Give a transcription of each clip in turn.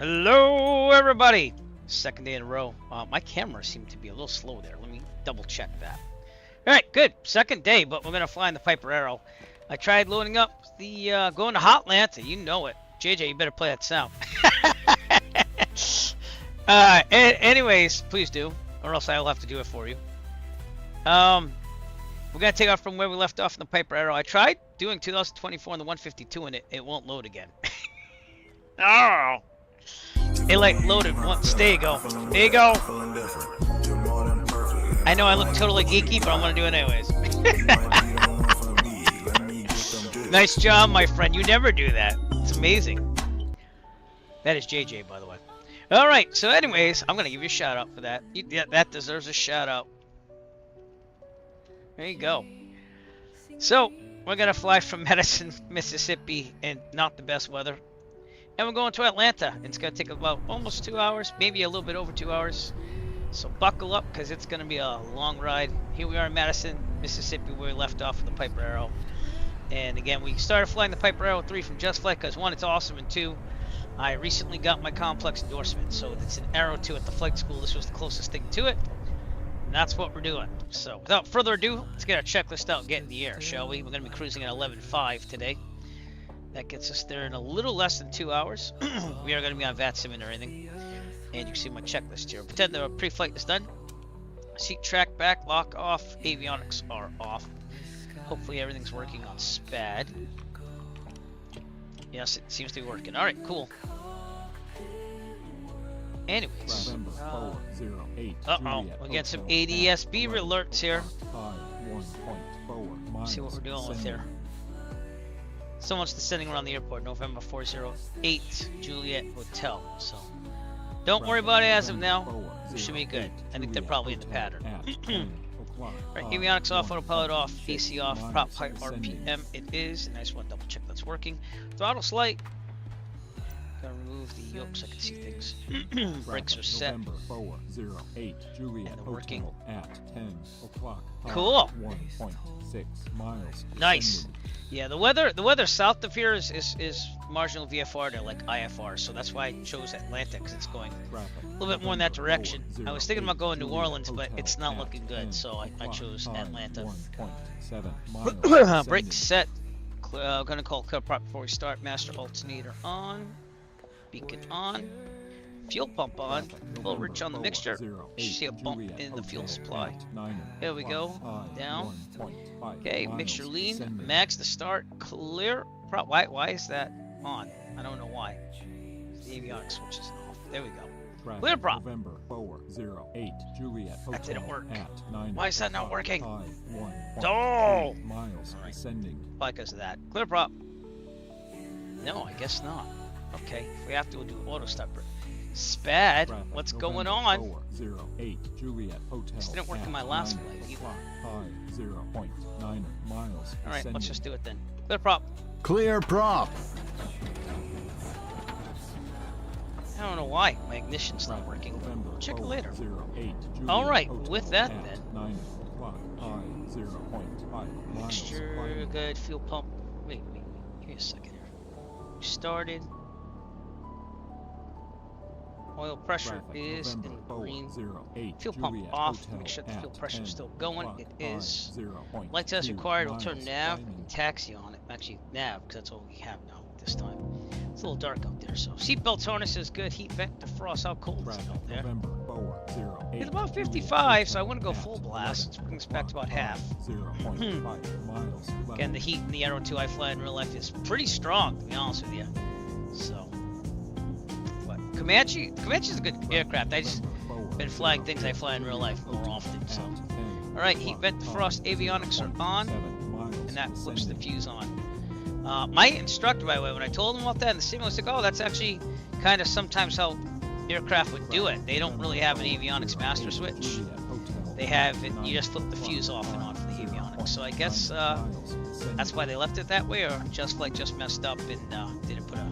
Hello, everybody. Second day in a row. My camera seemed to be a little slow there. Let me double check that. All right, good. Second day, but we're going to fly in the Piper Arrow. I tried loading up the going to Atlanta. You know it. JJ, you better play that sound. Anyways, please do, or else I'll have to do it for you. We're going to take off from where we left off in the Piper Arrow. I tried doing 2024 in the 152, and it won't load again. Oh! It like loaded once. There you go. There you go. I know I look totally geeky, but I'm going to do it anyways. Nice job, my friend. You never do that. It's amazing. That is JJ, by the way. Alright, so anyways, I'm going to give you a shout out for that. Yeah, that deserves a shout out. There you go. So, we're going to fly from Madison, Mississippi in not the best weather. And we're going to Atlanta. It's going to take about almost 2 hours, maybe a little bit over 2 hours. So buckle up, because it's going to be a long ride. Here we are in Madison, Mississippi, where we left off with the Piper Arrow. And again, we started flying the Piper Arrow 3 from Just Flight, because 1, it's awesome, and 2, I recently got my complex endorsement. So it's an Arrow 2 at the flight school. This was the closest thing to it. And that's what we're doing. So without further ado, let's get our checklist out and get in the air, shall we? We're going to be cruising at 11:05 today. That gets us there in a little less than 2 hours. We are going to be on VATSIM and everything. And you can see my checklist here. Pretend the pre-flight is done. Seat track back, lock off. Avionics are off. Hopefully everything's working on SPAD. Yes, it seems to be working. Alright, cool. Anyways. Uh-oh. We'll get some ADSB alerts here. See what we're dealing with here. Someone's descending around the airport, November 408 Juliet Hotel. So, don't worry about it as of now. We should be good. I think they're probably in the pattern. Right, avionics off, autopilot off, AC off, prop height RPM. It is. And I just want to double check that's working. Throttle slight. Gotta remove the yoke so I can see things. Brakes are set. And they're working. Cool. 1.6 miles. Nice. Yeah, the weather south of here is marginal VFR to like IFR, so that's why I chose Atlanta, because it's going a little bit more in that direction. I was thinking about going to New Orleans, but it's not looking good, so I chose Atlanta. Brakes set. Gonna call clear prop before we start. Master alternator on. Beacon on. Fuel pump on. A little rich on the mixture. You should see a bump in the fuel supply. Here we go. Down. Okay, mixture lean. Max to start. Clear. Why is that on? I don't know why. The avionics switch is off. There we go. Clear prop. That didn't work. Why is that not working? Oh! Probably because of that. Clear prop. No, I guess not. Okay, if we have to, we'll do auto stopper. SPAD, what's going on? This didn't work in my last flight either. Alright, let's just do it then. Clear prop. Clear prop. I don't know why my ignition's not working. We'll check it later. Alright, with that then. Mixture, good. Fuel pump. Wait. Give me a second here. We started. Oil pressure is in green. Fuel pump off. Make sure the fuel pressure is still going. It is. Light test required. We'll turn nav and taxi on it. Actually, nav, because that's all we have now this time. It's a little dark out there. So, seatbelt harness is good. Heat vent, defrost. How cold is it out there? It's about 55, so I want to go full blast. Let's bring us back to about half. Again, the heat in the Arrow 2 I fly in real life is pretty strong, to be honest with you. So. Comanche's a good aircraft. I just been flying things I fly in real life more often. So, all right, heat vent defrost avionics are on, and that flips the fuse on. My instructor, by the way, when I told him about that in the sim, I was like, "Oh, that's actually kind of sometimes how aircraft would do it. They don't really have an avionics master switch. They have it. You just flip the fuse off and on for the avionics. So I guess that's why they left it that way, or Just Flight just messed up and didn't put a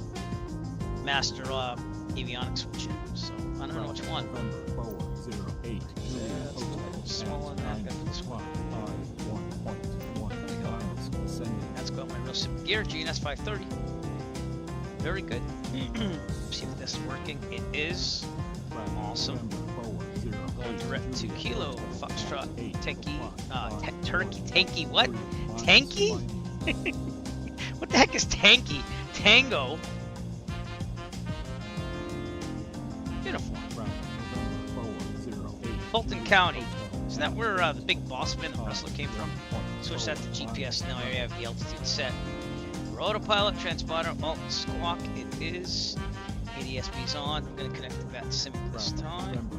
master avionics switch in, so I don't know which one. Small enough after this one. That's got my real simple gear, GNS 530. Very good. See if this is working. It is. Awesome. Going direct to Kilo, Foxtrot, Tanky, Turkey, Tanky, what? Tanky? What the heck is Tanky? Tango. Uniform. Fulton County. Is that where the big boss man, the wrestler, came from? Switch that to GPS. Now I have the altitude set. Autopilot, transponder, alt, squawk. It is. ADSB's on. I'm going to connect to that sim this time.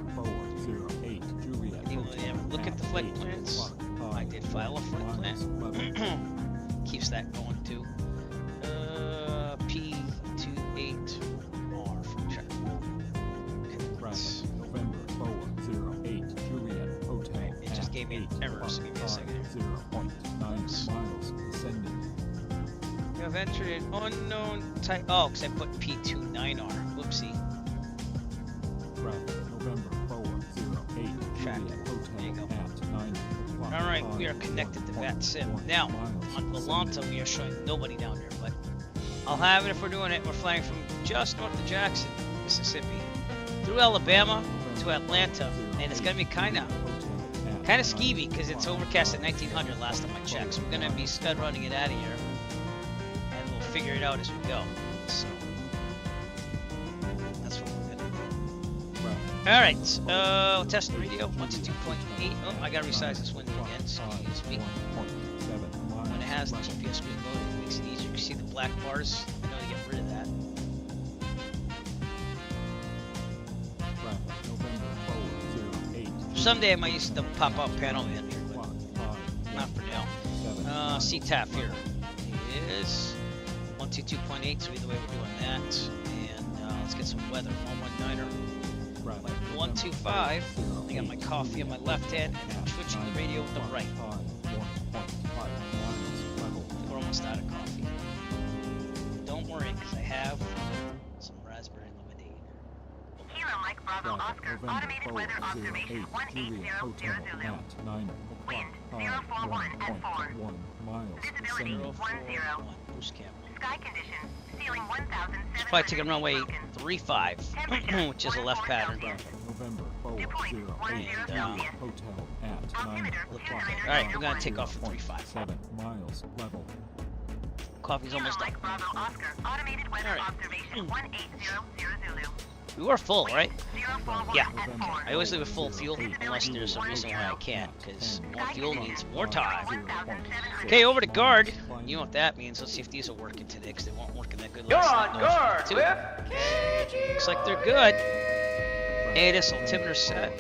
Look at the flight plans. I did file a flight plan. Keeps that going too. P28R from check. November 408 Juliet Hotel. It just gave me an error, so give me a second. 0.9 miles descending. You have entered an unknown type. Oh, because I put P29R. Whoopsie. November 408 Juliet Hotel there you go. at 9 o'clock. Alright, we are connected to VATSIM. Now, on Volanta, we are showing nobody down there, but I'll have it if we're doing it. We're flying from just north of Jackson, Mississippi, through Alabama to Atlanta, and it's going to be kind of skeevy because it's overcast at 1900 last time I checked. So we're going to be scud running it out of here, and we'll figure it out as we go. So that's what we're going to do. Alright, test the radio, 122.8. Oh, I gotta resize this window again, excuse me. When it has the GPS screen loaded, it makes it easier. You can see the black bars. I know to get rid of that. Someday I might use the pop-up panel in here, but not for now. CTAF here is 122.8, so either way we're doing that. And let's get some weather, 119er. 125. I got my coffee on my left hand, and I'm switching the radio with the right. We're almost out of coffee. Don't worry, because I have some raspberry lemonade. Kilo Mike Bravo Oscar, automated weather observation 180 Zulu. Wind 041 at 4. Visibility 10. Boost camera. Sky condition, ceiling 1,700. It's probably taking runway 35, which is a left pattern. November 408 Hotel at 9 o'clock. Alright, we're going to take off for 35. 7 miles level. Coffee's almost done. Mike Bravo Oscar, automated weather observation 180 Zulu. We were full, right? 041 Yeah. at 4. I always leave with full fuel, unless there's a reason why I can't, because more fuel means more time. Okay, over to guard. You know what that means. Let's see if these are working today, because they weren't working that good last night. You're on guard, Whip. Looks like they're good. ADS altimeter set.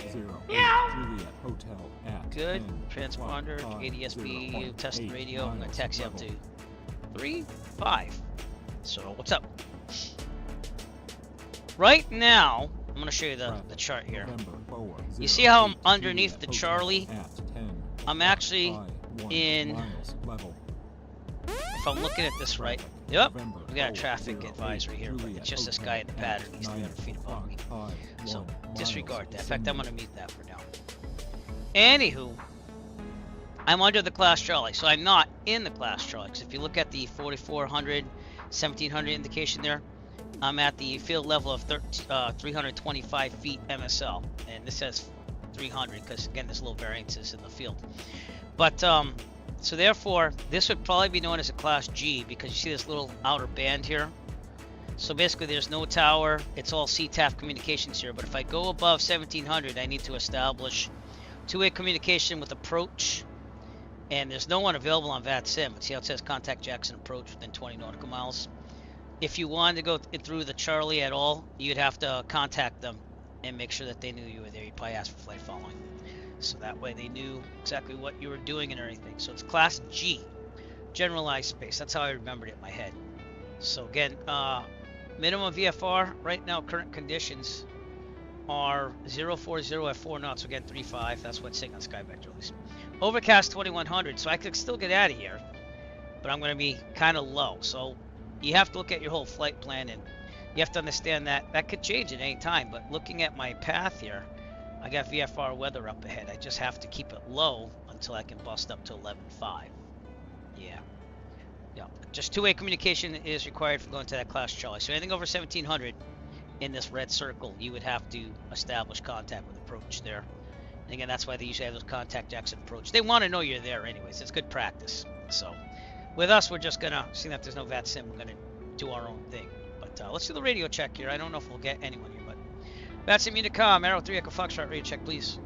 Juliet Hotel at Good. 10, Transponder, 5, ADSB, 0.8 test radio. I'm going to taxi up miles to 3-5. So, what's up? Right now, I'm going to show you the chart here. You see how I'm underneath the Charlie? I'm actually in, if I'm looking at this right, yep, we got a traffic advisory here, but it's just this guy in the pattern. He's 300 feet above me. So, disregard that. In fact, I'm going to mute that for now. Anywho, I'm under the class Charlie, so I'm not in the class Charlie. Because if you look at the 4,400, 1,700 indication there, I'm at the field level of 325 feet MSL, and this says 300 because again there's little variances in the field. But so therefore this would probably be known as a class G because you see this little outer band here. So basically there's no tower, it's all CTAF communications here. But if I go above 1700, I need to establish two-way communication with approach, and there's no one available on VATSIM. But see how it says contact Jackson approach within 20 nautical miles. If you wanted to go through the Charlie at all, you'd have to contact them and make sure that they knew you were there. You'd probably ask for flight following. So that way they knew exactly what you were doing and everything. So it's Class G, generalized space. That's how I remembered it in my head. So again, minimum VFR, right now current conditions are 040 at 4 knots. So again, 35. That's what's saying on Skyvector at least. Overcast 2100, so I could still get out of here. But I'm going to be kind of low. So you have to look at your whole flight plan, and you have to understand that that could change at any time. But looking at my path here, I got VFR weather up ahead. I just have to keep it low until I can bust up to 11.5. Yeah. Yeah, just two-way communication is required for going to that class, Charlie. So anything over 1700 in this red circle, you would have to establish contact with approach there. And again, that's why they usually have those contact jacks at approach. They want to know you're there anyways. It's good practice. So with us, we're just gonna, seeing that there's no VAT sim, we're gonna do our own thing. But let's do the radio check here. I don't know if we'll get anyone here, but VAT sim Unicom, Arrow 3 Echo Foxtrot, radio check, please.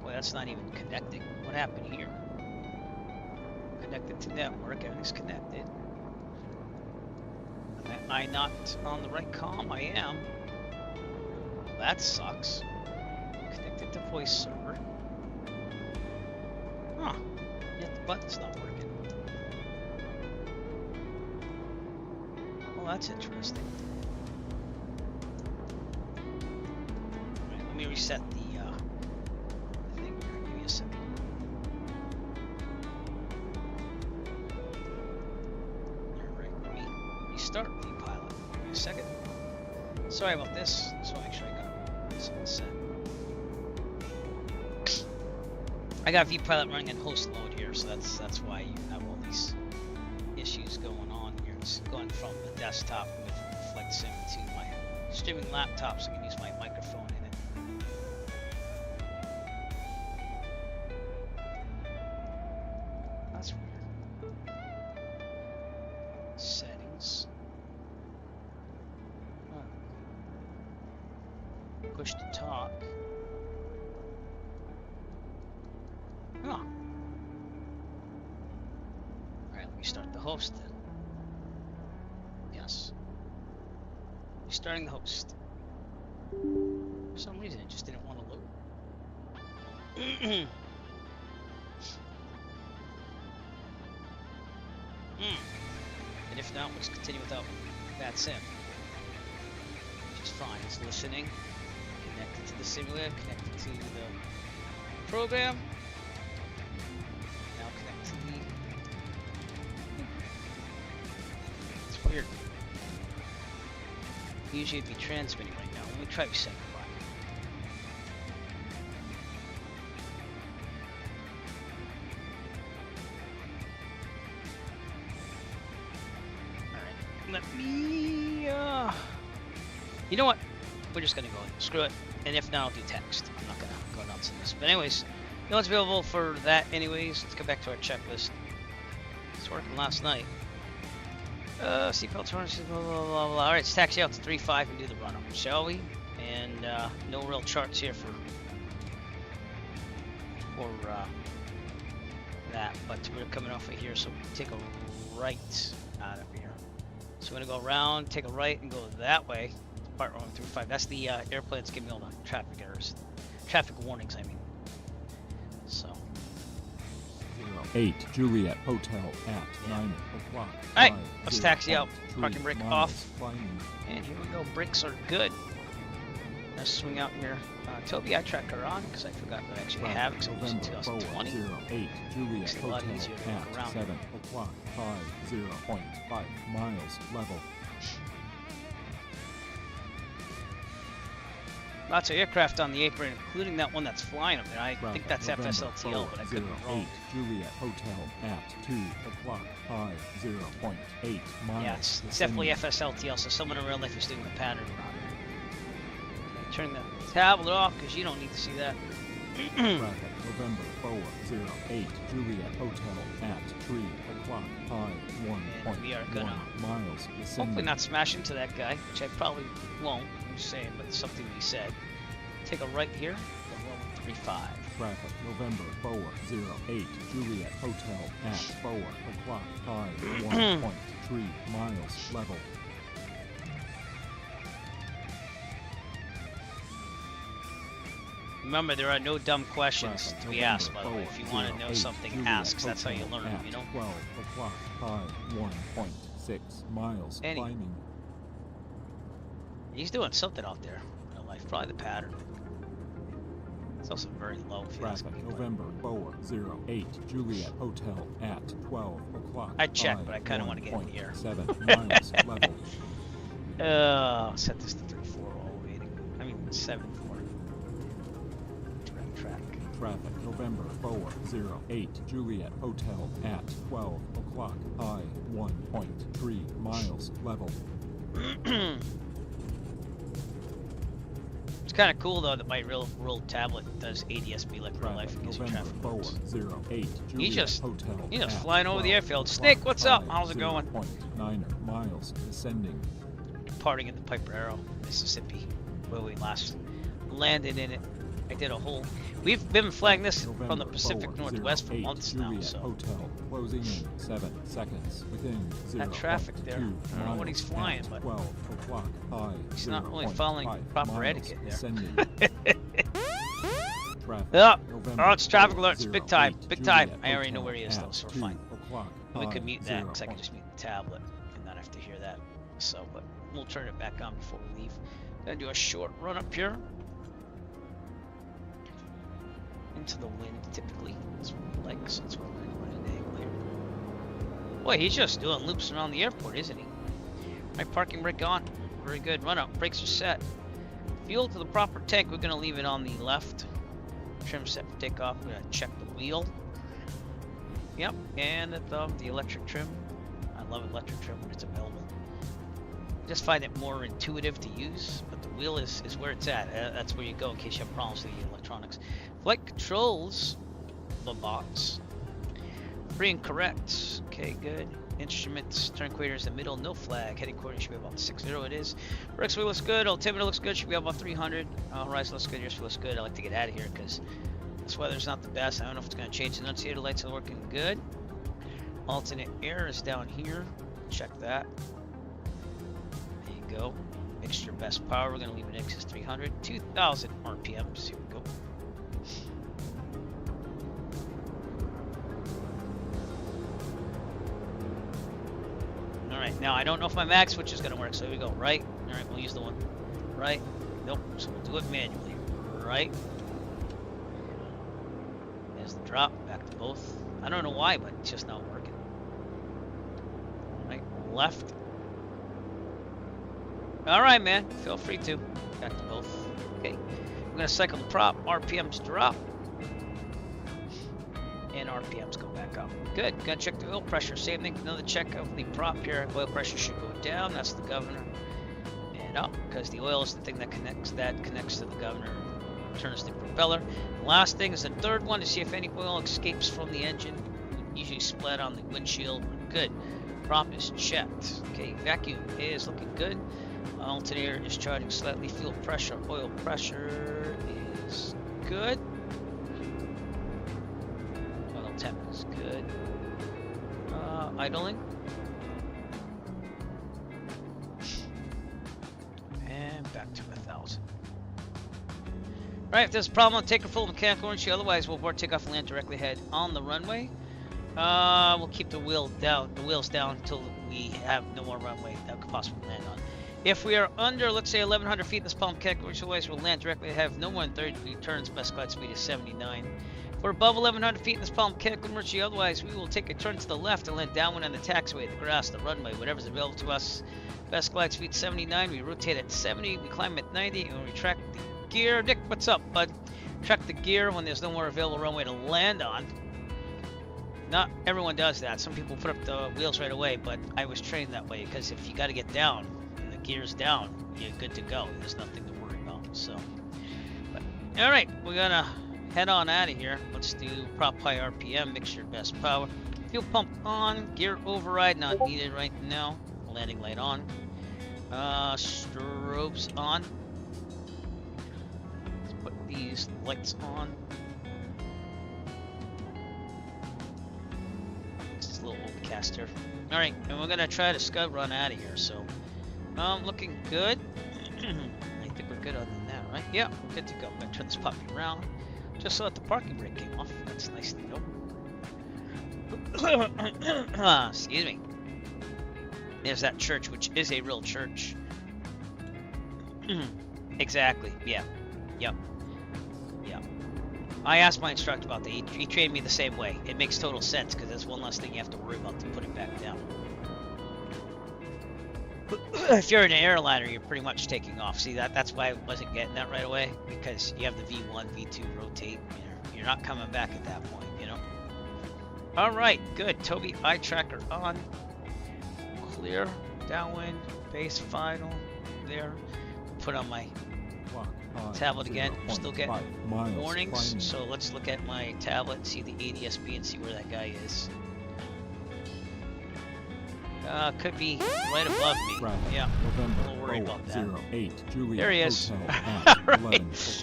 Boy, that's not even connecting. What happened here? Connected to network, everything's connected. Am I not on the right comm? I am. Well, that sucks. Connected to voice server. Huh. Yet the button's not working. Well, that's interesting. Alright, let me reset the thing here. Give me a second. Alright, let me restart the pilot. Give me a second. Sorry about this. Just want to make sure I got this all set. I got vPilot running in host load here, so that's why you have all these issues going on here. It's going from the desktop with FlexSim to my streaming laptop, so I can use my microphone in it. That's weird. Settings. Huh. Push to talk. Oh. Alright, let me start the host then. Yes. Restarting the host. For some reason it just didn't want to load. And if not, we'll just continue without that sim. Which is fine. It's listening. Connected to the simulator, connected to the program. Now connect to the... It's weird. Usually it'd be transmitting right now. Let me try resetting the button. Alright, let me... You know what? We're just gonna go screw it. And if not, I'll do text. I'm not gonna go nuts in this. But anyways, you know what's available for that anyways? Let's go back to our checklist. It's working last night. Seatbelt harnesses, blah, blah, blah, blah. Alright, let's taxi out to 3.5 and do the run-up, shall we? And no real charts here for that, but we're coming off of here, so we take a right out of here. So we're gonna go around, take a right, and go that way. Part 135. That's the airplane that's giving me all the traffic errors, traffic warnings. I mean. So. 08 Juliet Hotel at 9 o'clock. Alright, let's taxi out. Parking brake off. Climbing. And here we go. Brakes are good. Let's swing out here. Toby, I tracker on because I forgot that I actually have it. So it was in 2020. 08 Juliet Makes it a lot Hotel easier to look at around. 7 o'clock. 50.5 miles level. Lots of aircraft on the apron, including that one that's flying up there. I think that's FSLTL, but I could be wrong. 08 Juliet Hotel at 2 o'clock. 50.8 miles. Yeah, it's definitely FSLTL, so someone in real life is doing the pattern around here. Turn the tablet off because you don't need to see that. Traffic November 408 Juliet Hotel at 3 o'clock. High we are gonna 1.1 miles. hopefully not smash into that guy, which I probably won't. I'm just saying, but it's something we said. Take a right here, go 135. Traffic November 408 Juliet Hotel at 4 o'clock. High 1.3 miles level. Remember, there are no dumb questions Traffic to be November asked, by the way. If you want to know 408 something, Juliet ask. That's how you Hotel learn, at you know? 12 o'clock. High 1.6 miles climbing. He's doing something out there in real life. Probably the pattern. It's also very low. If you ask Traffic me, but November 408 Juliet Hotel at 12 o'clock. I checked, but I kinda wanna get in the air. 7 miles level. Set this to 3-4 while waiting. I mean 7-4. Direct track. Traffic November 408 Juliet Hotel at 12 o'clock. High 1.3 miles. Level. It's kind of cool though that my real world tablet does ADS-B like real life and gives you November traffic codes. 408 He's just Hotel at flying over the 12 airfield. Snake, what's up? o'clock. How's it going? 0.9 miles. Descending. Departing at the Piper Arrow, Mississippi, where we last landed in it. I did a whole. We've been flying this from the Pacific Northwest for months now, Juliet so Hotel closing in 7 seconds within 0. that traffic there. I don't know what he's flying, but 12 o'clock. High he's not really following 0.5 proper miles. etiquette there. Descending. Traffic. Yeah. November Oh, it's traffic alerts. Big time. 408 Big time. Juliet I already know Hotel where he is though, at so we're 2 fine. o'clock. We could High mute that because I 0. could just mute the tablet and not have to hear that. So, but we'll turn it back on before we leave. Gonna do a short run up here. Into the wind, typically. That's what we like, so that's what we're going to angle here. Boy, he's just doing loops around the airport, isn't he? Right, parking brake on. Very good. Run up. Brakes are set. Fuel to the proper tank. We're going to leave it on the left. Trim set for takeoff. We're going to check the wheel. Yep, and the electric trim. I love electric trim when it's available. I just find it more intuitive to use, but the wheel is where it's at. That's where you go in case you have problems with the electronics. Flight controls, the box. Free and correct. Okay, good. Instruments, turn equator is the middle, no flag. Heading coordinate should be about 60. It is. Brakes wheel looks good. Altimeter looks good. Should be about 300. Horizon looks good. Yours looks good. I like to get out of here because this weather's not the best. I don't know if it's going to change. The annunciator lights are working good. Alternate air is down here. Check that. There you go. Mixture best power. We're going to leave it in excess 300. 2,000 RPMs. Here we go. Alright, now I don't know if my mag switch is going to work, so here we go. Right. Alright, we'll use the one. Right. Nope, so we'll do it manually. Right. There's the drop. Back to both. I don't know why, but it's just not working. Right. Left. Alright, man. Feel free to. Back to both. Okay. I'm going to cycle the prop. RPMs drop. And RPMs go back up. Good. Gonna check the oil pressure. Same thing. Another check of the prop here. Oil pressure should go down. That's the governor. And up, because the oil is the thing that connects to the governor. Turns the propeller. The last thing is the third one to see if any oil escapes from the engine. Usually split on the windshield. Good. Prop is checked. Okay. Vacuum is looking good. Alternator is charging slightly. Fuel pressure. Oil pressure is good. Temp is good. Idling. And back to 1,000. Alright, if there's a problem, take a full mechanical warranty. Otherwise, we'll abort takeoff and land directly ahead on the runway. We'll keep the wheels down until we have no more runway that we could possibly land on. If we are under, let's say, 1,100 feet in this palm mechanical warranty, otherwise we'll land directly ahead. No more than 30 turns. Best glide speed is 79. We're above 1,100 feet in this palm mechanical emergency. Otherwise, we will take a turn to the left and land downwind on the taxiway, the grass, the runway, whatever's available to us. Best glide speed 79. We rotate at 70. We climb at 90, and we retract the gear. Nick, what's up, bud? Track the gear when there's no more available runway to land on. Not everyone does that. Some people put up the wheels right away, but I was trained that way because if you got to get down and the gear's down, you're good to go. There's nothing to worry about. So, all right, we're gonna head on out of here. Let's do prop high RPM, mixture best power. Fuel pump on, gear override not needed right now. Landing light on. Strobes on. Let's put these lights on. This is a little overcast here. Alright, and we're gonna try to scud run out of here, so looking good. I think we're good other than that, right? Yeah, we're good to go. I'm gonna turn this puppy around. Just so that the parking brake came off. That's nice to know. Excuse me. There's that church, which is a real church. Exactly. Yeah. Yep. Yep. I asked my instructor about that. He trained me the same way. It makes total sense because that's one less thing you have to worry about to put it back down. If you're in an airliner, you're pretty much taking off. See, that's why I wasn't getting that right away, because you have the V1, V2 rotate, you're not coming back at that point, you know. All right, good. Toby eye tracker on. Clear. Downwind. Base final. There. Put on my tablet again. I'm still getting warnings. So let's look at my tablet and see the ADSB and see where that guy is. Could be right above me. Yeah, I'm a little worried about that. There he is. Right.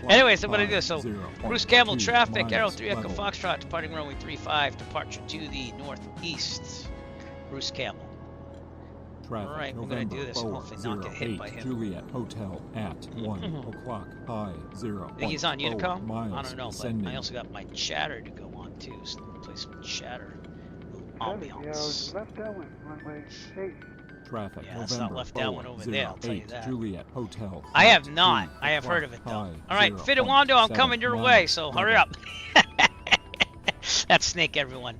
Anyways, I'm going to do this. So, Bruce Campbell, traffic, Arrow 3 Echo Foxtrot, departing runway 35, departure to the northeast. Bruce Campbell. Alright, we're going to do this and hopefully not get hit by him. Juliet Hotel at 1 o'clock, high 0. Think he's on Unicom? I don't know, but I also got my chatter to go on too, so I'm going to play some chatter. Ambiance. Left downwind, runway 8. Traffic, yeah, that's not left downwind over there, I'll tell you that. Juliet Hotel. I have not. I have heard of it though. Alright, Fidewando, I'm coming your way, so hurry up. That's Snake, everyone.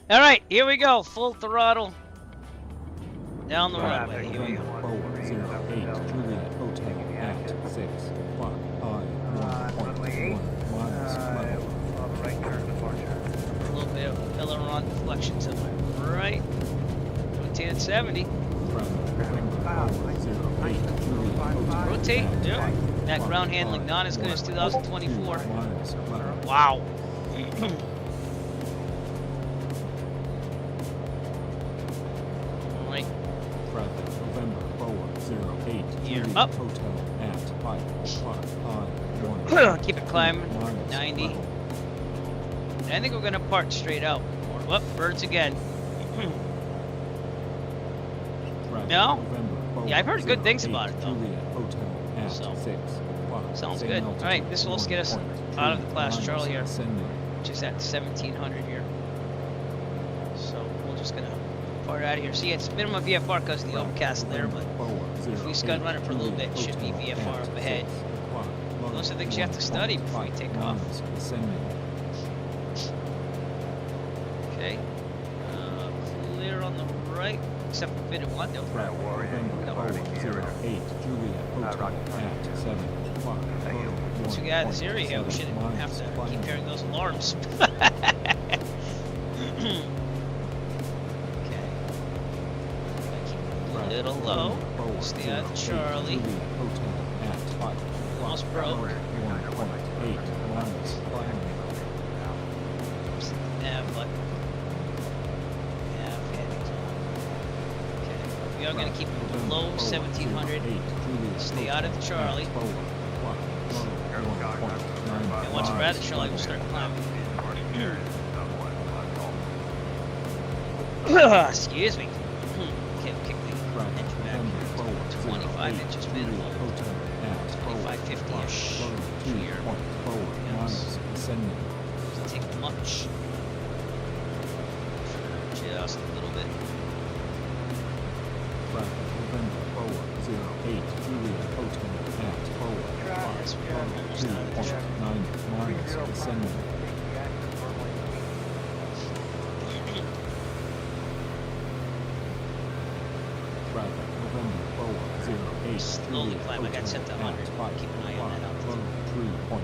Alright, here we go. Full throttle. Down the runway. Here we go. 08 Juliet Hotel at 6 o'clock, high 1.1 miles. Right turn departure. A little bit of aileron deflection to my right. Rotate 70. Rotate. Yeah. That ground handling not as good as 2024. Wow. Right. Traffic November 408 Gear Juliet up. Hotel at 5 o'clock, high 1. Keep it climbing. 90. I think we're gonna park straight out. Whoop, birds again. No? Yeah, I've heard good things about it though. So, sounds good. Alright, this will get us out of the class Charlie here, which is at 1700 here. So, we're just gonna part out of here. See, it's minimum VFR because of the overcast there, but if we scud run it for a little bit, it should be VFR up ahead. Those are things you have to study before you take off. Okay. Clear on the right, except for bit of one. No. Once we get out of this area here, we shouldn't have to keep hearing those alarms. Okay. Keep a little low. Stay out of Charlie. Almost broke. Nav button. Nav headings on. Okay. We are going to keep it below 1700. Stay out of the Charlie. And once we're at the Charlie, we'll start climbing. Excuse me. Okay, we'll kick the engine back here. 25 inches minimum. 2550-ish here. Doesn't take much. Just a little bit. Yes, we are almost out of the track. 9 miles descending. Traffic November 408. Slowly climb. I got set to 100. Keep an eye on that altitude. 3.6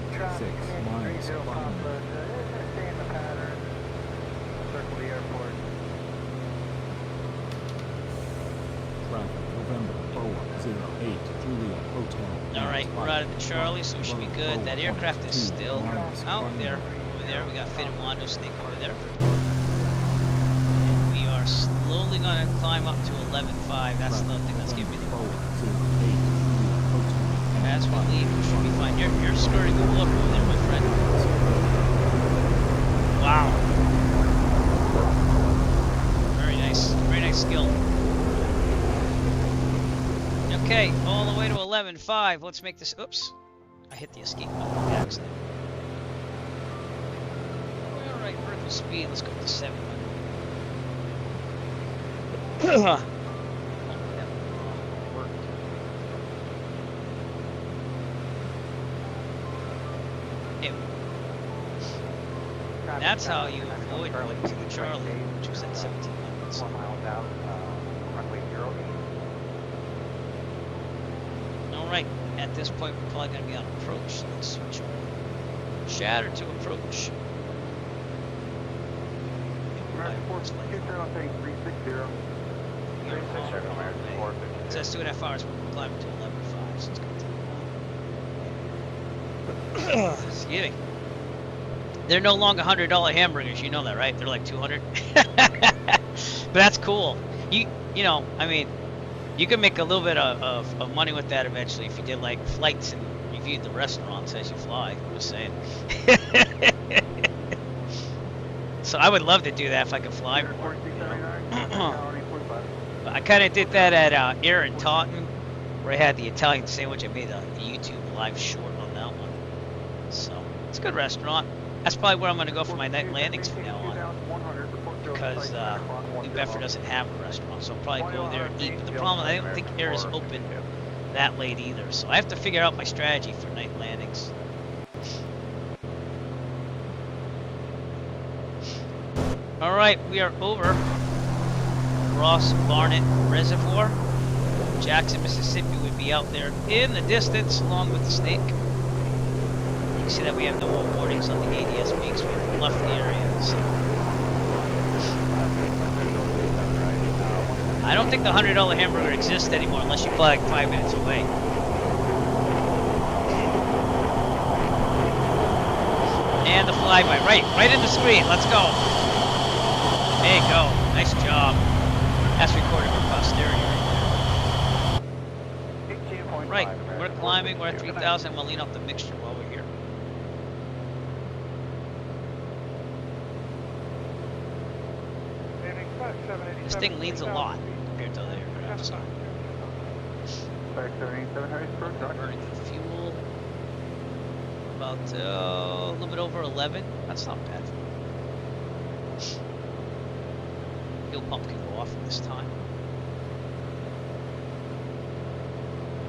miles. Stay in the pattern. Circle the airport. Traffic November 408 Juliet Hotel. Alright, we're out of the Charlie, so we should be good. That aircraft is still out there. Over there, we got Fidewando Snake over there. And we are slowly going to climb up to 11.5. That's the thing that's giving me the warning. As we leave, we should be fine. You're skirting the look over there, my friend. Wow. Very nice. Very nice skill. Okay, all the way to 11.5. Let's make this. Oops. I hit the escape button by accident. Alright, vertical speed. Let's go up to 700. That's how you avoid going to the Charlie, which was at 1700. 4 miles out, runway 08. Alright, at this point we're probably going to be on approach, so let's switch over. Shatter to approach. American 452, turn on tank 360. You're 360, on American way. 452. It says 2.5 hours, we're climbing to 11.5, so it's going to take a while. Excuse me. They're no longer $100 hamburgers, you know that, right? They're like 200. But that's cool. You know, I mean, you can make a little bit of money with that eventually if you did like flights and reviewed the restaurants as you fly. I'm just saying. So I would love to do that if I could fly more. You know? But I kind of did that at Air in Taunton, where I had the Italian sandwich. I made a YouTube live short on that one. So it's a good restaurant. That's probably where I'm going to go for my night landings from now on, because New Bedford doesn't have a restaurant, so I'll probably go there and eat. But the problem, I don't think Air is open that late either, so I have to figure out my strategy for night landings. All right, we are over Ross Barnett Reservoir. Jackson, Mississippi would be out there in the distance along with the snake. You can see that we have no more warnings on the ADS peaks. We've left the area. So. I don't think the $100 hamburger exists anymore unless you fly like 5 minutes away. And the flyby, right in the screen. Let's go. There you go. Nice job. That's recorded for posterity right there. Right, we're climbing. We're at 3,000. I'm gonna lean off the mixture while we're here. This thing leans a lot compared to other aircraft. So. Burning fuel. About a little bit over 11. That's not bad. Fuel pump can go off at this time.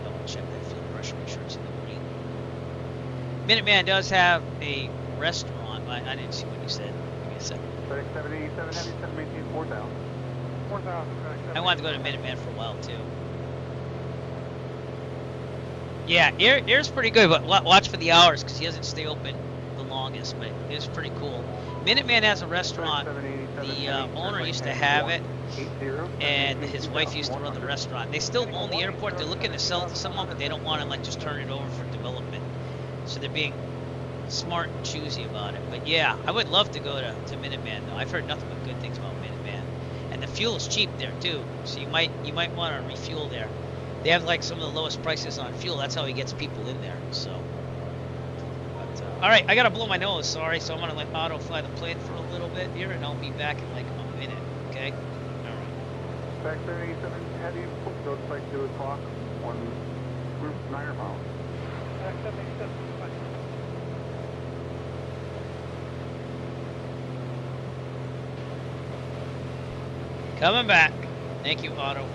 Double check that fuel pressure, make sure it's in the green. Minuteman does have a restaurant. I didn't see what you said. Give me a second. 787 heavy, 718, 4,000. 4,000. I wanted to go to Minuteman for a while too. Yeah, Air's pretty good, but watch for the hours because he doesn't stay open the longest, but it's pretty cool. Minuteman has a restaurant. The owner used to have it, and his wife used to run the restaurant. They still own the airport. They're looking to sell it to someone, but they don't want to like just turn it over for development. So they're being smart and choosy about it. But yeah, I would love to go to Minuteman though. I've heard nothing but good things about Minuteman, and the fuel is cheap there too. So you might want to refuel there. They have like some of the lowest prices on fuel. That's how he gets people in there. So. All right, I gotta blow my nose. Sorry, so I'm gonna let Otto fly the plane for a little bit here, and I'll be back in like a minute. Okay. All right. Back 787 heavy, go to like 2 o'clock on Group 9 miles. Back 787. Coming back. Thank you, Otto.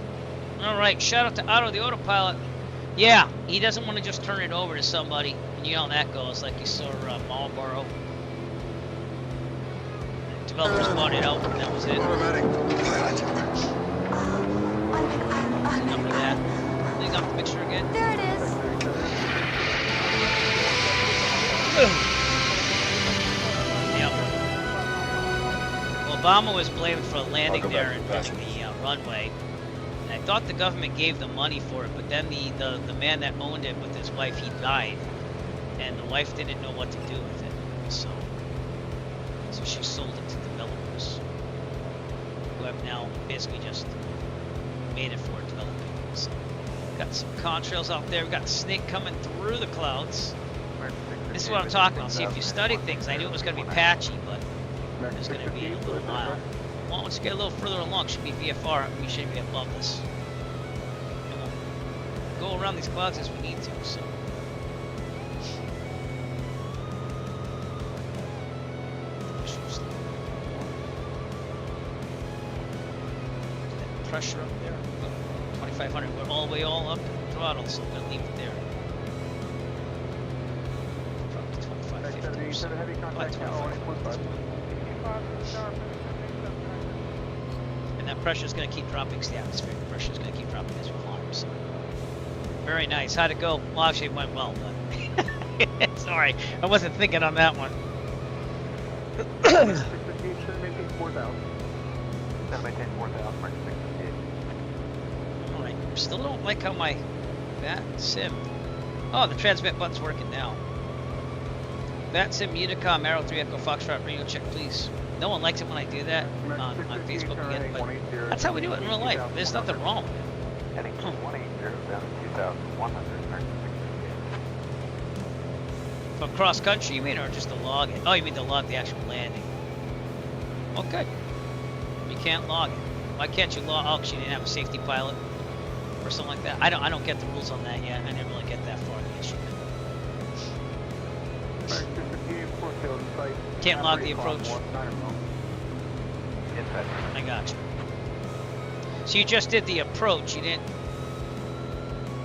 All right, shout out to Otto, the autopilot. Yeah, he doesn't want to just turn it over to somebody. And you know how that goes, like you saw Marlboro. Developers bought it out, and that was it. Enough of that. Leave up the picture again. There it is. Yep. Well, Obama was blamed for landing there and the runway. I thought the government gave them money for it, but then the man that owned it with his wife, he died, and the wife didn't know what to do with it, so she sold it to developers, who have now basically just made it for developing. So got some contrails out there. We got a snake coming through the clouds. This is what I'm talking about. See, if you study things, I knew it was going to be patchy, but it's going to be a little mild. Once you get a little further along, should be VFR. We should be above this. And we'll go around these clouds as we need to. So. That pressure up there. 2,500. We're all the way up throttle, so I'm gonna leave it there. Probably 2,550. Heavy contact now. And that pressure is going to keep dropping. The atmospheric pressure is going to keep dropping as we climb. So. Very nice. How'd it go? Well, actually, it went well, but Sorry, I wasn't thinking on that one. 658, should maintain 4,000. Then maintain 4,000, mark 658. Alright, still don't like how that sim. Oh, the transmit button's working now. That sim Unicom Arrow 3 Echo Foxtrot radio check, please. No one likes it when I do that on Facebook again, but that's how we do it in real life. There's nothing wrong with it. Heading 180 down 2,100, mark 658. For cross country, you mean, or just to log it? Oh, you mean to log the actual landing? Oh, good. You can't log it. Why can't you log? Oh, 'cause you didn't have a safety pilot or something like that. I don't get the rules on that yet. I never really get that far in the issue. Can't log the approach. I got you. So you just did the approach. You didn't.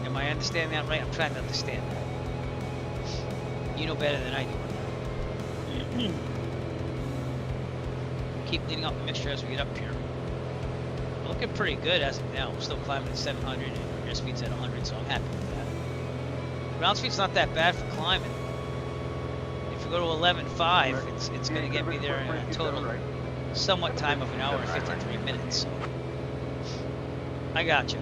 Am I understanding that right? I'm trying to understand that. You know better than I do. Keep leading up the mixture as we get up here. We're looking pretty good as of now. We're still climbing at 700 and airspeed's at 100, so I'm happy with that. Ground speed's not that bad for climbing. If we go to 11.5, it's going to get me there in a total somewhat time of an hour and 53 minutes. So. I got you.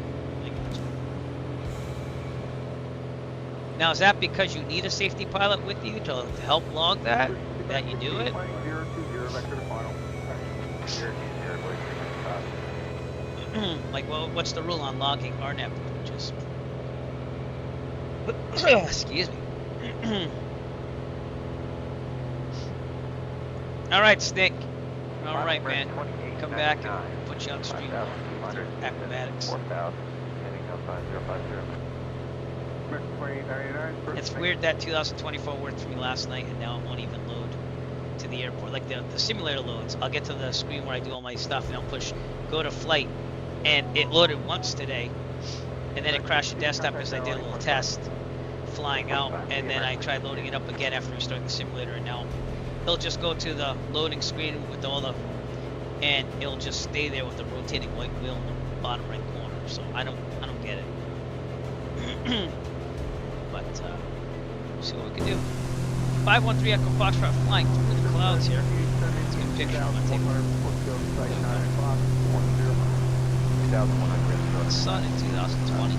Now, is that because you need a safety pilot with you to help log that you do it? Like, well, what's the rule on logging RNAV approaches? Excuse me. All right, Snake. All right, man. Come back and put you on stream with your acrobatics. 4,000, heading up 050. It's weird that 2024 worked for me last night and now it won't even load to the airport. Like the simulator loads, I'll get to the screen where I do all my stuff and I'll push go to flight, and it loaded once today, and then it crashed the desktop because I did a little test flying out, and then I tried loading it up again after restarting the simulator, and now it'll just go to the loading screen with all the, and it'll just stay there with the rotating white wheel in the bottom right corner. So I don't get it. But we'll see what we can do. 513 Echo Foxtrot flying through the clouds here. It's a good picture. I'm gonna take the sun in 2020.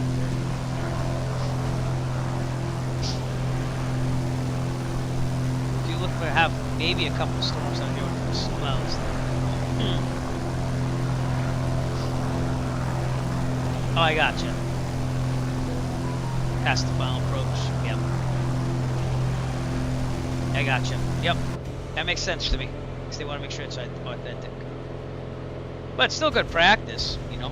Do you look for have maybe a couple of storms out here with those clouds? Oh, I gotcha. Past the final approach. Yep. I gotcha. Yep. That makes sense to me. Because they want to make sure it's authentic. But it's still good practice, you know.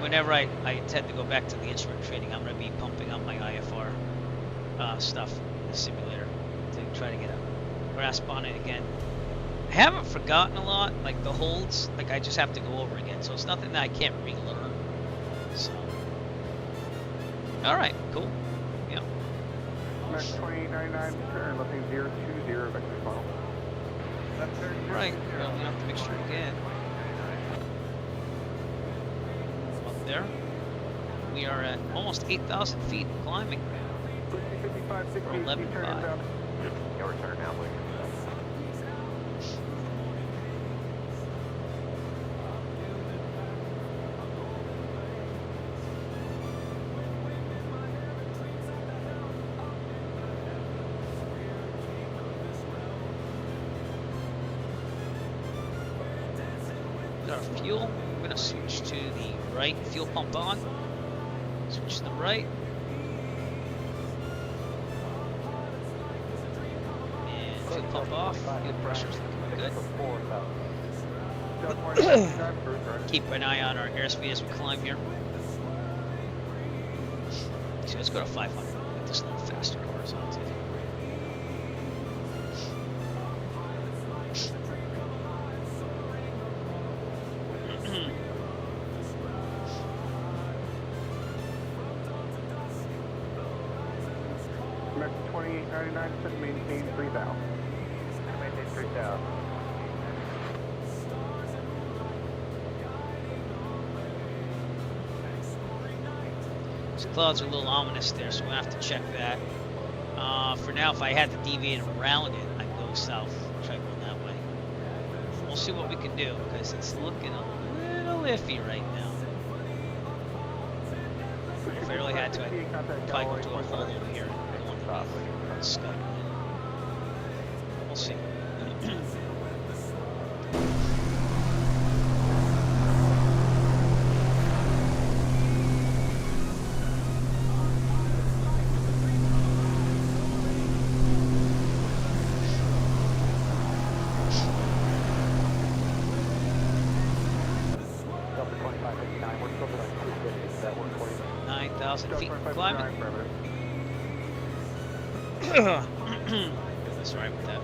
Whenever I intend to go back to the instrument training, I'm going to be pumping up my IFR stuff in the simulator to try to get a grasp on it again. I haven't forgotten a lot, like the holds, like I just have to go over again, so it's nothing that I can't relearn. So, all right, cool. Yeah. Next 2899, turn left 020, vector funnel. Right, we're going up the mixture again. Up there. We are at almost 8,000 feet climbing. 11.5. Yeah, we're turning now, please. Our fuel, we're going to switch to the right, fuel pump on, switch to the right, and fuel pump off, fuel pressure's looking good. Keep an eye on our airspeed as we climb here. So let's go to 500, make this a little faster horizontally. Next 2899, maintain 3,000. Maintain 3,000. Those clouds are a little ominous there, so we'll have to check that. For now, if I had to deviate around it, I'd go south. Try going that way. We'll see what we can do, because it's looking a little iffy right now. If I really had to, I'd probably go to a hole over here and go underneath Skype. We'll see. Delta 2559, we're still at 250. Does that work for you? 9,000 feet climbing. That's right with that.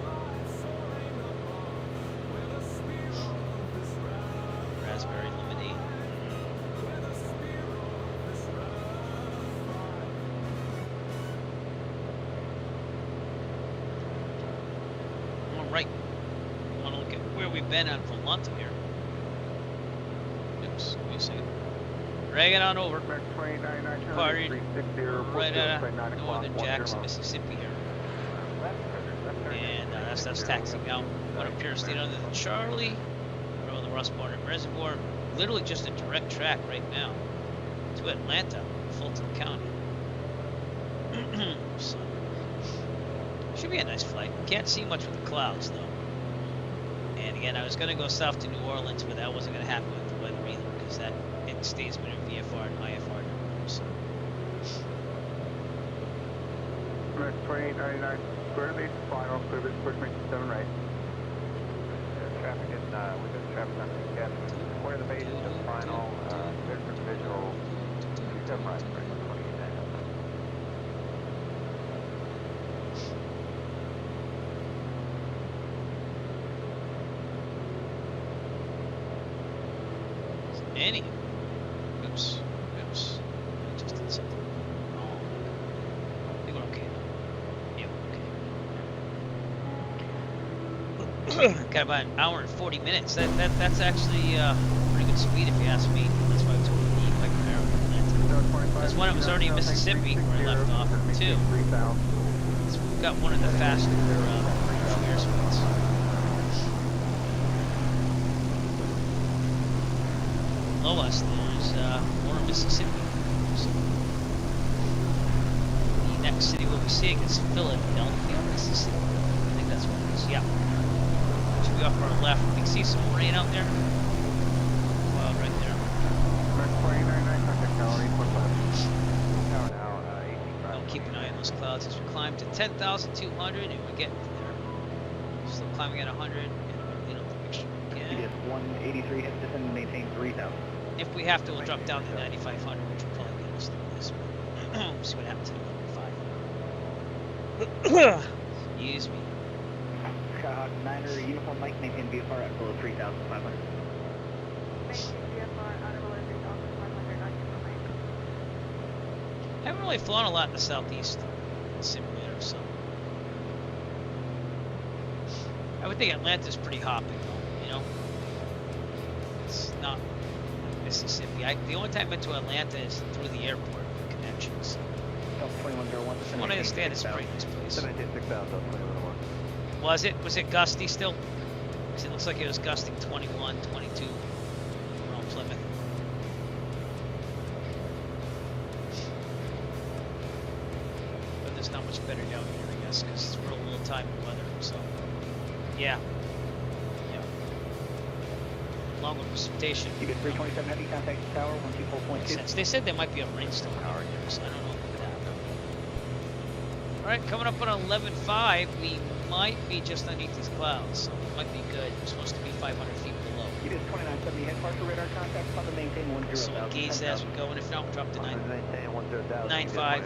Raspberry lemonade. All right. I want to look at where we've been on Volanta here. Oops, wait a second. Drag it on over. Party right out of northern Jackson, Mississippi here. And that's taxiing out. What appears to stay under the Charlie, over the Rust Barton Reservoir. Literally just a direct track right now to Atlanta, Fulton County. So, should be a nice flight. Can't see much with the clouds though. And again, I was going to go south to New Orleans, but that wasn't going to happen with the weather either, because that it stays between VFR and IFR numbers. So. 2899, square base, final, clear base, push me 7 right. Traffic is within traffic on the square the base, the final, clear for visual, 7 right, 2899. Any. Oops. I just did something wrong. I think we're okay now. Yeah, we're okay. Got about an hour and 40 minutes. That's actually pretty good speed if you ask me. That's why I told you the like Atlanta. Because one, it was already in Mississippi where I left off. Two, we've got one of the faster airspeeds. Below us, there's more Mississippi. So the next city we'll be seeing is Philadelphia, Mississippi. I think that's what it is. Yeah. Should be off our left. We can see some rain out there. Cloud right there. I'll keep an eye on those clouds as we climb to 10,200 and we're getting there. Still climbing at 100 and we're leading up the picture again. 183 has to send and maintain 3,000. If we have to, we'll drop down to 9,500, which will probably get us through this. We'll see what happens to 5. Excuse me. Skyhawk 9er, uniform Mike, maintain VFR at below 3,500. I haven't really flown a lot in the southeast simulator, so I would think Atlanta's pretty hopping, though, you know? It's not Mississippi. The only time I've been to Atlanta is through the airport connections. Delta 2101. From what I understand, it's pretty nice place. 786,000, 2101. Was it gusty still? 'Cause it looks like it was gusting 21, 22 around Plymouth. But there's not much better down here, I guess, because it's real little time in weather. So, yeah. Along with precipitation. You get 327 heavy, contact the tower, 124.2. Since they said there might be a rainstorm hour there, so I don't know if it could happen. Alright, coming up on 11.5, we might be just underneath these clouds, so it might be good. We're supposed to be 500 feet below. You get 2970 head partial radar contact, on the maintain 10,000. So we'll gaze as we go, and if not, we'll drop to 9.5.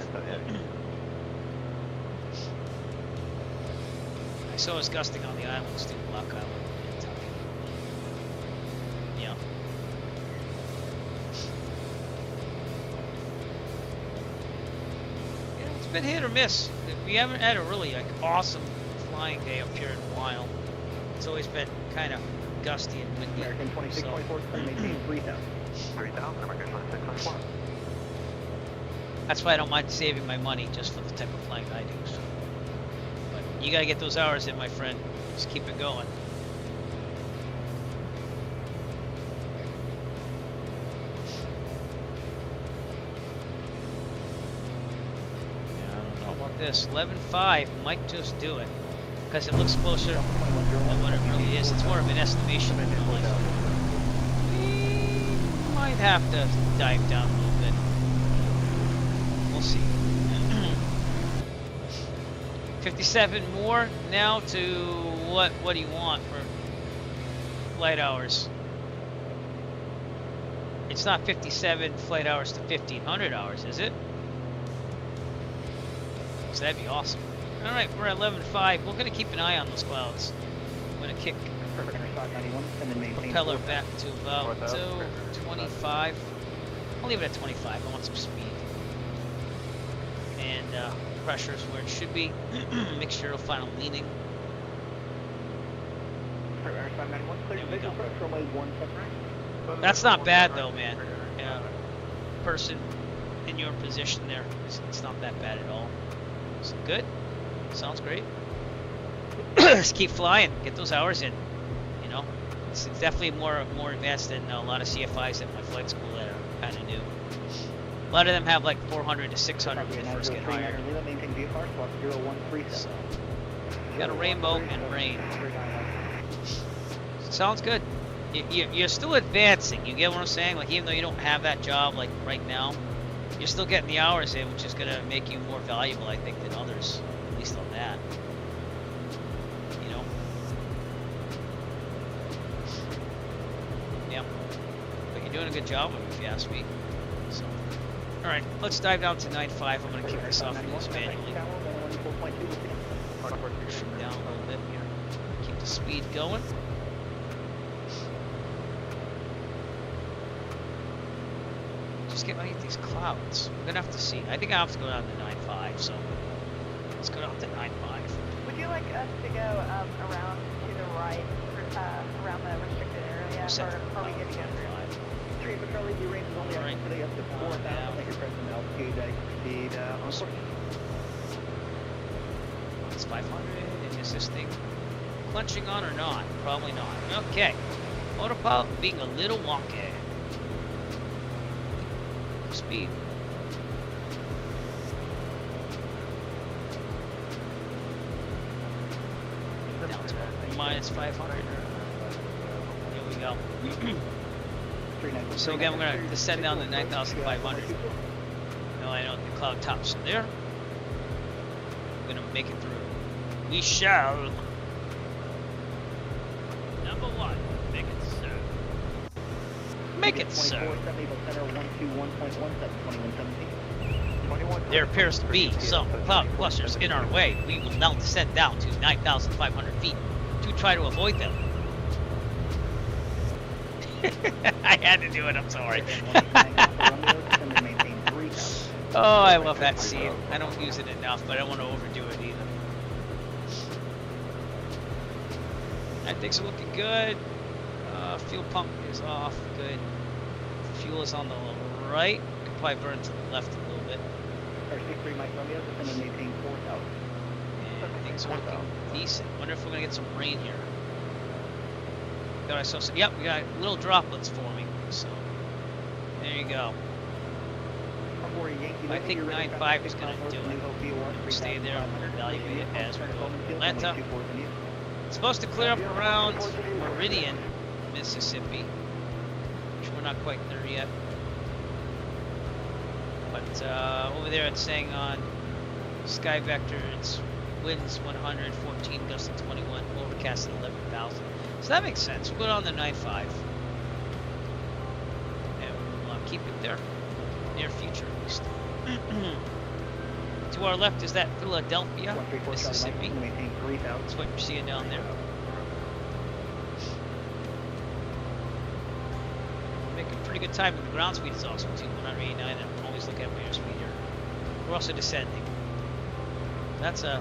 I saw us gusting on the islands too, Block Island. Yeah. Yeah, it's been hit or miss. We haven't had a really awesome flying day up here in a while. It's always been kind of gusty and windy. American 2624, so maintain 3,000. 3,000, American 2624. That's why I don't mind saving my money just for the type of flying I do. So. But you gotta get those hours in, my friend. Just keep it going. Yeah, I don't know about this. 11.5 might just do it because it looks closer than what it really is. It's more of an estimation in real life. We might have to dive down a little bit. We'll see. 57 more now to what do you want for flight hours? It's not 57 flight hours to 1500 hours, is it? So that'd be awesome. All right, we're at 11.5. We're gonna keep an eye on those clouds. I'm gonna kick propeller back to about 25. I'll leave it at 25. I want some speed. And pressure is where it should be. Make sure it'll find a leaning. There we go. That's not bad though, man. Yeah, person in your position there, it's not that bad at all. So good. Sounds great. Just keep flying. Get those hours in. You know, it's definitely more advanced than a lot of CFIs at my flight school that are kind of new. A lot of them have like 400 to 600 when they first get hired. So, got a rainbow and rain. Sounds good. You're still advancing. You get what I'm saying? Like even though you don't have that job like right now, you're still getting the hours in, which is gonna make you more valuable, I think, than others. At least on that. You know. Yeah. But you're doing a good job of it, if you ask me. So. All right, let's dive down to 9.5. I'm going to kick this off and use manually. Push him down a little bit here. Keep the speed going. Just get underneath these clouds. We're going to have to see. I think I have to go down to 9.5, so let's go down to 9.5. Would you like us to go around to the right, around the restricted area, or are we good to go through? Patrol EV range is only Right. today up to 4,000 at your present altitude. Proceed on course. It's 500. Is this thing clenching on or not? Probably not. Okay. Autopilot being a little wonky. Speed. Down to minus 500. Here we go. So again, we're going to descend down to 9,500. Now I know the cloud tops are there. We're going to make it through. We shall. Number 1, make it so. Make it so. There appears to be some cloud clusters in our way. We will now descend down to 9,500 feet to try to avoid them. I had to do it, I'm sorry. Oh, I love that scene. I don't use it enough, but I don't want to overdo it either. That thing's looking good. Fuel pump is off, good. Fuel is on the right. Could probably burn to the left a little bit. And things looking decent. Wonder if we're going to get some rain here. I saw some, yep, we got little droplets forming, so there you go. I think 9.5 is going to do it. We'll stay there and we'll evaluate it as we go. Atlanta. It's supposed to clear up around Meridian, Mississippi, which we're not quite there yet. But over there it's saying on Sky Vector it's winds 100, 14 gusts to 21, overcast at 11,000. So that makes sense. We'll go down to 9.5. And we'll keep it there. Near future, at least. To our left is that Philadelphia, Mississippi. That's what you're seeing down there. We're making pretty good time, but the ground speed is awesome too. 189. I'm always looking at my airspeed here. We're also descending. That's a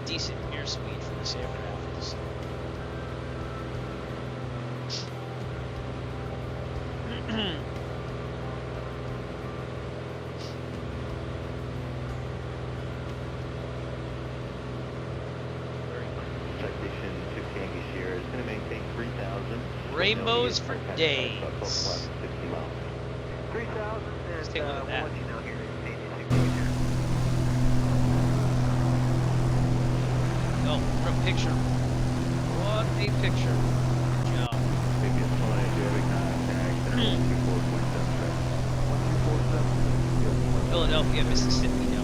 decent airspeed for this aircraft. rainbows for days. 3000 Let's take a look at that. we'll let you know here. Oh, what a picture. What a picture. Good job. Maybe it's fine, having tag there, 124.77. Philadelphia, Mississippi, no.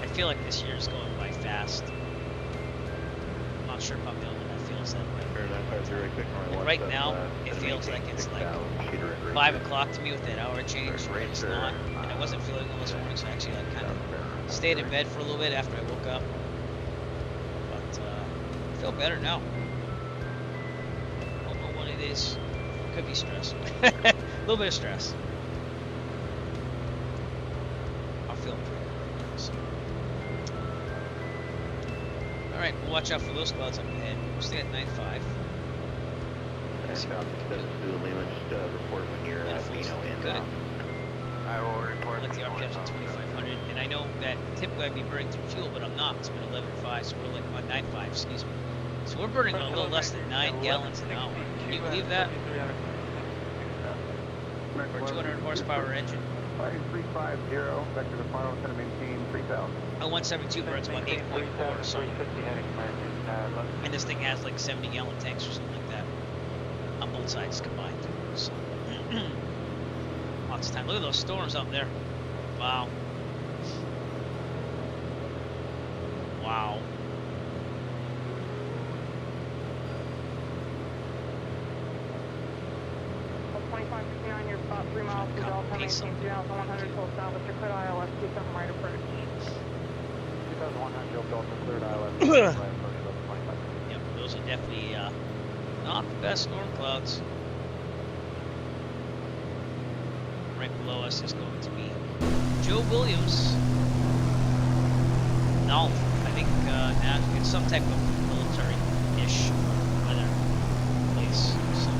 I feel like this year is going by fast. I'm not sure if I'm the only one that feels that way. And right now, it feels like it's like 5 o'clock to me with that hour change, but it's not. And I wasn't feeling well this morning, so I actually like kind of stayed in bed for a little bit after I woke up. But I feel better now. I don't know what it is. Could be stress. A little bit of stress. I'm feeling pretty good right now. So. Alright, we'll watch out for those clouds up ahead. We'll stay at 9.5. Report when you're Good. I will report. Like the RPM's at 2,500, and I know that typically I'd be burning through fuel, but I'm not. It's been 11.5, so we're like about 9.5, excuse me. So we're burning a little less than 9 gallons an hour. Can you believe that? For a 200 horsepower engine. 350, vector to final, going to maintain 3,000. A 172 burns about 8.4 or so. And this thing has like 70 gallon tanks or something like that on both sides combined. So, lots of time. Look at those storms up there. Wow. Wow. Well, 2559, you're about 3 miles to Delta, maintain 3,100 full salvage, you're clear ILS, 27 right approach. 2,100, Delta, cleared ILS, Yep, those are definitely not the best storm clouds. Right below us is going to be Joe Williams. No, I think now it's some type of military-ish weather place. So,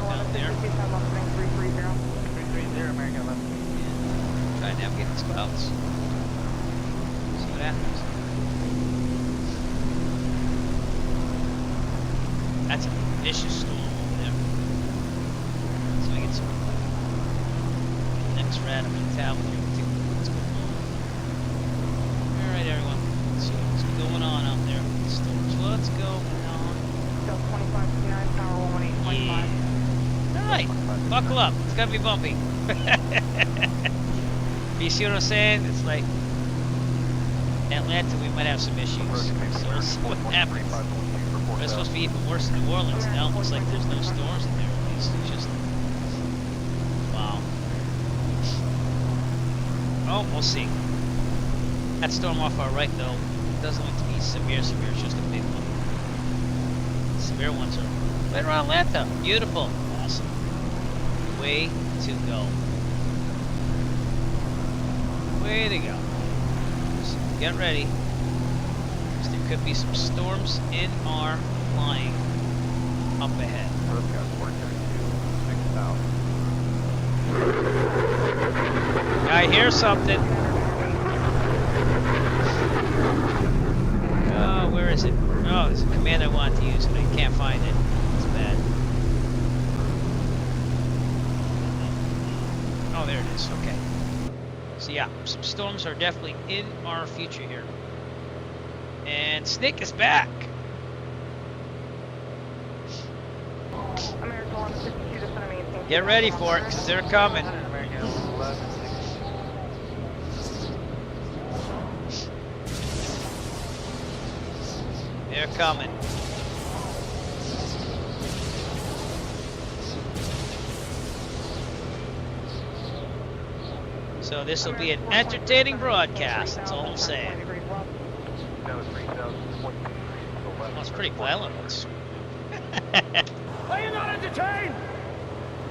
down there. 330. 330, American 11. Try and navigate these clouds. See what happens. That's a vicious storm over there. So we get some next rad up in town. What's going on? Alright, everyone. Let's see what's going on out there with the storms. What's going on? Delta 2559, power 1825. Alright, buckle up. It's gonna be bumpy. You see what I'm saying? It's like Atlanta, we might have some issues. So we'll see what happens. But it's supposed to be even worse in New Orleans now. It looks like there's no storms in there at least. It's just wow. Oh, we'll see. That storm off our right though doesn't look to be severe. It's just a big one. Severe ones are right around Atlanta. Beautiful. Awesome. Way to go. Way to go. So get ready. Because there could be some storms in our flying up ahead. I hear something. Oh, where is it? Oh, there's a command I wanted to use, but I can't find it. It's bad. Oh, there it is. Okay. So yeah, some storms are definitely in our future here. And Snake is back. American 152, just gonna maintain. Get ready for it, because they're coming. They're coming. So this will be an entertaining broadcast, that's all I'm saying. Well, it's pretty violent. Are you not entertained?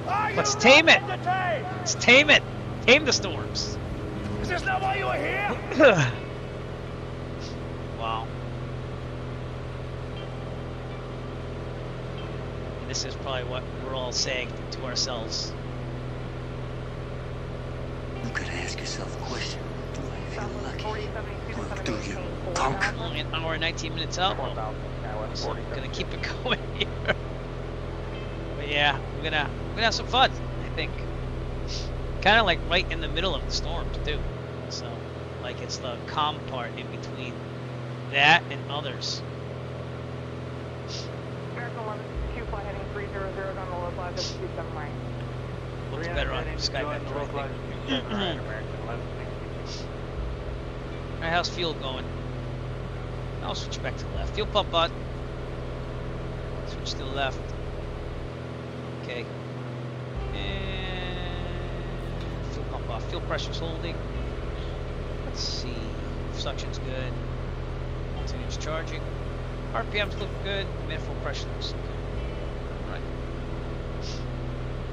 Are you Let's not tame it. entertained? Let's tame it. Tame the storms. this not why you were here? Wow. This is probably what we're all saying to ourselves. You gotta ask yourself a question. Do I feel lucky? 4072 Or do you, 718. punk? Only an hour and 19 minutes out. So I'm gonna keep it going here. But yeah, we're gonna have some fun, I think. Kind of like right in the middle of the storms too. So like it's the calm part in between that and others. American 11, Q flight heading 300 on the low flight, 27 right. Looks better on Skyvector, I think. Alright, how's fuel going? I'll switch back to the left. Fuel pump on. Switch to the left. Okay. And fuel pump off. Fuel pressure's holding. Let's see. Suction's good. Multi-inch charging. RPMs look good. Manifold pressure looks good. Alright.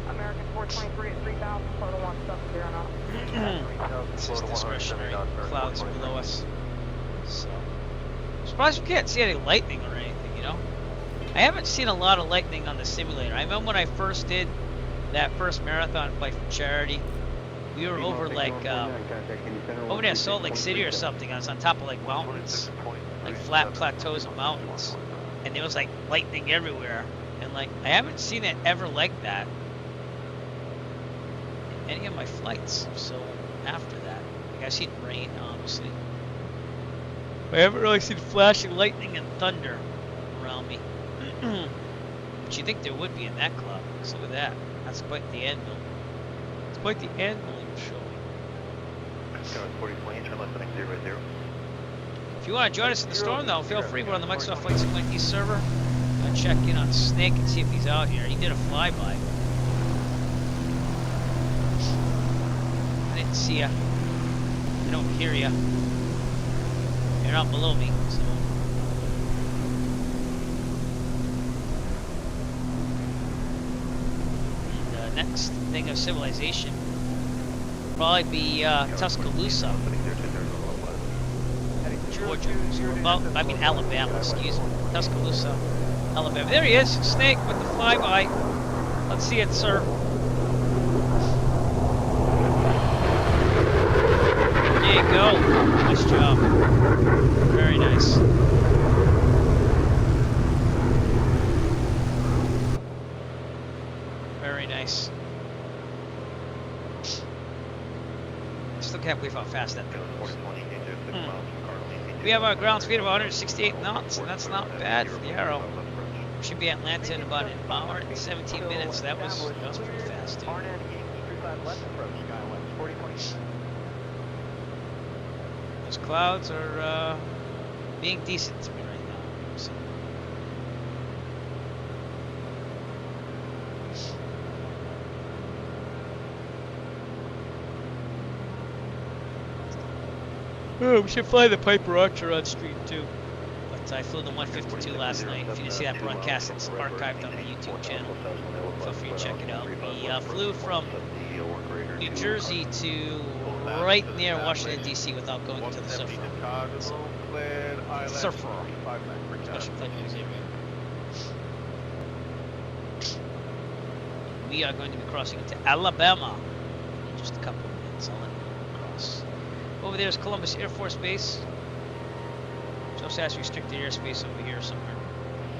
American 423 at 3000, total 170 knots. This is discretionary. Clouds below us. So, I'm surprised we can't see any lightning or anything, you know? I haven't seen a lot of lightning on the simulator. I remember when I first did that first marathon flight for charity, we were over like, over near Salt Lake City or something. I was on top of like mountains, like flat plateaus of mountains. And there was like lightning everywhere. And like, I haven't seen it ever like that in any of my flights. So after that, like I've seen rain, obviously. But I haven't really seen flashing lightning and thunder around me. But you think there would be in that cloud. So look at that. That's quite the anvil. It's quite the anvil you're showing. If you want to join us in the storm, though, feel free. We're on the Microsoft Flight Simulator East server. I'll check in on Snake and see if he's out here. He did a flyby. I didn't see ya. I don't hear ya. You're not below me, so. And the next thing of civilization will probably be Tuscaloosa, Georgia. So we're about, I mean Alabama, excuse me. Tuscaloosa, Alabama. There he is, Snake with the flyby. Let's see it, sir. There you go. Nice job. Very nice. Very nice. Still can't believe how fast that thing goes. We have our ground speed of 168 knots, and that's not bad for the Arrow. We should be at Atlanta in about an hour and 17 minutes. That was pretty fast, too. Those clouds are being decent to me right now. So. Oh, we should fly the Piper Archer on stream too. But I flew the 152 last night. If you didn't see that broadcast, it's archived on the YouTube channel. Feel free to check it out. We flew from New Jersey to right near Washington, D.C. without going to the surfer. Surfer. Special flight museum. We are going to be crossing into Alabama in just a couple of minutes. I'll let you cross. Over there is Columbus Air Force Base. Just has restricted airspace over here somewhere.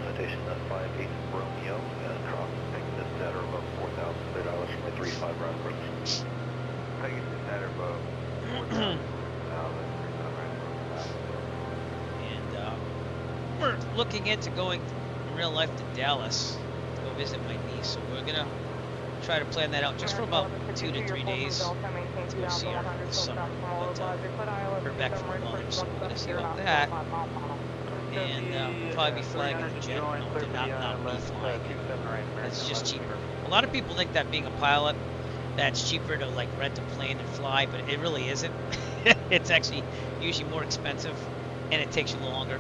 Citation 58 Romeo, taking this at or above 4,000 $3 from my 35 round approach. Taking this at or above 4,000 And we're looking into going in real life to Dallas to go visit my niece. So we're gonna try to plan that out just for about 2 to 3 days to go see her this summer. But heard back from her mother, so we're gonna see about that. And we'll probably be flying in a jet, not me flying. It's just cheaper. A lot of people think that being a pilot, that's cheaper to like rent a plane and fly, but it really isn't. It's actually usually more expensive, and it takes you longer.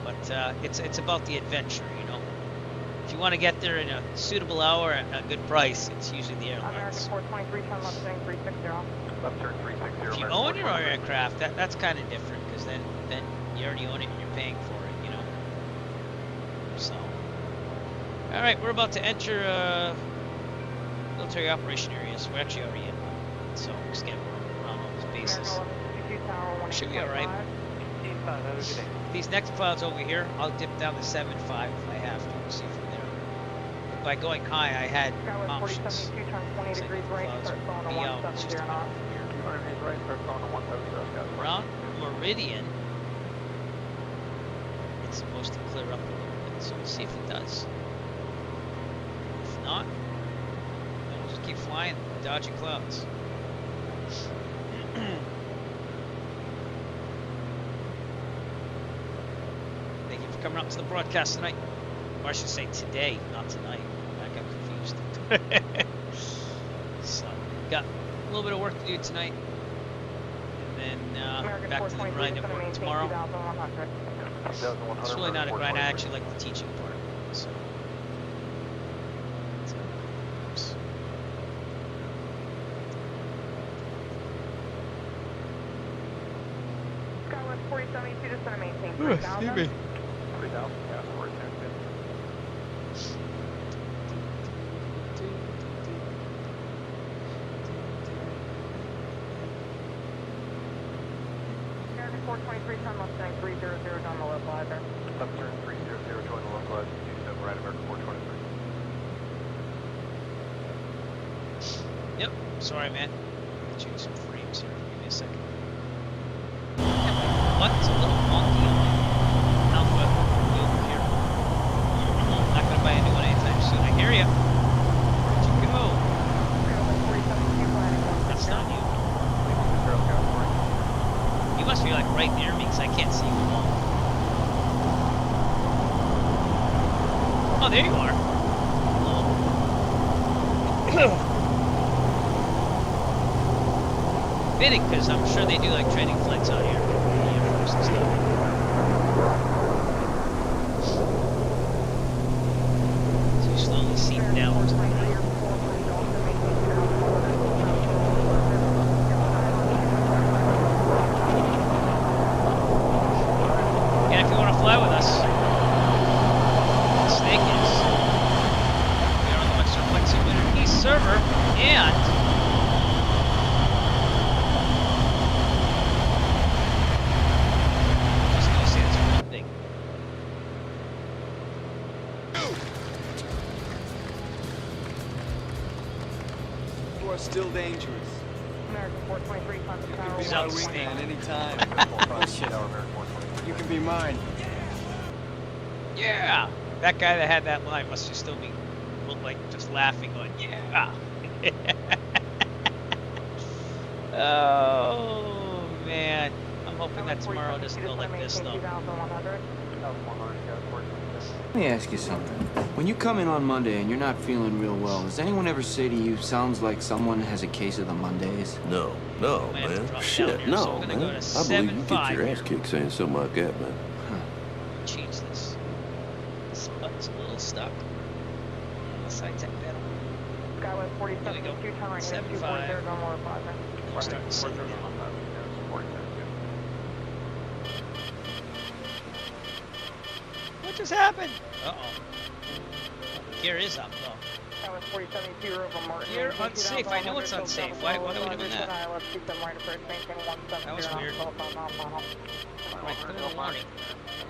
But it's about the adventure, you know. If you want to get there in a suitable hour at a good price, it's usually the airlines. American 423, 10 left, 360. Left turn 360. If you own your own aircraft, that's kind of different because then you already own it and you're paying for it, you know. So, all right, we're about to enter military operation areas. We're actually already in one, so just get around all those bases. Should be all right. These next clouds over here, I'll dip down to 7.5 if I have to. We'll see from there. But by going high, I had options. Turn 20 degrees right, start going to 170 knots. 200 degrees right, start going to 170. Around Meridian, it's supposed to clear up a little bit, so we'll see if it does. If not, then we'll just keep flying, dodging clouds. Thank you for coming up to the broadcast tonight. Or I should say today, not tonight. I got confused. So, got a little bit of work to do tonight. And then back to the grind of work tomorrow. It's really not a grind. I actually like the teaching part. So, that's how it goes. Skywest 4072, just going to maintain 3,000. 3,000, yeah, we're attempted. American 423, turn left turn 300 down the local either. Left turn 300, join the localized 27 right, American 423. Yep. Sorry, man. Change some frames here. Give me a second. What? It's a little wonky on my Alpha wheel here. Not gonna buy a new one anytime soon. I hear ya. Where'd you go? That's not you. You must be like right near me because I can't see you at all. Oh, there you are. Hello. Fitting, because I'm sure they do like training flights out here. Air Force and stuff. So you slowly seep down to the right. And if you want to fly with us, the snake is. We are on the Western Flexi Winter East server, and still dangerous. American 423, time to power. He's out snake. Anytime. You can be mine. Yeah! That guy that had that line must just still be like just laughing, going, yeah! Oh man. I'm hoping that tomorrow doesn't go like this though. Let me ask you something. When you come in on Monday and you're not feeling real well, does anyone ever say to you, sounds like someone has a case of the Mondays? No, man. Shit, no, man. I believe you get your ass kicked saying something like that, man. Change this. This button's a little stuck. The side tech pedal. Skywest 47, turn right, 7.5. no more plaza. We'll start to sit down. What just happened? Uh-oh. Gear is up, though. Skywest 47, over Martin. Gear unsafe. I know it's unsafe. Why are we doing that? That was weird. Alright, clear the warning.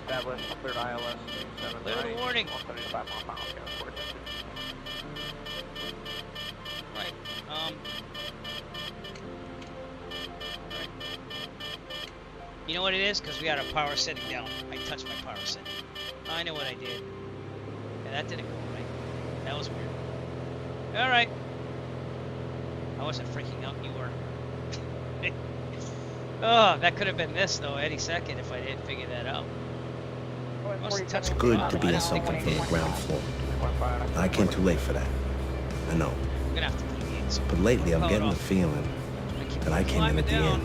Established, cleared ILS, 7 Clear the warning. 175 miles, Right. You know what it is? Because we got our power setting down. I touched my power setting. I know what I did. Yeah, that didn't go right. That was weird. Alright. I wasn't freaking out. You were. Oh, that could have been this, though, any second if I didn't figure that out. It's good to be in something from the ground floor. I came too late for that. I know. I'm gonna have to deviate some. But lately, I'm getting the feeling that I came in at the end.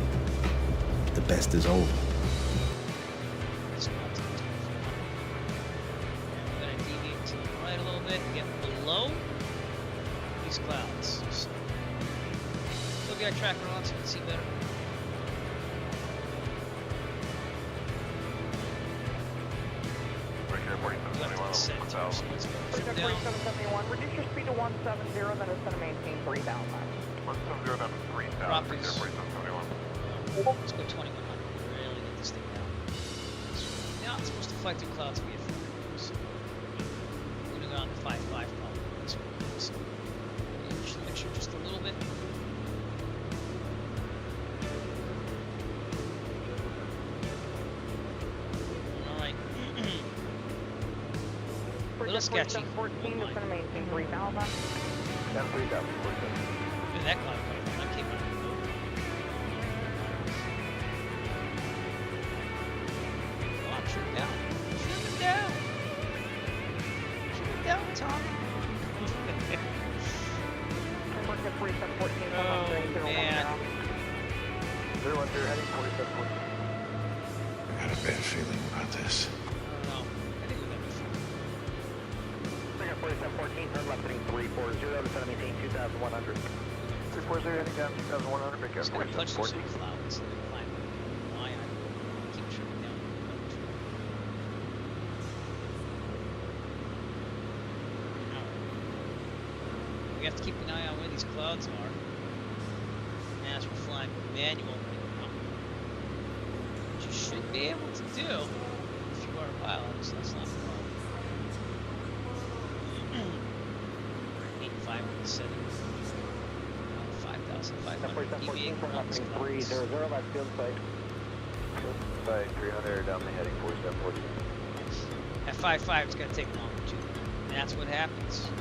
The best is over. I'm gonna deviate to the right a little bit and get below these clouds. So, still got sky tracker on so you can see better. Right here, 4771. Bridge 4771, reduce your speed to 170, then it's going to maintain 3,000. 170 down to 3,000. Drop Right is- here, 4771. Let's go 2100. Really get this thing down. Now it's supposed to fly through clouds and be a few degrees. We're gonna go on the 5.5 probably. This one. So make sure just a little bit. Alright. Little sketchy. 14 is going to maintain 3,000. Down 3,000, 47. Look at that cloud coming. I keep on it. Come on, shoot down. Shoot him down. Shoot him down, Tom. We're at 4714, Oh, man. 010 heading 4714. I got a bad feeling about this. I don't know. I think we got this. Bridge 4714, turn left heading 340, descend and maintain 2,100. 340 heading down 2100. Big Just gonna punch through 4714. some clouds and then climb an eye on it. Keep trimming down. We have to keep an eye on where these clouds are. As we're flying manual right now. Which you should be able to do if you are a pilot, so that's not a problem. 85 5,500 4714, dBA turn left clouds. heading 300, left field site. Side 300 down the heading 4714. At 5.5, it's gonna take longer too. And that's what happens. Yeah.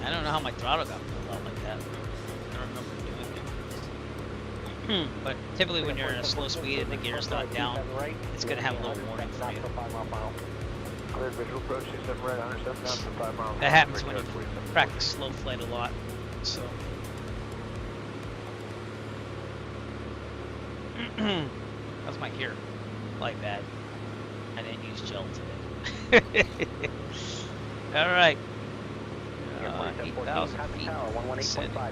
I don't know how my throttle got pulled out like that. I don't remember doing it. But typically when you're at a slow speed and the gear's not down, it's going to have a little warning for you. Cleared visual approach 27 right, 107 down to 5 miles. That happens when you practice slow flight a lot. So that's my gear. Like that. I didn't use gel today. All right. 8,000 feet. Descending. I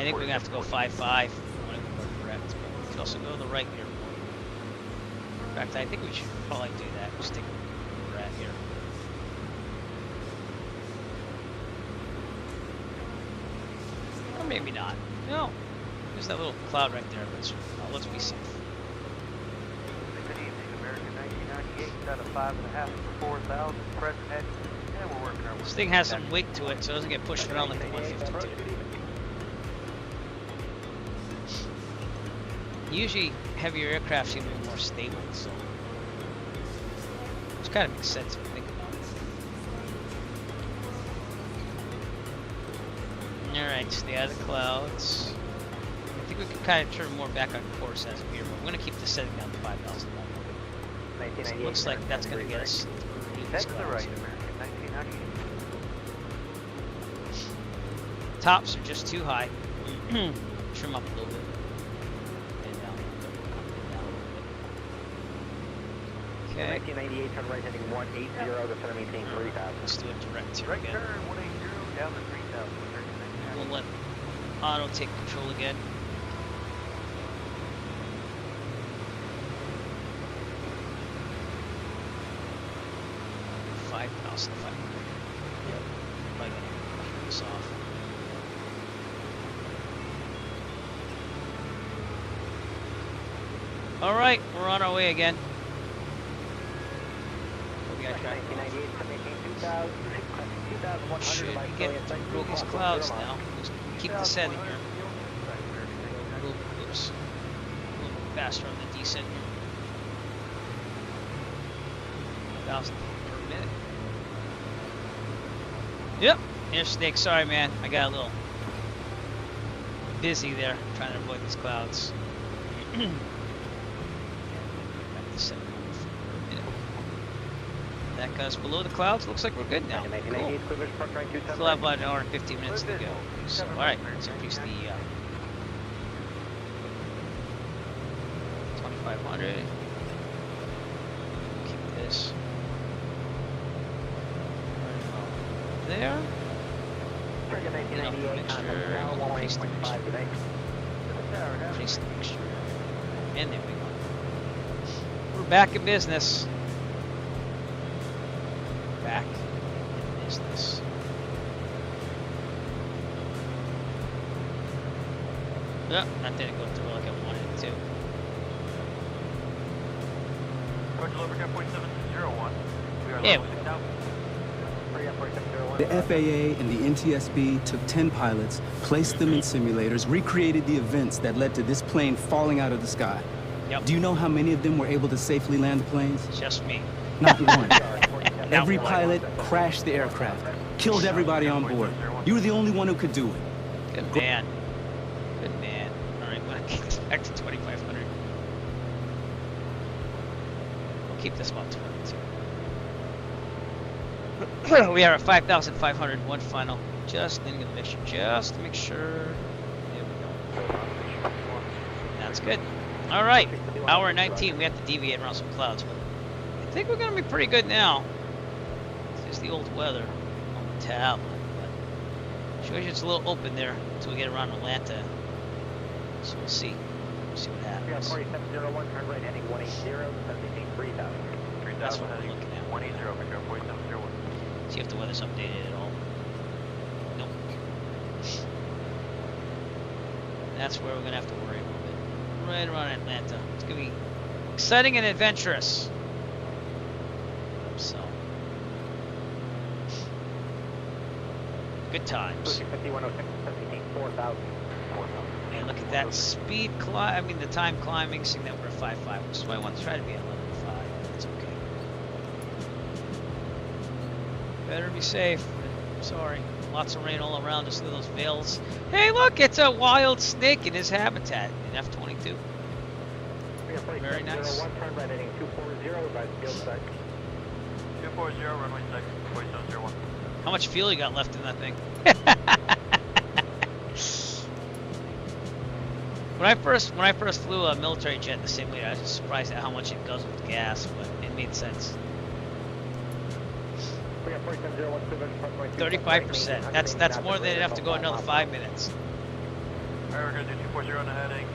think we're gonna have to go 5.5. I want to go correct, but we could also go the right here. In fact, I think we should probably do that. We'll stick where we're at here. Or maybe not. No. There's that little cloud right there. Let's be safe. Good evening, American 1998, out of 5.5 to 4,000, present head, and we're working our way. This thing has some weight to it, so it doesn't get pushed around like the 152. Usually, heavier aircraft seem to be more stable, so which kind of makes sense if you think about it. All right, stay out of the clouds. I think we can kind of turn more back on course as of here, but we're going to keep the setting down to 5,000. So it looks like that's going to get us through Head these to the clouds. right, American 1998. Tops are just too high. Trim up a little bit. And down a little bit. Down a little bit. Okay. 1998, turn right heading 180, descend and maintain 3,000. Let's do it direct here Right again. turn 180 down to 3,000, American We'll 1998. let auto take control again. $5,500. Yep. Probably gonna turn this off. All right, we're on our way again. What we got track? 1998, turn maintain 2,100. Should be left getting field, through these clouds now. Just keep the setting here. A little bit, oops. A little bit faster on the descent here. 1,000 per minute. Yep, here's Snake. Sorry, man. I got a little busy there trying to avoid these clouds. Back to 700 feet per minute. that got us below the clouds. Looks like we're good now. Cool. Still have about an hour and 15 minutes to go. So, alright, let's increase the 2500. Keep this right there. Increase the mixture. Increase the mixture. And there we go. We're back in business. Back in business. Yep, that didn't go through like I wanted it to. Yeah. The FAA and the NTSB took 10 pilots, placed them in simulators, recreated the events that led to this plane falling out of the sky. Yep. Do you know how many of them were able to safely land the planes? Just me. Not one. Every pilot crashed the aircraft, killed everybody on board. You were the only one who could do it. Good man. Good man. Alright, I'm gonna kick this back to 2500. We'll keep this about 22. We are at 5,500, one final. Just in the mixture, just to make sure. There we go. That's good. Alright, hour 19. We have to deviate around some clouds, but I think we're gonna be pretty good now. It's just the old weather on the tablet. But shows you it's a little open there until we get around Atlanta. So we'll see. We'll see what happens. 4701, turn right heading 180, 3000. That's what we're looking at. 180, See if the weather's updated at all. Nope. That's where we're gonna have to worry a little bit. Right around Atlanta. It's gonna be exciting and adventurous. So good times. 5106, 4,000. And look at that speed climb. I mean the time climbing, seeing that we're at 5.5, which is why I want to try to be at 11.5. That's okay. Better be safe. Sorry. Lots of rain all around us. Look at those veils. Hey, look! It's a wild snake in his habitat in F-22. Very nice. Turn right heading 240, right field side. 240, runway 6, 4701. How much fuel you got left in that thing? When I first flew a military jet in the simulator, I was just surprised at how much it goes with gas, but it made sense. 35%. That's more than enough to go another 5 minutes. Alright, we're gonna do 240 on the heading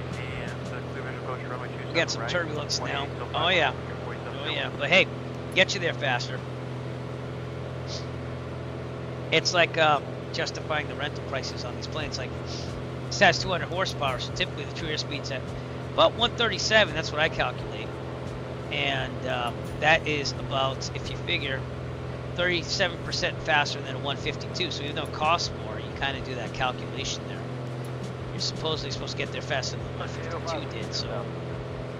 and the clear visual approach runway 27. We got some turbulence now. Oh yeah. Oh yeah. But hey, get you there faster. It's like justifying the rental prices on these planes. Like this has 200 horsepower, so typically the true airspeed's at about 137. That's what I calculate, and that is about, if you figure, 37% faster than a 152. So even though it costs more, you kind of do that calculation there. You're supposedly supposed to get there faster than the 152 did, so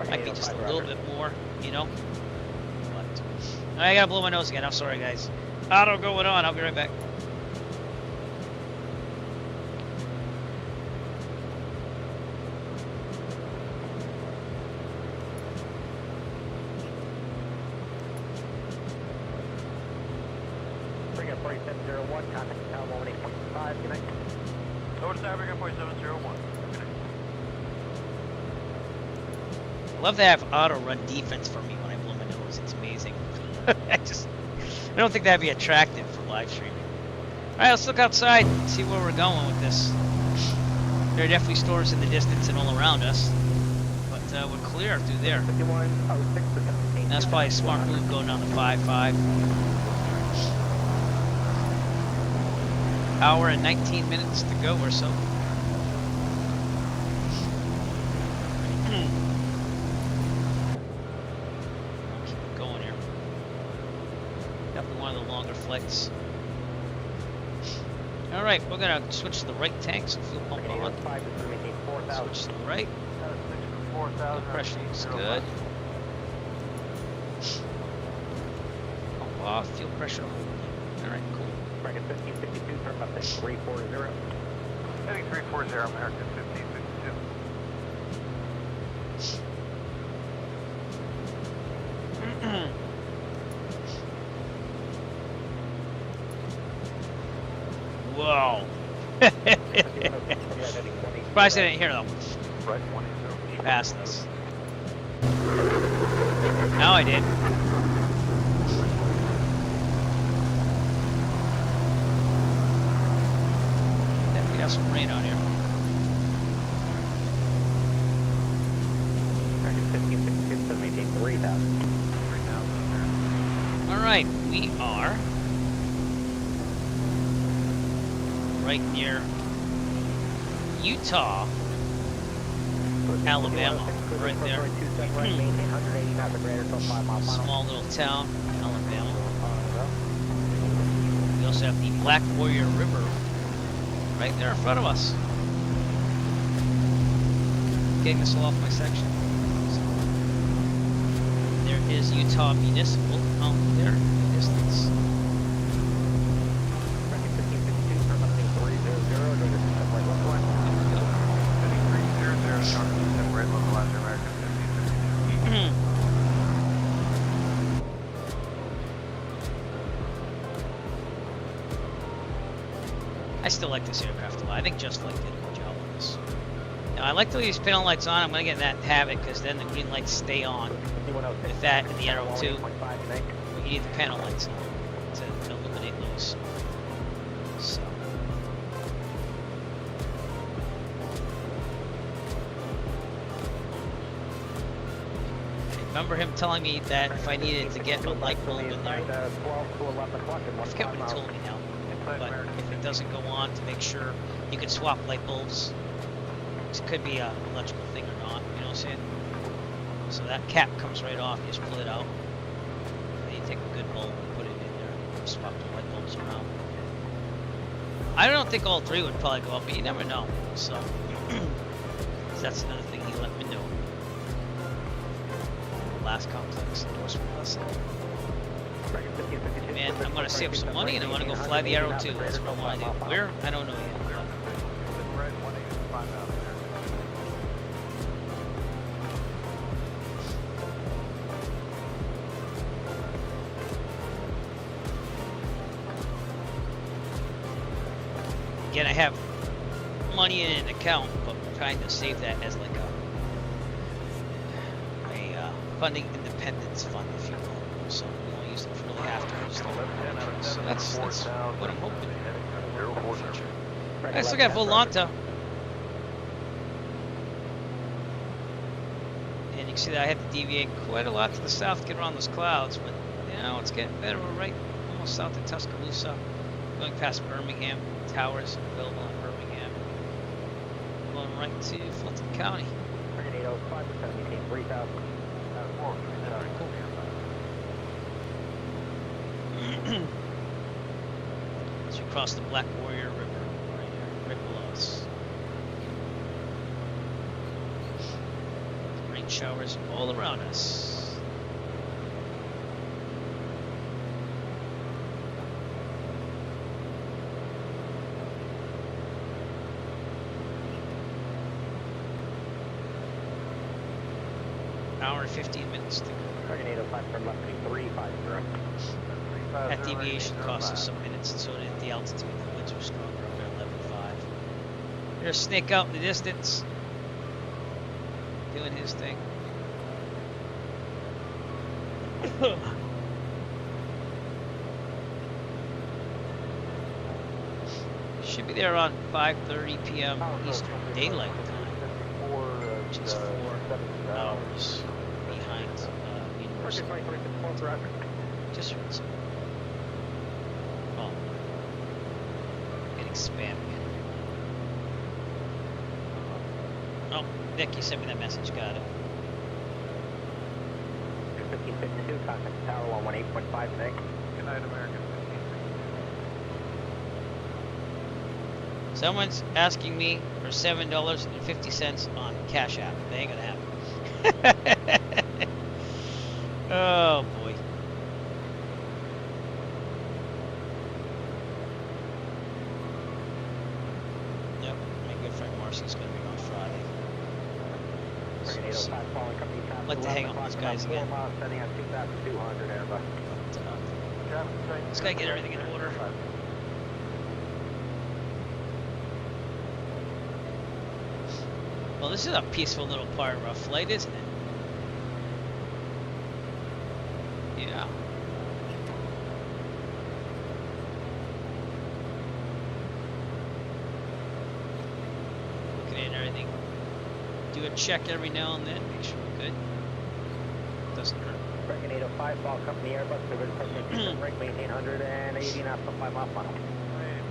it might be just a little bit more, you know. But I gotta blow my nose again. I'm sorry, guys. Auto going on. I'll be right back. Bring up 4701, contact tower 18.5, good night. Over to tower, bring up 4701. I love to have auto run defense for me when I blow my nose. It's amazing. I don't think that'd be attractive for live streaming. Alright, let's look outside and see where we're going with this. There are definitely storms in the distance and all around us. But we're clear through there. And that's probably a smart move going down the 5.5. Hour and 19 minutes to go or so. Keep it going here. Definitely one of the longer flights. Alright, we're gonna switch to the right tank, so fuel pump on. Switch to the right. Fuel pressure looks good. Pump off, fuel pressure holding. Alright, cool. Bracket 1552, turn left at 340. Heading 340, American 1552. Surprised I didn't hear them. Right, 180. Past us. Now I did. Definitely got some rain out here. 1562, 3,000. Alright, we are right near Utah, Alabama, right there. Small little town, Alabama. We also have the Black Warrior River right there in front of us. Getting this all off my section. So, there is Utah Municipal out there in the distance. I still like this aircraft a lot. I think Just Flight did a good job on this. Now, I like to leave these panel lights on. I'm going to get in that habit because then the green lights stay on. With that and the arrow too, you need the panel lights on to illuminate those. So. Remember him telling me that if I needed to get a light bulb in there, I forget what he told me now, but if it doesn't go on, to make sure you can swap light bulbs. It could be an electrical thing or not, you know what I'm saying? So that cap comes right off, you just pull it out. And you take a good bulb and put it in there, swap the light bulbs around. I don't think all three would probably go up, but you never know. So that's another thing he let me know. Last complex endorsement lesson. Man, I'm gonna save some money and I wanna go fly the Arrow too. That's what I wanna do. Where? I don't know yet. Again, I have money in an account, but I'm trying to save that as like a funding independence fund, if you will. So we won't use it for really afterwards. So that's what I'm hoping for the future. I still got Volanta. And you can see that I had to deviate quite a lot to the south to get around those clouds, but now it's getting better. We're right almost south of Tuscaloosa, going past Birmingham. Towers available in Birmingham. Going right to Fulton County. 805, 3,000. As we cross the Black Warrior River, right here, right below us. Rain showers all around us. Hour and 15 minutes to go. That deviation cost us some minutes, and so did the altitude. The winds were stronger up there, 11.5. There's a snake out in the distance, doing his thing. Should be there around 5:30 p.m. Eastern Daylight Time, which is 4 hours behind Universal. Just heard some. Oh, getting spam again. Oh, Nick, you sent me that message. Got it. 1552, contact tower 118.5, Nick. Good night, American. Someone's asking me for $7.50 on Cash App. They ain't gonna happen. Oh boy. Yep, my good friend Marcy's gonna be on Friday. So, I'd like to hang out with these guys again. Just gotta get everything in order. Well, this is a peaceful little part of our flight, isn't it? Yeah. Looking at everything. Do a check every now and then, make sure we're good. Doesn't hurt. Breaking 805, Fall Company Airbus, Service President, break, maintain 180 knots, 5 mile final.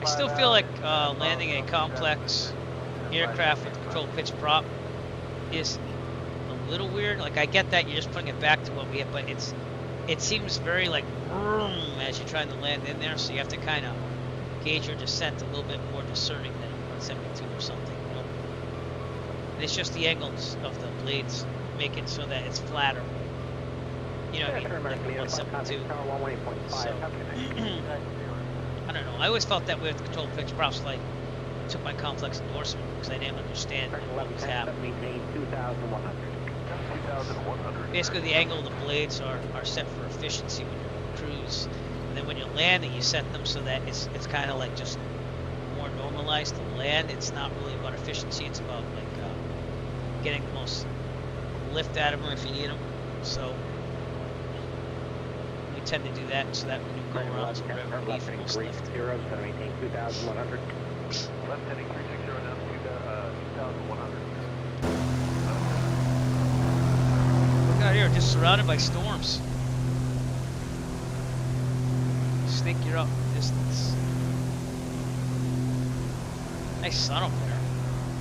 I still feel like landing a complex aircraft with control pitch prop is a little weird. Like, I get that you're just putting it back to what we have, but it seems very like vroom as you're trying to land in there, so you have to kind of gauge your descent a little bit more discerning than a 172 or something, you know. And it's just the angles of the blades make it so that it's flatter. You know what I mean? Like a 172. So, I don't know. I always felt that way with control pitch props. Like, I took my complex endorsement because I didn't understand what was happening. Basically, the angle of the blades are set for efficiency when you're on cruise, and then when you're landing, you set them so that it's kind of like just more normalized to land. It's not really about efficiency. It's about like getting the most lift out of them if you need them. So we tend to do that so that when you go around to wherever we need for most lift. Left heading 360 down 2,100. Look out here, just surrounded by storms. Snake, you're up distance. Nice sun up there.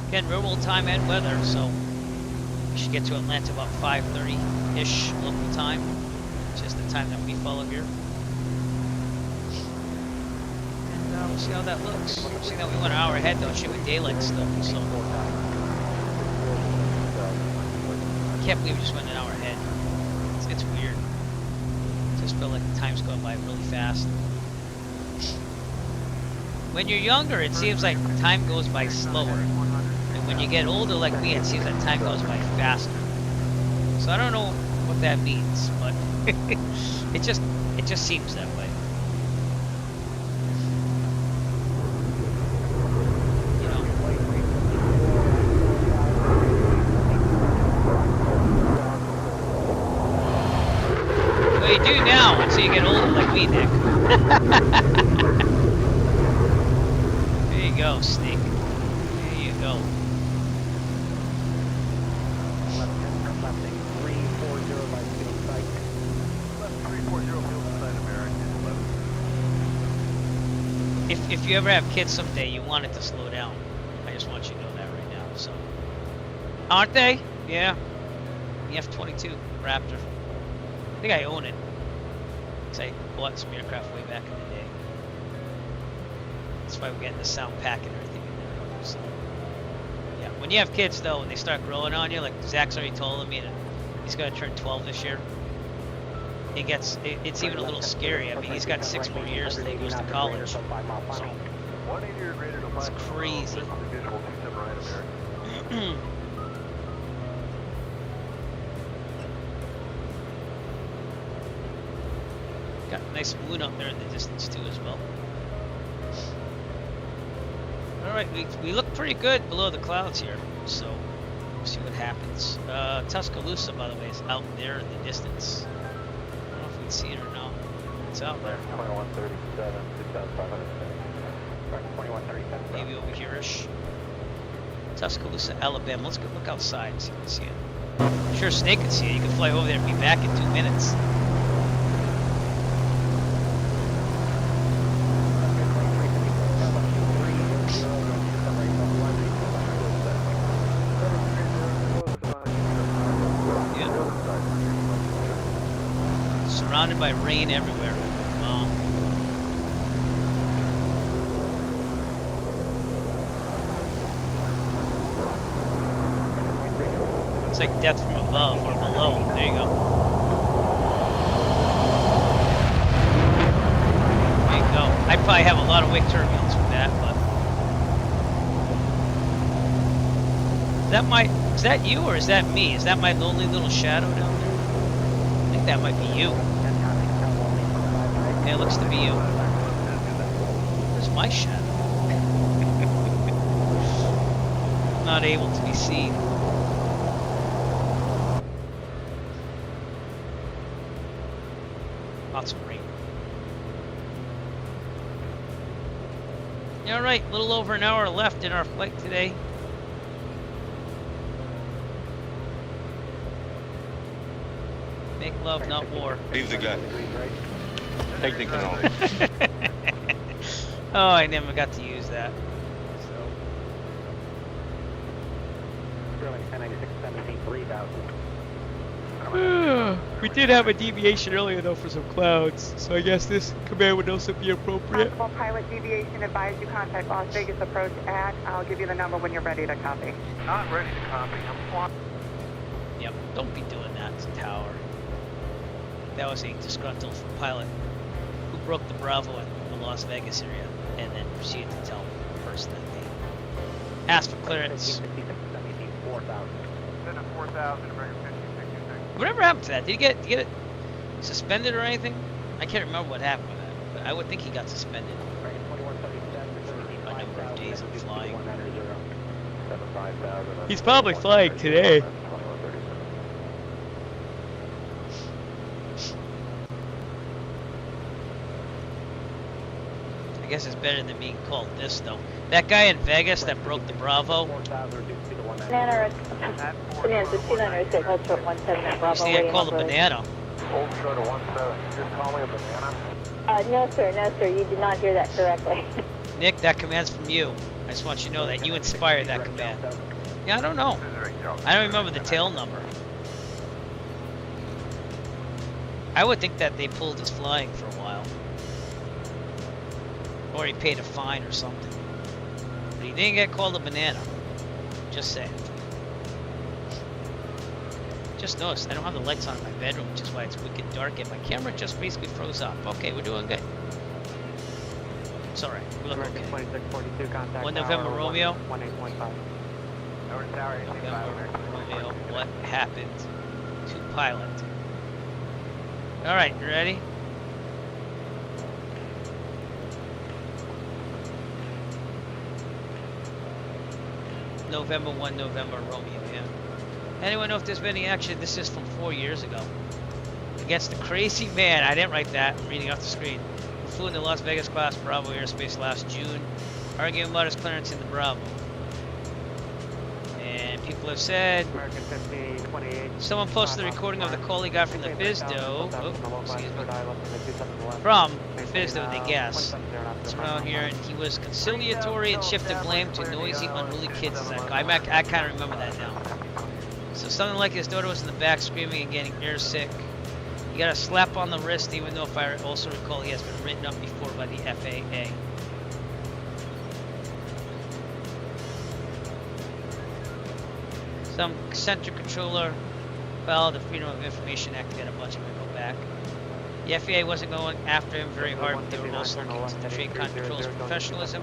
Again, real world time and weather, so we should get to Atlanta about 5:30-ish local time, which is the time that we follow here. And we'll see how that looks. See that we went an hour ahead though, shit with daylight stuff, so. I can't believe we just went an hour ahead. It's weird. Just feel like the time's going by really fast. When you're younger, it seems like time goes by slower. And when you get older like me, it seems like time goes by faster. So I don't know what that means, but it just seems that way. You know. Well, you do now until you get older like me, Nick. There you go, Snake. There you go. If you ever have kids someday, you want it to slow down. I just want you to know that right now. So, aren't they? Yeah. The F-22 Raptor. I think I own it. Cause I bought some aircraft way back in the day. That's why we're getting the sound pack and everything in there. So, yeah. When you have kids though, when they start growing on you, like Zach's already told me that he's gonna turn 12 this year. It's even a little scary. I mean, he's got 6 more years till he goes to college. So, it's crazy. Got a nice moon up there in the distance too as well. Alright, we look pretty good below the clouds here, so we'll see what happens. Tuscaloosa, by the way, is out there in the distance. See it or not. It's out there. 2137, 2,500. Maybe over here-ish. Tuscaloosa, Alabama. Let's go look outside and see if we can see it. I'm sure Snake can see it. You can fly over there and be back in 2 minutes. Surrounded by rain everywhere. Wow. It's like death from above or below. There you go. There you go. I probably have a lot of wake turbulence with that, but is that you or is that me? Is that my lonely little shadow down there? I think that might be you. Yeah, it looks to be you. Where's my shadow? Not able to be seen. All right, a little over an hour left in our flight today. Make love, not war. Leave the gun. Take the gun off. Oh, I never got to use that. We did have a deviation earlier though for some clouds, so I guess this command would also be appropriate. Possible pilot deviation, advise you contact Las Vegas approach at. I'll give you the number when you're ready to copy. Not ready to copy. I'm flying. Yep, don't be doing that to tower. That was a disgruntled pilot who broke the Bravo in the Las Vegas area and then proceeded to tell the person that they asked for clearance. 4,000, American 5066. Whatever happened to that? Did he get it suspended or anything? I can't remember what happened with that, but I would think he got suspended for a number of days of flying. He's probably flying today. I guess it's better than being called this though. That guy in Vegas that broke the Bravo. Banana, Banana 2906, hold short 17 at Bravo. See, I called a banana. Hold short of 17. You just call me a banana? No sir, you did not hear that correctly. Nick, that command's from you. I just want you to know that you inspired that command. Yeah, I don't know. I don't remember the tail number. I would think that they pulled his flying for a while. Or he paid a fine or something. But he didn't get called a banana. Just saying. Just noticed I don't have the lights on in my bedroom, which is why it's wicked dark, and my camera just basically froze up. Okay, we're doing good. It's alright. We look okay. 2642, contact 1 November Romeo. 18.5. November Romeo. What happened to pilot? Alright, you ready? November 1 November Romeo, yeah. Anyone know if there's been any action? This is from 4 years ago. Against the crazy man, I didn't write that, I'm reading off the screen, who flew in the Las Vegas class Bravo airspace last June, arguing about his clearance in the Bravo. And people have said, American 1528. someone posted the recording of the call he got from the FISDO, from the FISDO, they guess. It's around here, and he was conciliatory and shifted blame to noisy, unruly kids as that guy. I kind of remember that now. So something like his daughter was in the back screaming and getting airsick. He got a slap on the wrist, even though if I also recall he has been written up before by the FAA. Some eccentric controller filed the Freedom of Information Act to get a bunch of info back. The FAA wasn't going after him very hard, but they were also looking into the trade control's professionalism,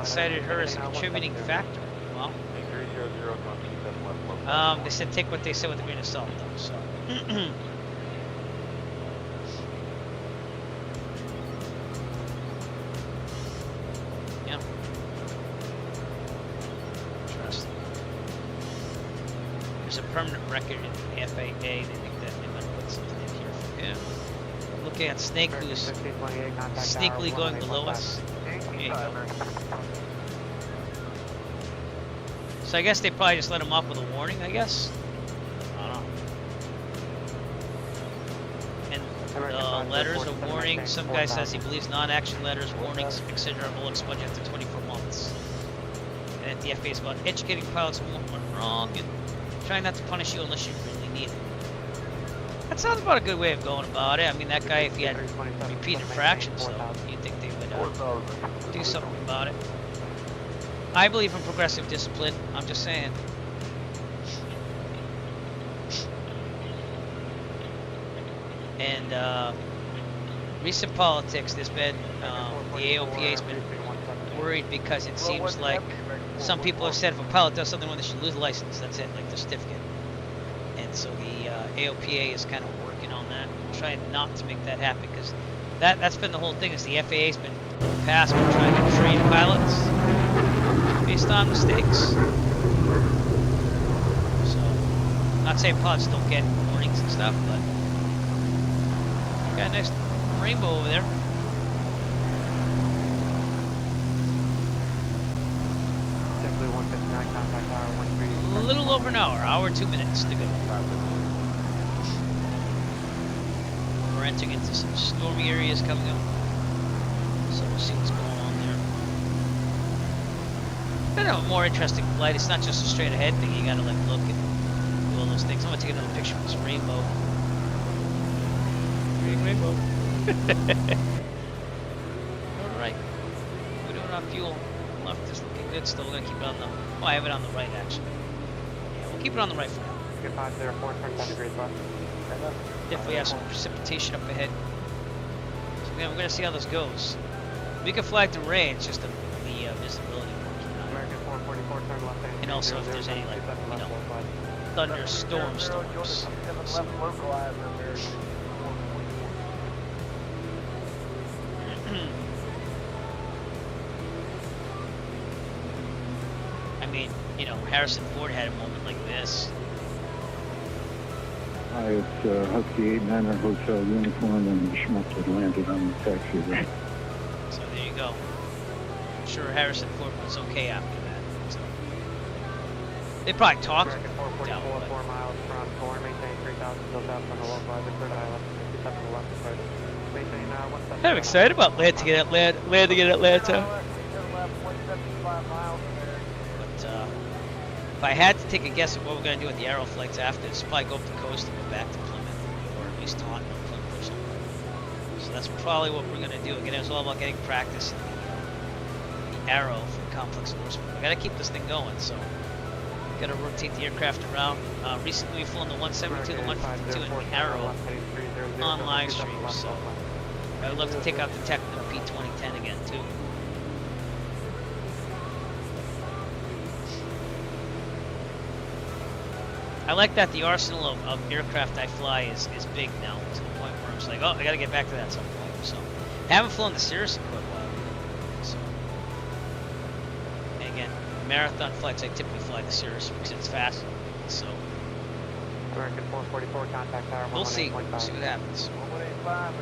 cited her as a contributing factor. Well, they said take what they said with a grain of salt, though, so. Yeah. Interesting. There's a permanent record in the FAA. They think that they might put something in here for him. Looking at Snake, who's sneakily going below us. There you go. So I guess they probably just let him off with a warning, I guess? I don't know. And letters of warning, some guy says he believes non-action letters, warnings, etc. will expunged after 24 months. And at the FAA is about educating pilots on what went wrong and trying not to punish you unless you really need it. That sounds about a good way of going about it. I mean, that guy, if he had repeated infractions, though, you'd think they would do something about it. I believe in progressive discipline. I'm just saying. And recent politics, there's been the AOPA's been worried because it seems like some people have said if a pilot does something wrong, they should lose the license. That's it, like the certificate. And so the AOPA is kind of working on that, trying not to make that happen, because that's been the whole thing. Is the FAA's been in the past been trying to train pilots based on mistakes. So, not saying pilots don't get warnings and stuff, but got a nice rainbow over there. A little over an hour 2 minutes to go. We're entering into some stormy areas coming up, so we'll see what's going on there. Kind of a more interesting flight. It's not just a straight ahead thing. You gotta like look and do all those things. I'm gonna take another picture of this rainbow. Rainbow. All right, we're doing our fuel. Left is looking good. Still, we're gonna keep it on the. Oh, I have it on the right actually. Yeah, we'll keep it on the right for now. Good 504, turn 10 degrees left. Definitely have some precipitation up ahead. So again, we're gonna see how this goes. We can fly through rain. It's just the visibility. American 444, turn left. And also if there's any like thunderstorm storms. So. I mean, you know, Harrison Ford had a moment like this. Hi, it's Husky 89er Hotel Uniform and Schmuck had landed on the taxi rank. So there you go. I'm sure Harrison Ford was okay after that. So. They probably talked. American 444, 4 miles from Gore, maintain 3,000 still south from the local island, third island, 27 to the left approach. Maintain 170. I'm excited about landing in Atlanta. But if I had to take a guess at what we're going to do with the Aero flights after, it's probably go up the coast and go back to Plymouth, or at least Taunton or Plymouth or something. So that's probably what we're going to do. Again, it was all about getting practice in the Aero for the complex endorsement. We got to keep this thing going, so got to rotate the aircraft around. Recently, we've flown the 172, the 152, and the Aero on live stream, so I would love to take out the Techno P2010 again too. I like that the arsenal of aircraft I fly is big now, to the point where I'm just like, oh, I gotta get back to that at some point. So, I haven't flown the Cirrus in quite a while. So, and again, marathon flights, I typically fly the Cirrus because it's fast. So, American 444, contact tower. We'll see. We'll see what happens. 185,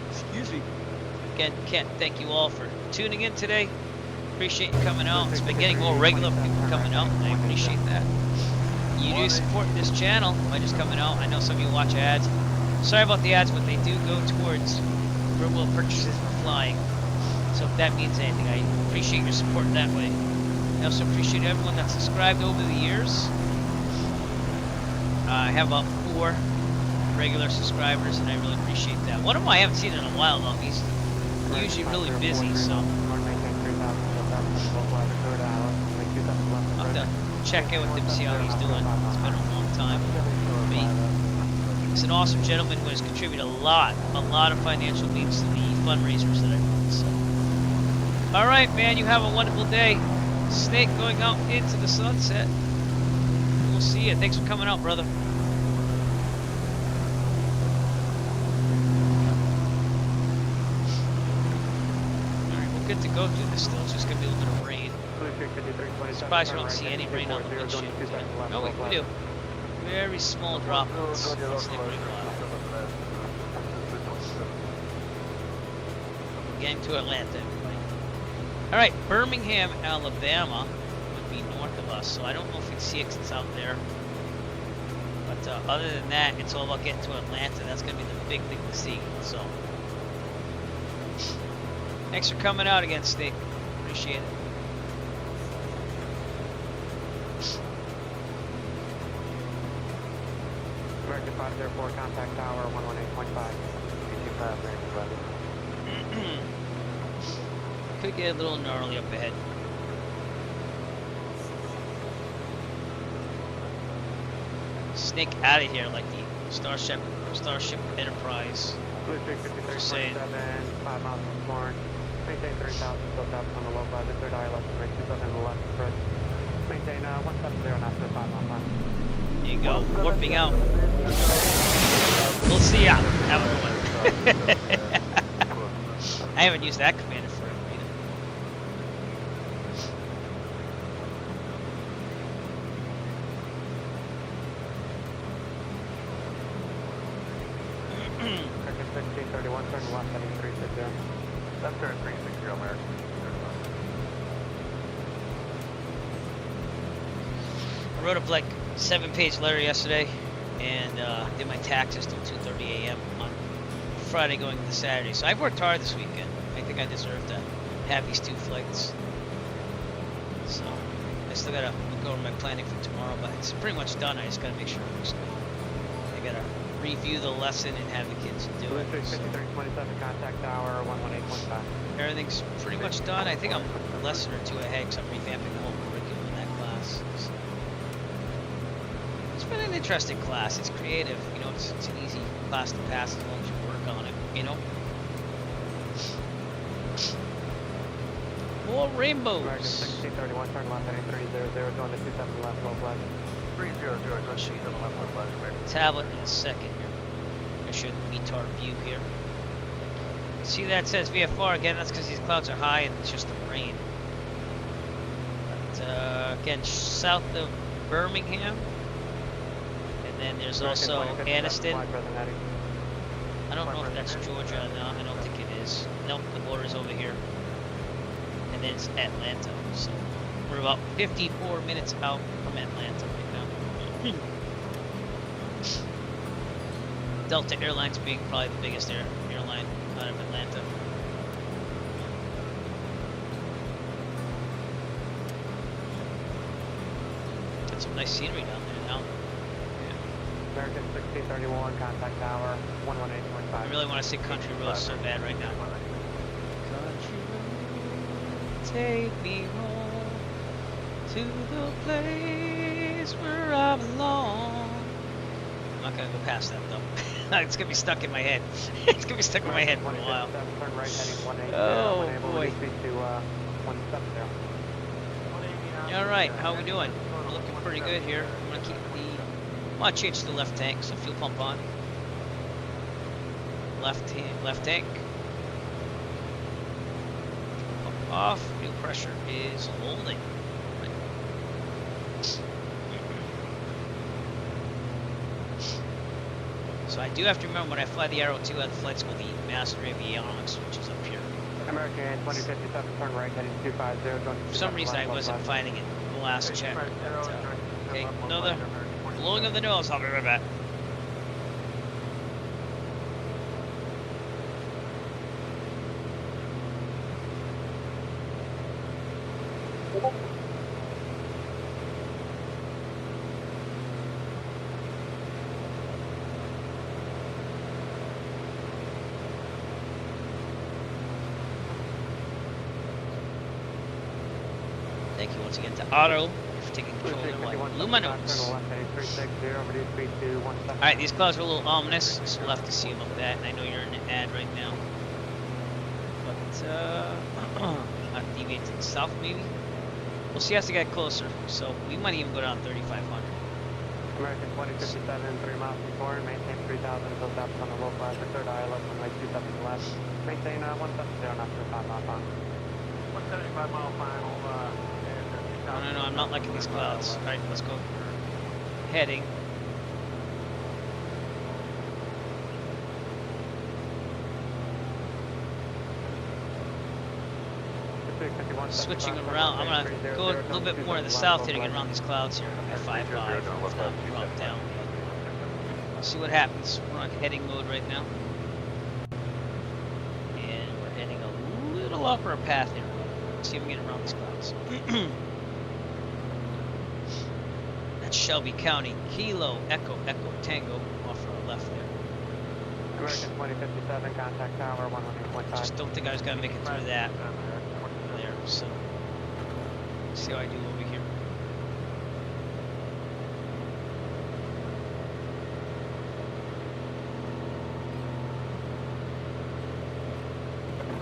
Excuse me. Again, Kent, thank you all for tuning in today. Appreciate you coming out. It's been getting more regular people coming out, and I appreciate that. You do support this channel by just coming out. I know some of you watch ads. Sorry about the ads, but they do go towards verbal purchases for flying. So if that means anything, I appreciate your support that way. I also appreciate everyone that's subscribed over the years. I have about 4 regular subscribers, and I really appreciate that. One of them I haven't seen in a while, though. He's usually really busy, so I'll have to check in with him, see how he's doing. It's been a long time. But he's an awesome gentleman who has contributed a lot of financial means to the fundraisers that I've done. So, all right, man, you have a wonderful day. Snake going out into the sunset. We'll see you. Thanks for coming out, brother. Good to go through this still. It's just gonna be a little bit of rain. Surprised we don't see any rain on the windshield. No, we do. Very small droplets. It's like pretty wild. Getting to Atlanta, everybody. All right, Birmingham, Alabama would be north of us, so I don't know if you can see it 'cause it's out there. But other than that, it's all about getting to Atlanta. That's gonna be the big thing to see. So. Thanks for coming out again, Steve. Appreciate it. American 504, contact tower 118.5. Could get a little gnarly up ahead. Snake out of here like the Starship Enterprise. Blue Streak 53.7, 5 miles from Florence. Maintain 3,000 still south on the low by the third eye left and right, 27 to the left approach. Maintain 170 after the 5 mile time. There you go, warping out. We'll see ya. Have a good one. I haven't used that command in forever either. 1631, turn left, heading 360. Left turn 360, I wrote up like 7-page letter yesterday, and did my taxes till 2:30 a.m. on Friday going into Saturday. So I've worked hard this weekend. I think I deserve to have these 2 flights. So I still gotta look over my planning for tomorrow, but it's pretty much done. I just gotta make sure it looks good. I gotta review the lesson and have the kids do it. So. 5327, contact tower 118.5. Everything's pretty much done. I think I'm a lesson or 2 ahead because I'm revamping the whole curriculum in that class. So. It's been an interesting class. It's creative. You know, it's an easy class to pass as long as you work on it, you know? More rainbows. 1631, turn left heading 300, going to 27 left, low flag. 300, go 27 left, low flag. Tablet in a second here. I should retard view here. See that says VFR again? That's because these clouds are high and it's just the rain. But again, south of Birmingham. And then there's also Anniston. I don't know if that's Georgia. No, I don't think it is. Nope, the border's over here. And then it's Atlanta. So we're about 54 minutes out from Atlanta right now. Delta Airlines being probably the biggest airline out of Atlanta. Got some nice scenery down there now. American 1631, contact tower 118.5. I really want to see Country Roads so bad right now. Country Roads, take me home to the place where I belong. I'm not gonna go past that though. It's gonna be stuck in my head. It's gonna be stuck in my head for a while. Oh boy. All right, how we doing? We're looking pretty good here. I'm gonna keep the. I'm gonna change to the left tank, so fuel pump on. Left tank. Pump off. Fuel pressure is holding. So I do have to remember when I fly the Arrow 2 at the flight school, the Master Avionics, which is up here. American 2057, turn right, heading 250. For some reason I wasn't finding it the last check. But, okay, another blowing of the nose. I'll be right back. Thank you once again to Otto for taking control of the Luminos. Alright, these clouds are a little ominous, so we'll have to see about that. And I know you're in the ad right now. But, I'll deviate to the south maybe. We'll see as we get closer. So, we might even go down 3,500. American 2057, 3 miles from shore, maintain 3,000 until stops on the low flag, for third eye, left runway 27 left. Maintain 170, not for 5 miles on. 175 mile final, No, I'm not liking these clouds. Alright, let's go. Heading. Switching around. I'm gonna go a little bit more to the south here to get around these clouds here. At 5.5. Drop down. See what happens. We're on heading mode right now. And we're heading a little up our path here. Let's see if we can get around these clouds. That's Shelby County. Kilo, Echo, Echo, Tango. Off our left there. American 2057, contact tower 118.5. Just don't think I was gonna make it through that. There, so. See how I do over here.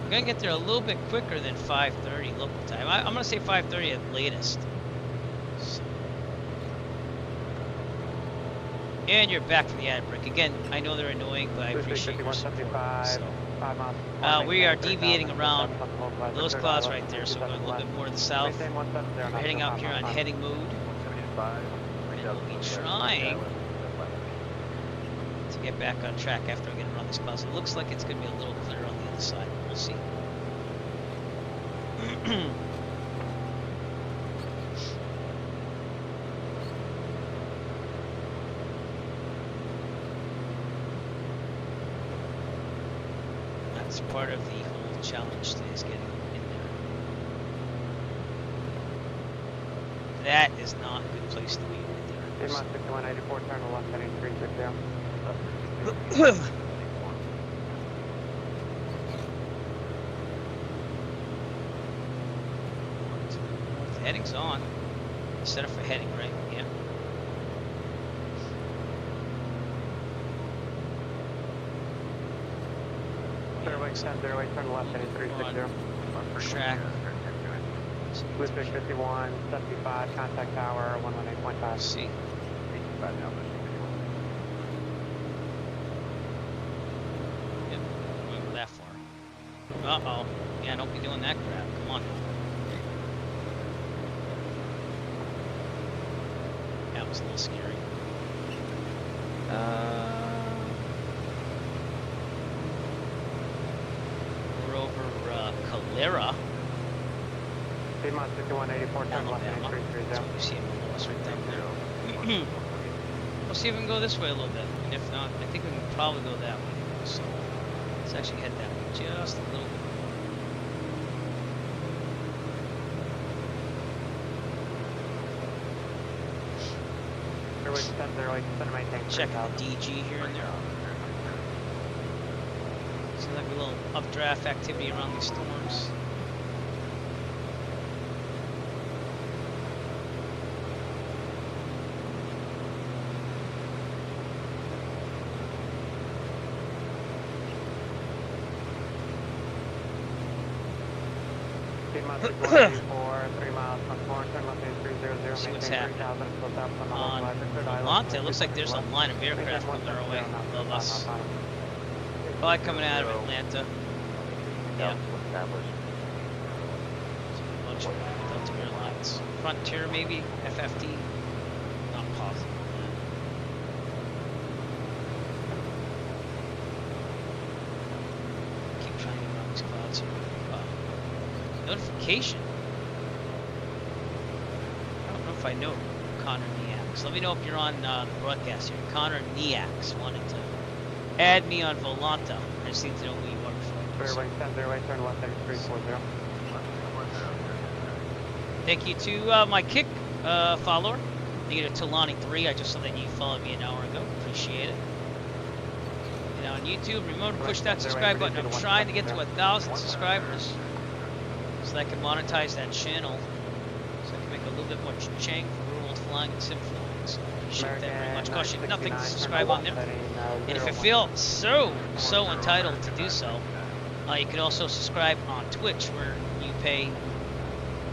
I'm gonna get there a little bit quicker than 5:30 local time. I'm gonna say 5:30 at latest. So. And you're back from the ad break. Again, I know they're annoying, but I appreciate your support. So. We are deviating around those clouds right there, so we're going a little bit more to the south. We're heading out here on heading mode. And we'll be trying to get back on track after I get around these clouds. It looks like it's going to be a little clearer on the other side. We'll see. That's part of the whole challenge today, is getting in there. That is not a good place to be right there. Piedmont 6184, turn left heading 360. The heading's on. Set up for heading, right? Yeah. Fairway 10-08, turn left heading 360. Track. Bluefish 51, 75, contact tower 118.5. See. Yep, won't go that far. Uh-oh. Yeah, don't be doing that crap. Come on. That was a little scary. We're over Calera. Piedmont 6184, turn left heading 330. You see him below us right down there. We'll see if we can go this way a little bit. And if not, I think we can probably go that way. So let's actually head that way just a little bit. Fairway 10-08, center maintain. Check out DG here and there. Seems like a little updraft activity around these storms. Piedmont 6184, 3 miles from Florence, turn left heading 300. See what's maintain happening. 3000 until south on the On Vermont, it looks like there's a line of aircraft coming our way above us. Probably coming out of Atlanta. Yeah. A bunch of Delta Airlines. Frontier maybe? FFT? Not possible. Keep trying to get around these clouds here. Notification. I don't know if I know Connor Niax. Let me know if you're on the broadcast here. Connor Niax wanted to add me on Volanta. I just need to know who you are before I do so. Fairway 10-08, turn left heading 340. Thank you to my kick follower. Negative Tulani3. I just saw that you followed me an hour ago. Appreciate it. And on YouTube, remember to push that subscribe button. I'm trying to get to 1,000 subscribers so that I can monetize that channel. So I can make a little bit more change for real-world flying and sim flying. So I appreciate that very much. Cost you nothing to subscribe on there. And if you feel so entitled to do so, you can also subscribe on Twitch where you pay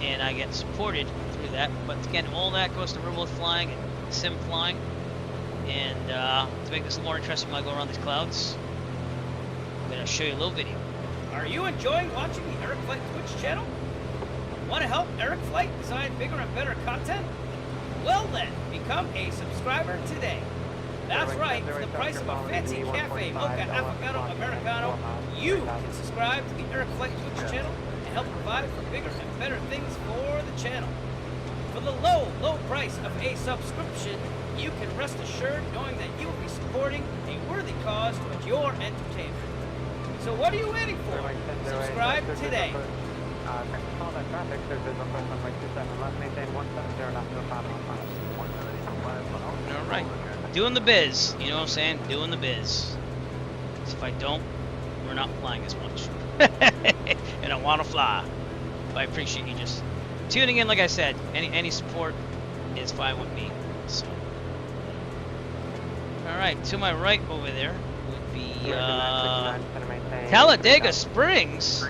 and I get supported through that. But again, all that goes to real-world flying and sim flying. And to make this a little more interesting when I go around these clouds, I'm going to show you a little video. Are you enjoying watching the Eric Flight Twitch channel? Want to help Eric Flight design bigger and better content? Well then, become a subscriber today. That's right, for the price of a fancy cafe, mocha, affogato, americano, you can subscribe to the Eric Flight Twitch channel and help provide for bigger and better things for the channel. For the low price of a subscription, you can rest assured knowing that you will be supporting a worthy cause towards your entertainment. So what are you waiting for? Subscribe today. All that traffic, there's visual first runway 27 left, maintain 170 knots to 5 All right, doing the biz. You know what I'm saying? Doing the biz. So if I don't, we're not flying as much. And I want to fly. But I appreciate you just tuning in. Like I said, any support is fine with me. So, all right, to my right over there would be Talladega Springs.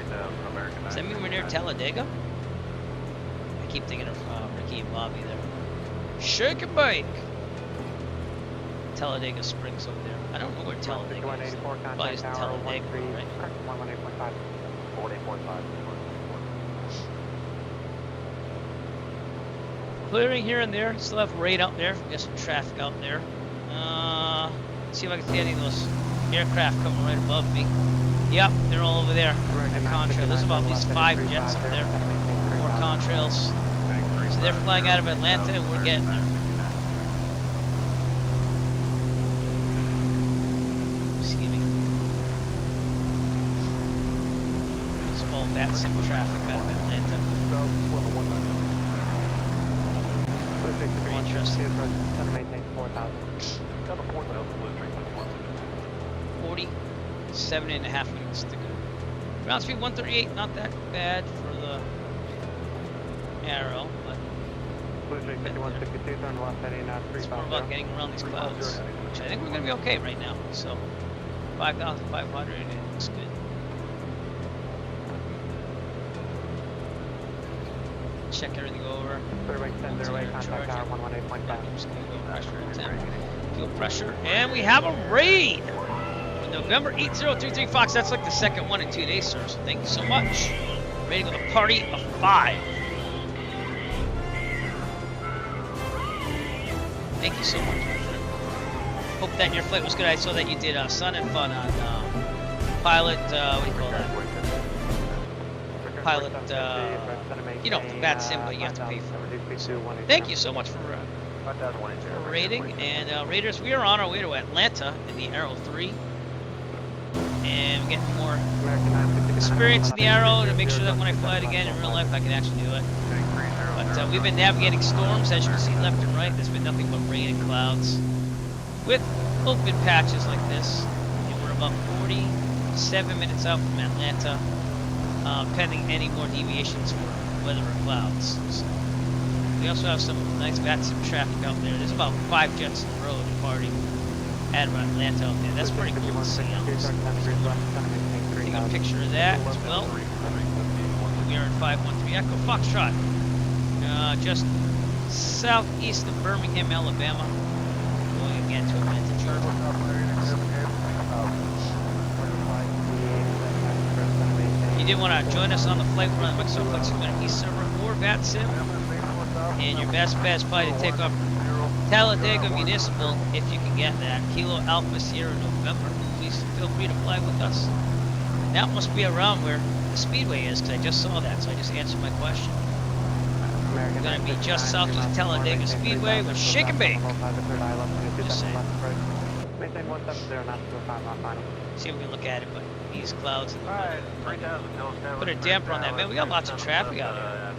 Does that mean we're near Talladega? I keep thinking of Ricky and Bobby there. Shake and bake. Talladega Springs over there. I don't know where Talladega is. Probably just Talladega, right? 118.5. 48.5. Clearing here and there. Still have rain out there. Got some traffic out there. Let's see if I can see any of those aircraft coming right above me. Yep, they're all over there. Contrail. There's about at least 5 jets up there. 4 contrails. So they're flying out of Atlanta and we're getting there. Excuse me. It's all that simple traffic out of Atlanta. Very interesting. 47.5 minutes to go. Ground speed 138, not that bad for the Arrow, but it's more about getting around these clouds, which I think we're going to be okay right now. So 5,500 and it looks good. Check everything over. Fuel pressure, and we have a raid! November 8023 Fox, that's like the second one in 2 days, sir. So thank you so much. Ready with a party of 5. Thank you so much, my friend. Hope that your flight was good. I saw that you did Sun and Fun on Pilot, what do you call that? Pilot, you know, the bad sim, but you have to pay for it. So thank you so much for rating. And Raiders, we are on our way to Atlanta in the Arrow 3. And getting more experience in the Arrow to make sure that when I fly it again in real life I can actually do it. But we've been navigating storms, as you can see left and right. There's been nothing but rain and clouds with open patches like this. And we're about 47 minutes out from Atlanta, pending any more deviations for weather or clouds. So we also have some nice VATSIM traffic out there. There's about 5 jets in the road partying out of Atlanta out there. That's pretty cool to see. Take a picture of that as well. We are in 513 Echo Foxtrot, just southeast of Birmingham, Alabama. Going again to Atlanta, Georgia. If you did want to join us on the flight, we're on the Microsoft Flex East server or VATSIM. And your best bet is probably to take off Talladega Municipal, if you can get that. Kilo Alpha Sierra November. Please feel free to fly with us. That must be around where the Speedway is, because I just saw that, so I just answered my question. We're going to be just south of the Talladega Speedway with Shake and Bake. Just saying. See if we can look at it, but these clouds and put a damper on that. Man, we got lots of traffic out here.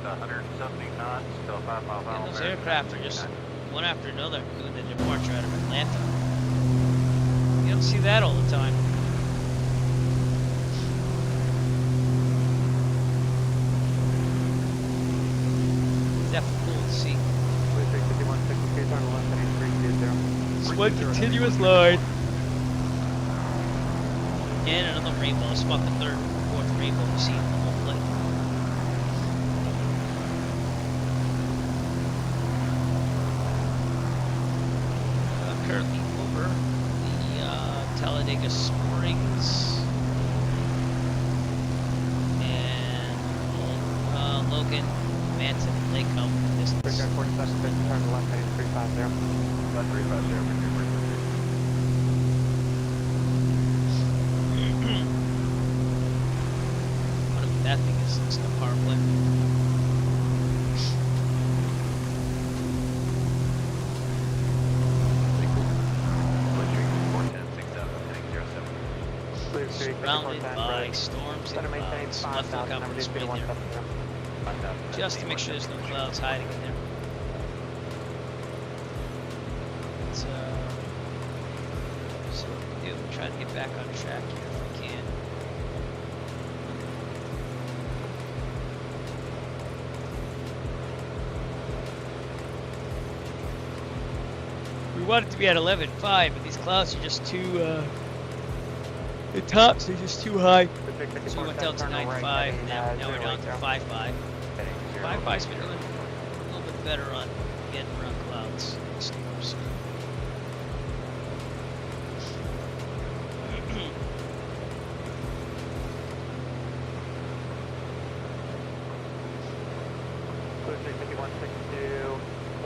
And those aircraft are just one after another doing the departure out of Atlanta. You don't see that all the time. It's definitely cool to see. It's one continuous line. And another rainbow. It's about the 3rd or 4th rainbow we see in the whole flight. Currently over the Talladega Springs and Logan, Manson, Lake Home distance. Turn left, heading 350. About 350. That thing is looks like a power play. Surrounded by storms and clouds. I'll have to look out for the screen there. Just to make sure there's no clouds hiding in there. So what we do, we'll try to get back on track here if we can. We want it to be at 11.5, but these clouds are just too, the tops are just too high. So we went down to 9.5, and now we're down to 5.5. 5.5's been doing a little bit better on getting around clouds and storms.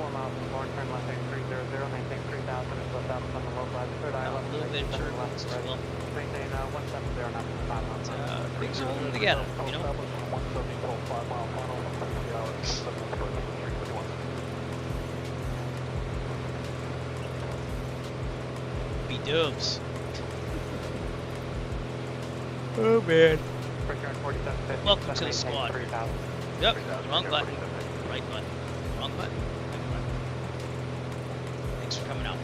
4 miles and 4, turn left 8300, maintain 3000 until south on the local as third eye left. A little bit of turbulence as well. Maintain 170 knots for 5 miles. Things are holding together, you know? Be dubs. Oh man. Welcome to the squad. Yep, wrong button. Right button. Wrong button. Right button. Thanks for coming out.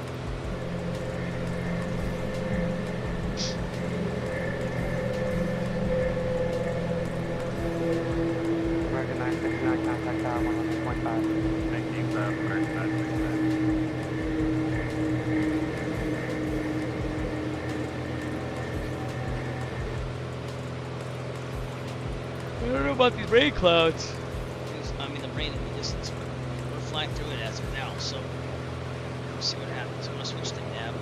American 969, contact tower 118.5. Thank you, American 969. I don't know about these rain clouds. I mean, the rain in the distance, but we're flying through it as of now, so we'll see what happens. I'm gonna switch to nav.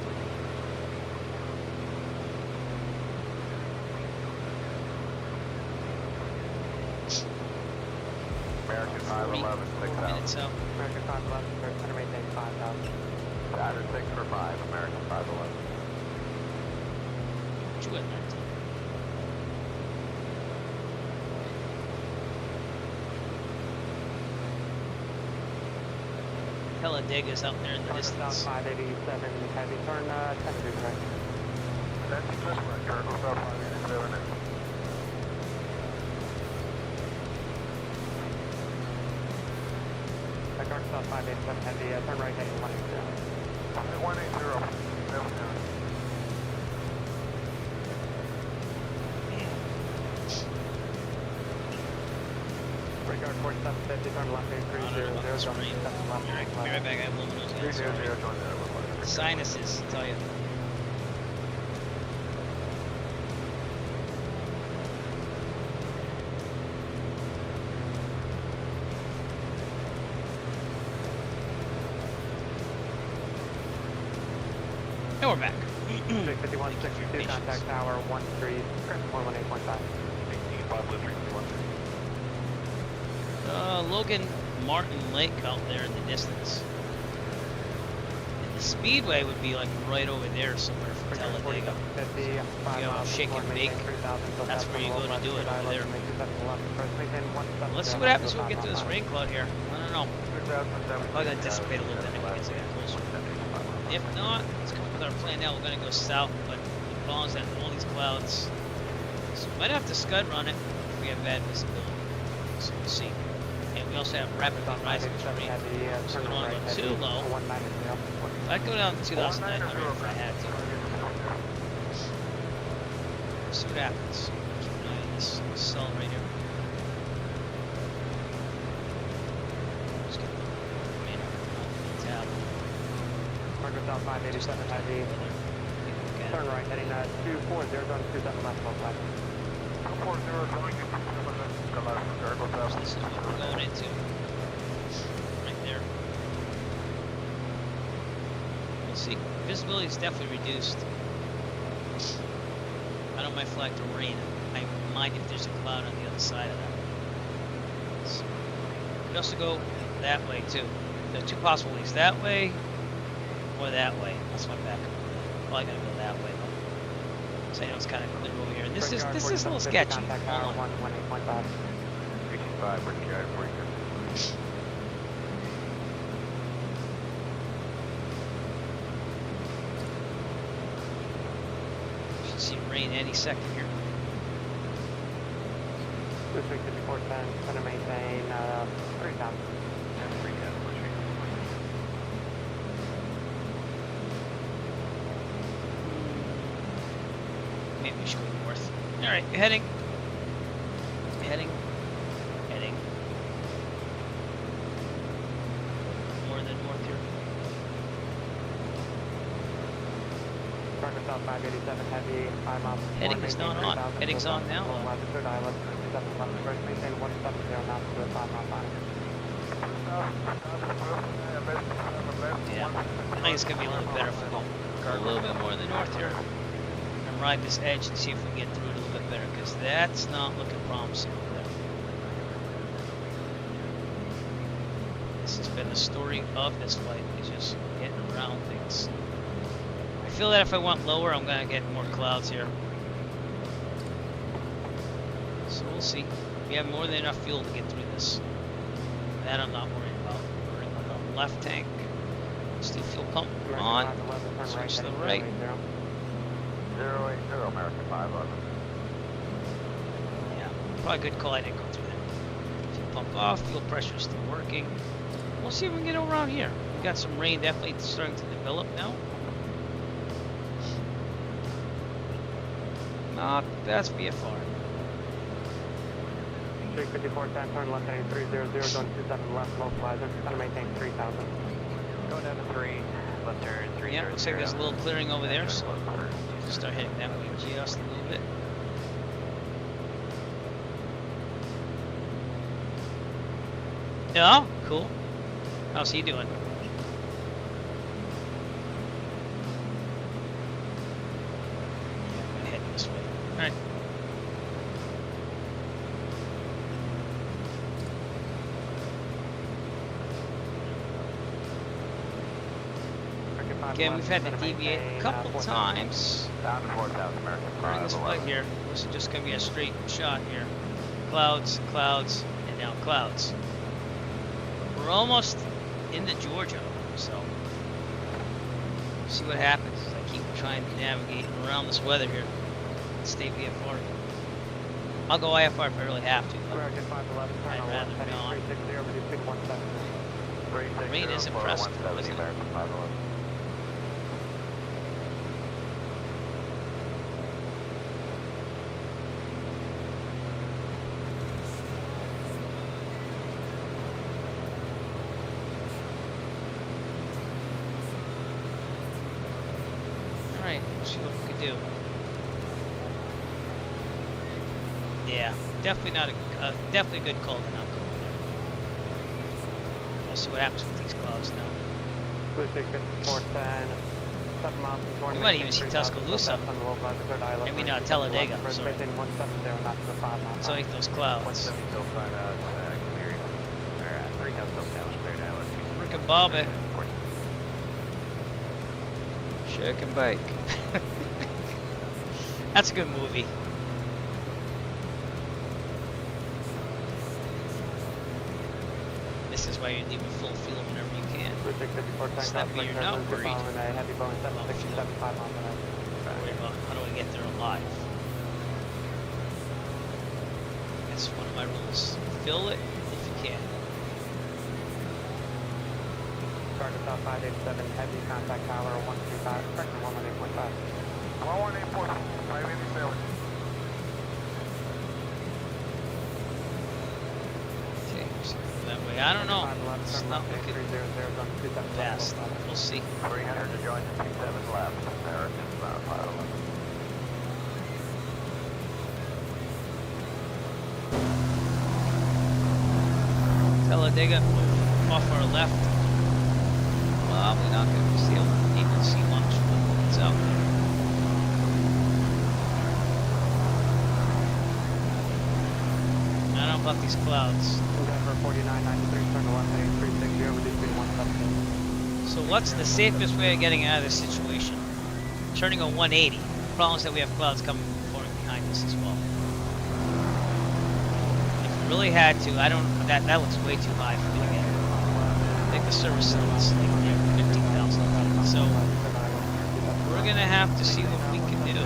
American 511, 6,000. Minutes out. American 511, first center maintain 5,000. Saturn 6 for 5, American 511. What you at, 19? Hella diggers out there in the distance. 587, heavy turn 10 degrees right. That's good, Cargo South 587. Cargo South 587, heavy turn right heading 180. 180. Regard 4750, turn left 8300, Be right back, I have luminous again. Sinuses, I tell you. And we're back. 5162, contact tower 13, 118.5. Logan Martin Lake out there in the distance. And the speedway would be like right over there somewhere from Talladega. If you have a shake and bake, that's where you go to do it over there. Let's see what happens when we get to this rain cloud here. I don't know. Probably gonna dissipate a little bit as we get closer. If not, let's come up with our plan now. We're gonna go south, but the problem is that all these clouds. So we might have to scud run it if we have bad visibility. So we'll see. And we also have rapidly rising terrain. So we don't want to go too low. I'd go down to 2,900 if I had to. See what happens. Keep an eye on this cell right here. Just get the main tab. Cargo South 587, heavy. Turn right heading 240, going to 27 left, both sides. 240, going to 27 left. This is what we're going into. Right there. We'll see. Visibility is definitely reduced. I don't mind flag to rain. I mind if there's a cloud on the other side of that. So, we also go that way too. There are two possible ways. That way or that way. That's my backup. Probably gonna go that way though. So I know it's kind of clear over here. And this is a little sketchy. Hold on. 85, British Air 42. Should see rain any second here. 235410, going to maintain 3,000. Maybe we should go north. Alright, heading. More than north here. Cargo South 587, heavy, 5 miles. Heading is not on. Heading's on now. Third eye left, 27 left, first maintain 170 knots to a 5 mile line. Yeah, I think it's going to be a little better if we go a little bit more in the north here and ride this edge and see if we can get through it a little bit better, because that's not looking promising over there. This has been the story of this flight, is just getting around things. I feel that if I went lower, I'm gonna get more clouds here. So we'll see. We have more than enough fuel to get through this. That I'm not worried about. Worrying about the left tank. Still fuel pump on. Switch to the right. 080 American 511. Yeah, probably a good call. I didn't go through there. Fuel pump off. Fuel pressure is still working. We'll see if we can get around here. We got some rain definitely starting to develop now. Not the best VFR. Street 5410, turn left heading 300, going 27 left, localizer, trying to maintain 3000. Go down to 3, left turn 300. Yeah, looks like there's a little clearing over there, so start heading that way just a little bit. Yeah, cool. How's he doing? Yeah, I'm gonna head this way. Alright. Again, we've had to deviate a couple times during this flight here. This is just going to be a straight shot here. Clouds, clouds, and now clouds. We're almost into Georgia, so see what happens as I keep trying to navigate around this weather here. Stay VFR. I'll go IFR if I really have to, but I'd rather not. The rain is impressive, isn't it? Alright, let's see what we can do. Yeah, definitely not a definitely a good call to not go over there. We'll see what happens with these clouds now. We might even see Tuscaloosa. Maybe not Talladega, sorry. So like those clouds. Rick and Bobby. Shake and bake. That's a good movie. This is why you leave a full fuel whenever you can. So that way you're not worried about fuel. Worry about how do I get there alive. That's one of my rules. Fill it if you can. Target South 587, heavy contact tower 135, correction 118.5. 118.5, 587. Okay, so that way. I don't know. It's not looking fast. We'll see. 300 to join the 27 left, American 511. Talladega off our left. Probably not going to be able to see much, but it's out there. I don't know about these clouds. So what's the safest way of getting out of this situation? Turning a 180. The problem is that we have clouds coming before and behind us as well. If we really had to, I don't. That looks way too high for me to get. I think the service level is like near 15,000 feet. So we're gonna have to see what we can do,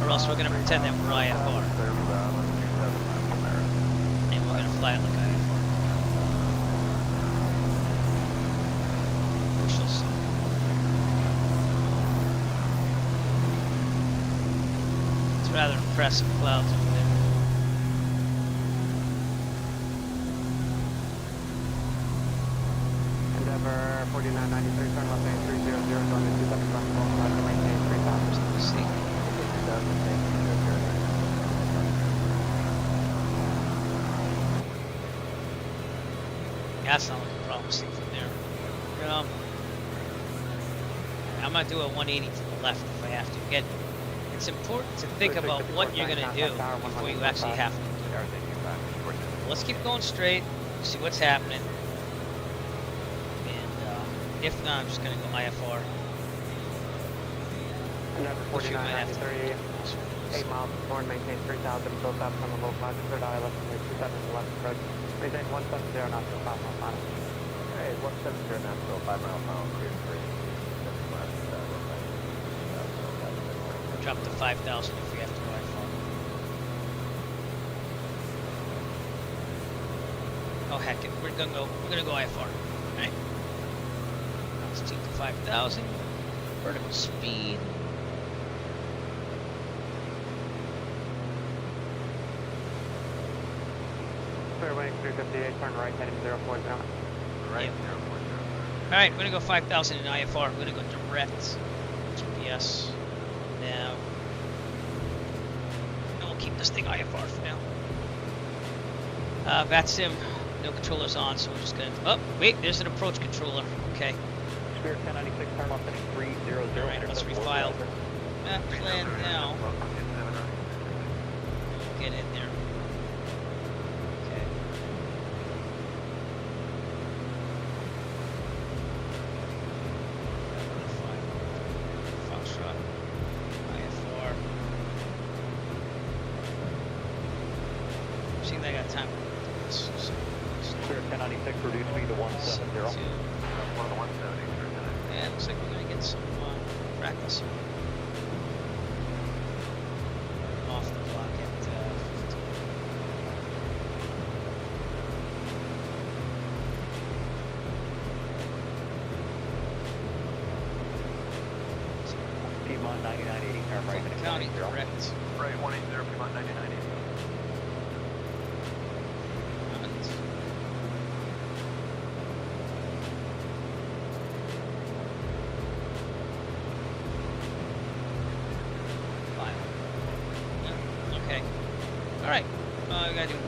or else we're gonna pretend that we're IFR, and we're gonna fly it like IFR. We shall see. It's rather impressive clouds over there. Endeavor 4993, turn left heading 300, going to 27 left, localizer, maintain 3000. Let's see. That's not looking promising from there. I'm gonna do a 180 to the left if I have to. Again, it's important to think about what you're gonna do before you actually have to do it. Let's keep going straight. See what's happening. And if not, I'm just gonna go IFR. Number 4993, 8 miles north, maintain 3,000, built up on the low 5, third eye left, 27 left approach. Maintain 170 knots to 5 mile final. Hey, 170 knots to 5 mile final, clear 3. Drop to 5,000 if we have to go IFR. Oh heck it, we're gonna go IFR. Alright. Let's take to 5,000. Vertical speed. Clear wing 358, turn right, heading 040. Right, Yep. 040. Alright, we're gonna go 5,000 in IFR. We're gonna go direct GPS now. And we'll keep this thing IFR for now. VATSIM, no controllers on, so we're just gonna. Oh, wait, there's an approach controller. Okay. Spirit 1096, turn off heading 300. Alright, let's refile. Map plan now. Get in there. Okay. Foxtrot. IFR. See if I got time. Spirit 1096, reduce speed to 170. Yeah, looks like we're gonna get some practice off the clock at 15. Piedmont 9980, turn right, heading County, 90. correct. Right, 180, Piedmont 9980. Okay. Alright. We gotta do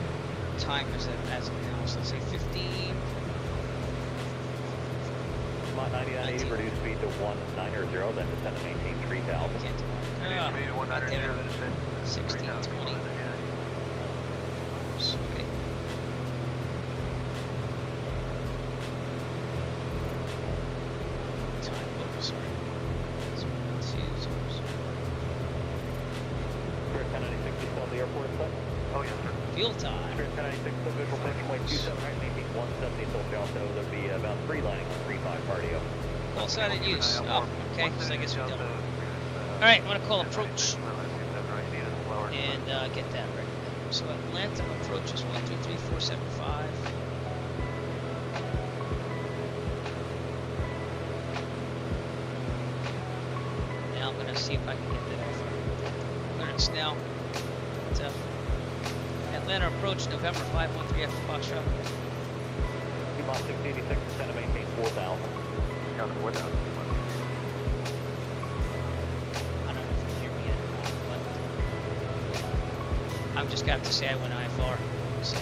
timers as of now. So let's say 15. Piedmont 9980, reduce speed to 190, then descend to maintain 3000. Can't do it. Speed 190, then descend. 16, 20. Okay. Time, oh, sorry. 2, Spirit 1096, you still at the airport set? Oh, yes, sir. Field time. Spirit 1096, still visual pitch, point 27, right, maintain 170 till Jalto. There'll be about 3 landing on 35 cardio. Call sign in use. Oh, okay, so I guess we're done. Alright, I'm gonna call approach. And get that right. So Atlanta approach is 133475. Now I'm gonna see if I can get that over. Clearance now. Atlanta approach November 513 after Foxtrot. Piedmont 686, descend to maintain 4000. Got 4,000. I don't know if you hear me yet or not, but I'm just gonna have to say I went IFR. So.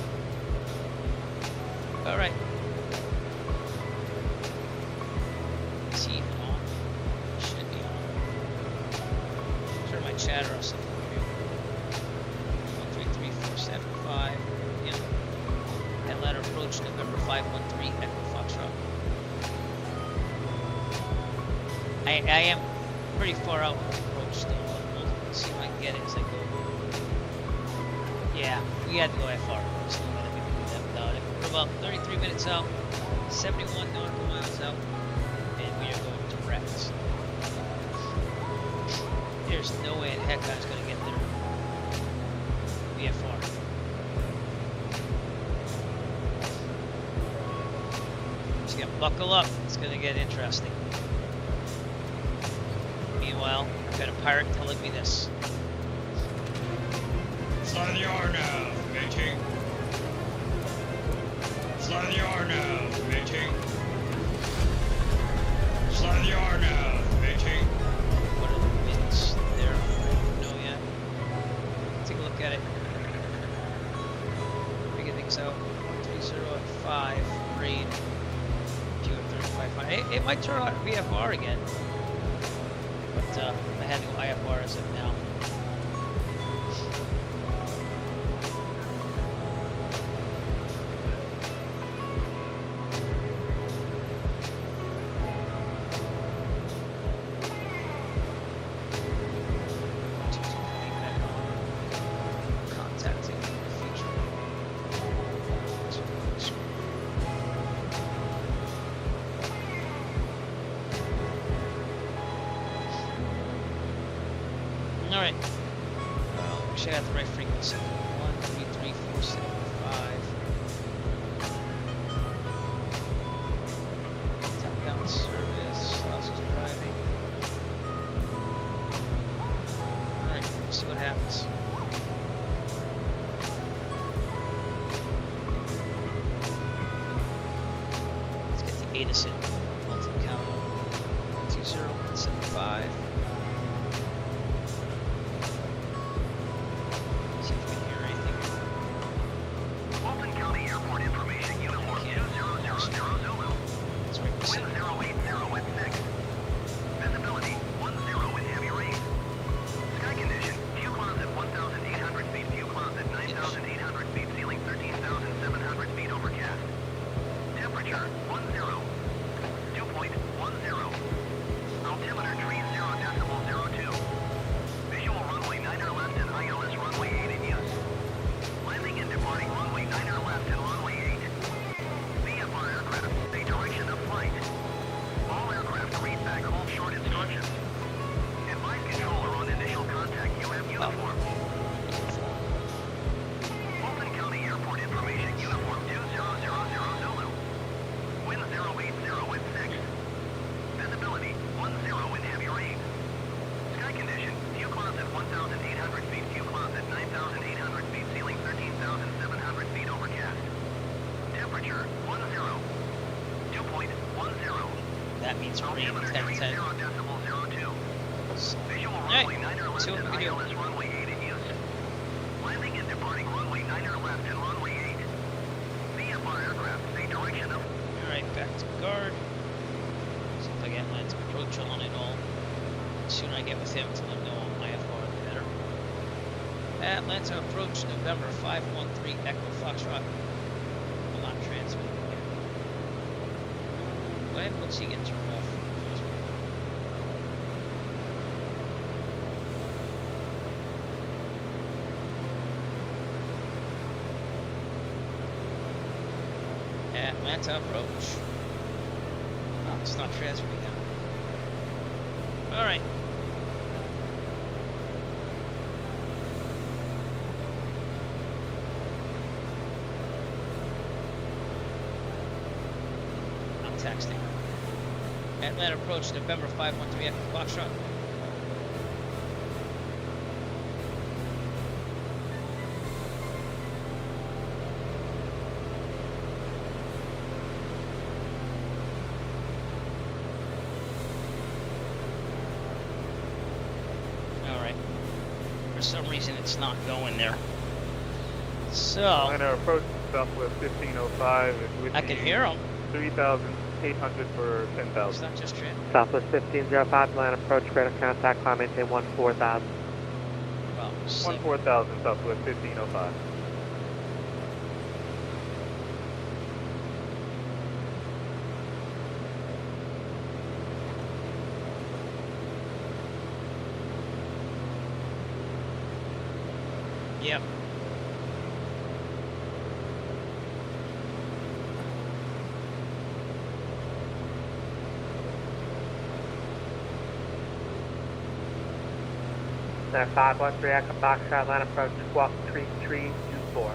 Alright. Is he even on? Should be on. Turn my chatter off something for you. 133475. Yep. Atlanta approach November 513 Echo Foxtrot. I am pretty far out from approach still, but we'll see if I can get it as I go. Yeah, we had to go FR. There's no way that we can do that without it. We're about 33 minutes out, 71 nautical miles out, and we are going direct. There's no way in heck I was going to get there. VFR. Just gonna buckle up. It's going to get interesting. Meanwhile, I've got a pirate telling me this. Slide the R now, matey. Slide the R now, matey. Slide the R now, matey. What are the winds there? I don't know yet. Take a look at it. Figure things out. 3005 rain. QF35. It might turn out VFR again. But I had to go IFR as of now. 133,475. Top-down service. How's driving? Alright, let's see what happens. Let's get the ATIS in. Ultimate count 20175. See if we can hear anything. Fulton County Airport information, uniform 200 Zulu. That's right. Wind 080 at 6. Visibility 10 with heavy rain. Sky condition, view clouds at 1,800 feet, view clouds at 9,800 feet, ceiling 13,700 feet overcast. Temperature 10. Dew point 10. Altimeter tree 0.02. Visual runway 9er left and ILS runway 8 in use. Landing and departing runway 9er left and runway 8. VFR aircraft, a direction of flight. All aircraft read back hold short instructions. Advise controller on initial contact UM uniform. Fulton County Airport information, uniform 2000 Zulu. Wind 080 at 6. Visibility 10 with heavy rain. Sky condition, view clouds at 1,800 feet, view clouds at 9,800 feet, ceiling 13,700 feet overcast. Temperature 10. Dew point 10. That means rain Altimeter 10, 30 10. decimal 02. Visual Alright, runway 9er left see what and we can do. ILS runway 8 in use. Landing and departing runway 9er left and runway 8. VFR aircraft, a direction of... Alright, back to guard. See if I get Atlanta approach on it all. The sooner I get with him to let him know on my IFR, the better. Atlanta approach November 513 Echo Foxtrot. I'm not transmitting yet. When? What's he getting turned off? Atlanta approach. Oh, it's not transmitting now. Alright. I'm texting. Atlanta approach November 513 Echo Foxtrot. For some reason it's not going there. So Atlanta approach Southwest 1505. I can hear them. 3,800 for It's 10,000. not just trans. Southwest 1505, Atlanta approach, radar contact, climb maintain 14,000. Well, 14,000 Southwest 1505. Yep. Center 513 Echo Foxtrot, Atlanta approach, squawk 3324.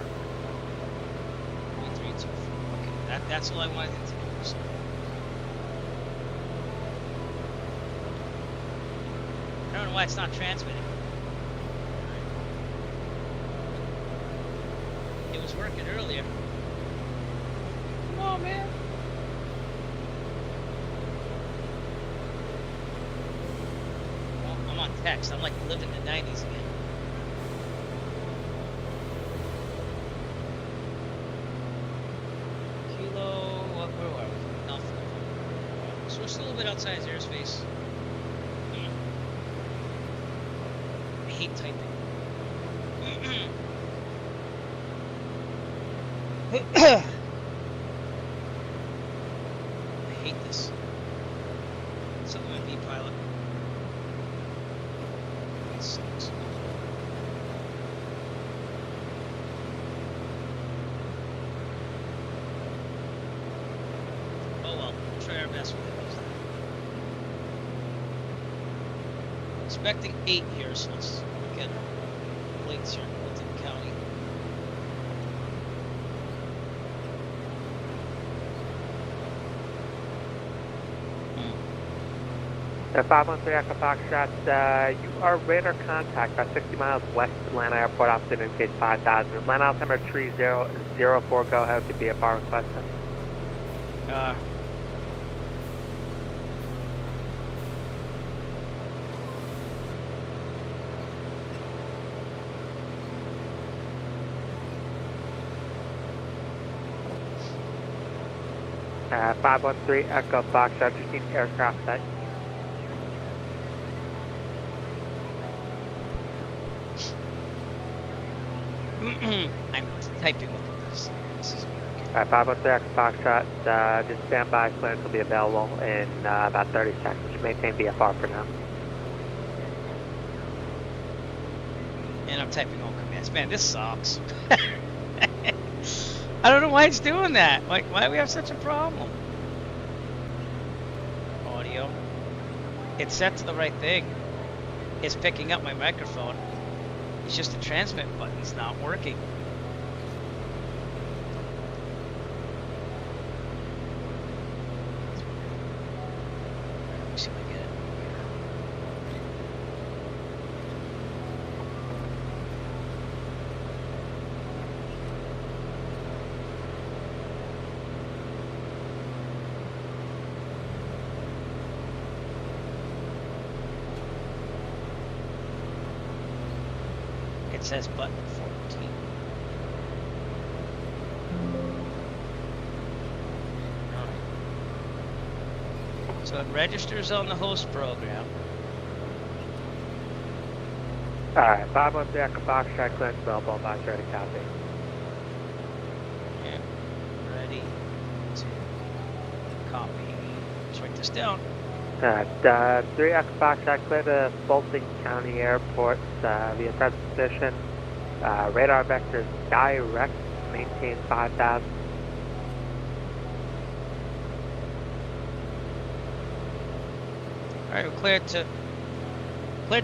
3324. Okay, that's all I wanted to do. So. I don't know why it's not transmitting. It was working earlier. Come on, man. Well, I'm on text. I'm like living the 90s again. Kilo, where are we? Alpha. So we're still a little bit outside his airspace. I hate typing. I hate this. Something with V-Pilot. That sucks. Oh well, we'll try our best with it. Expecting 8 here, so let's look at plates here. We'll take count. 513 Echo Foxtrot, you are radar contact about 60 miles west of Atlanta Airport, opposite indicates 5000. Atlanta altimeter 3004, go ahead with the BFR requested. Uh, 513 Echo Foxtrot, just need aircraft set. I'm typing with this. This is Alright, 513 Echo Foxtrot, just stand by, clearance will be available in about 30 seconds. Just maintain VFR for now. And I'm typing all commands. Man, this sucks. I don't know why it's doing that. Like, why do we have such a problem? Audio. It's set to the right thing. It's picking up my microphone. It's just the transmit button's not working. Let me see if I get it. It says button 14. Alright. So it registers on the host program. Alright, 513 Echo Foxtrot, clearance available, box ready, copy. Yeah. Ready to copy. Let's write this down. 3 Echo Foxtrot, clear to Fulton County Airport via present position. Radar vectors direct, maintain 5000. Alright, we're cleared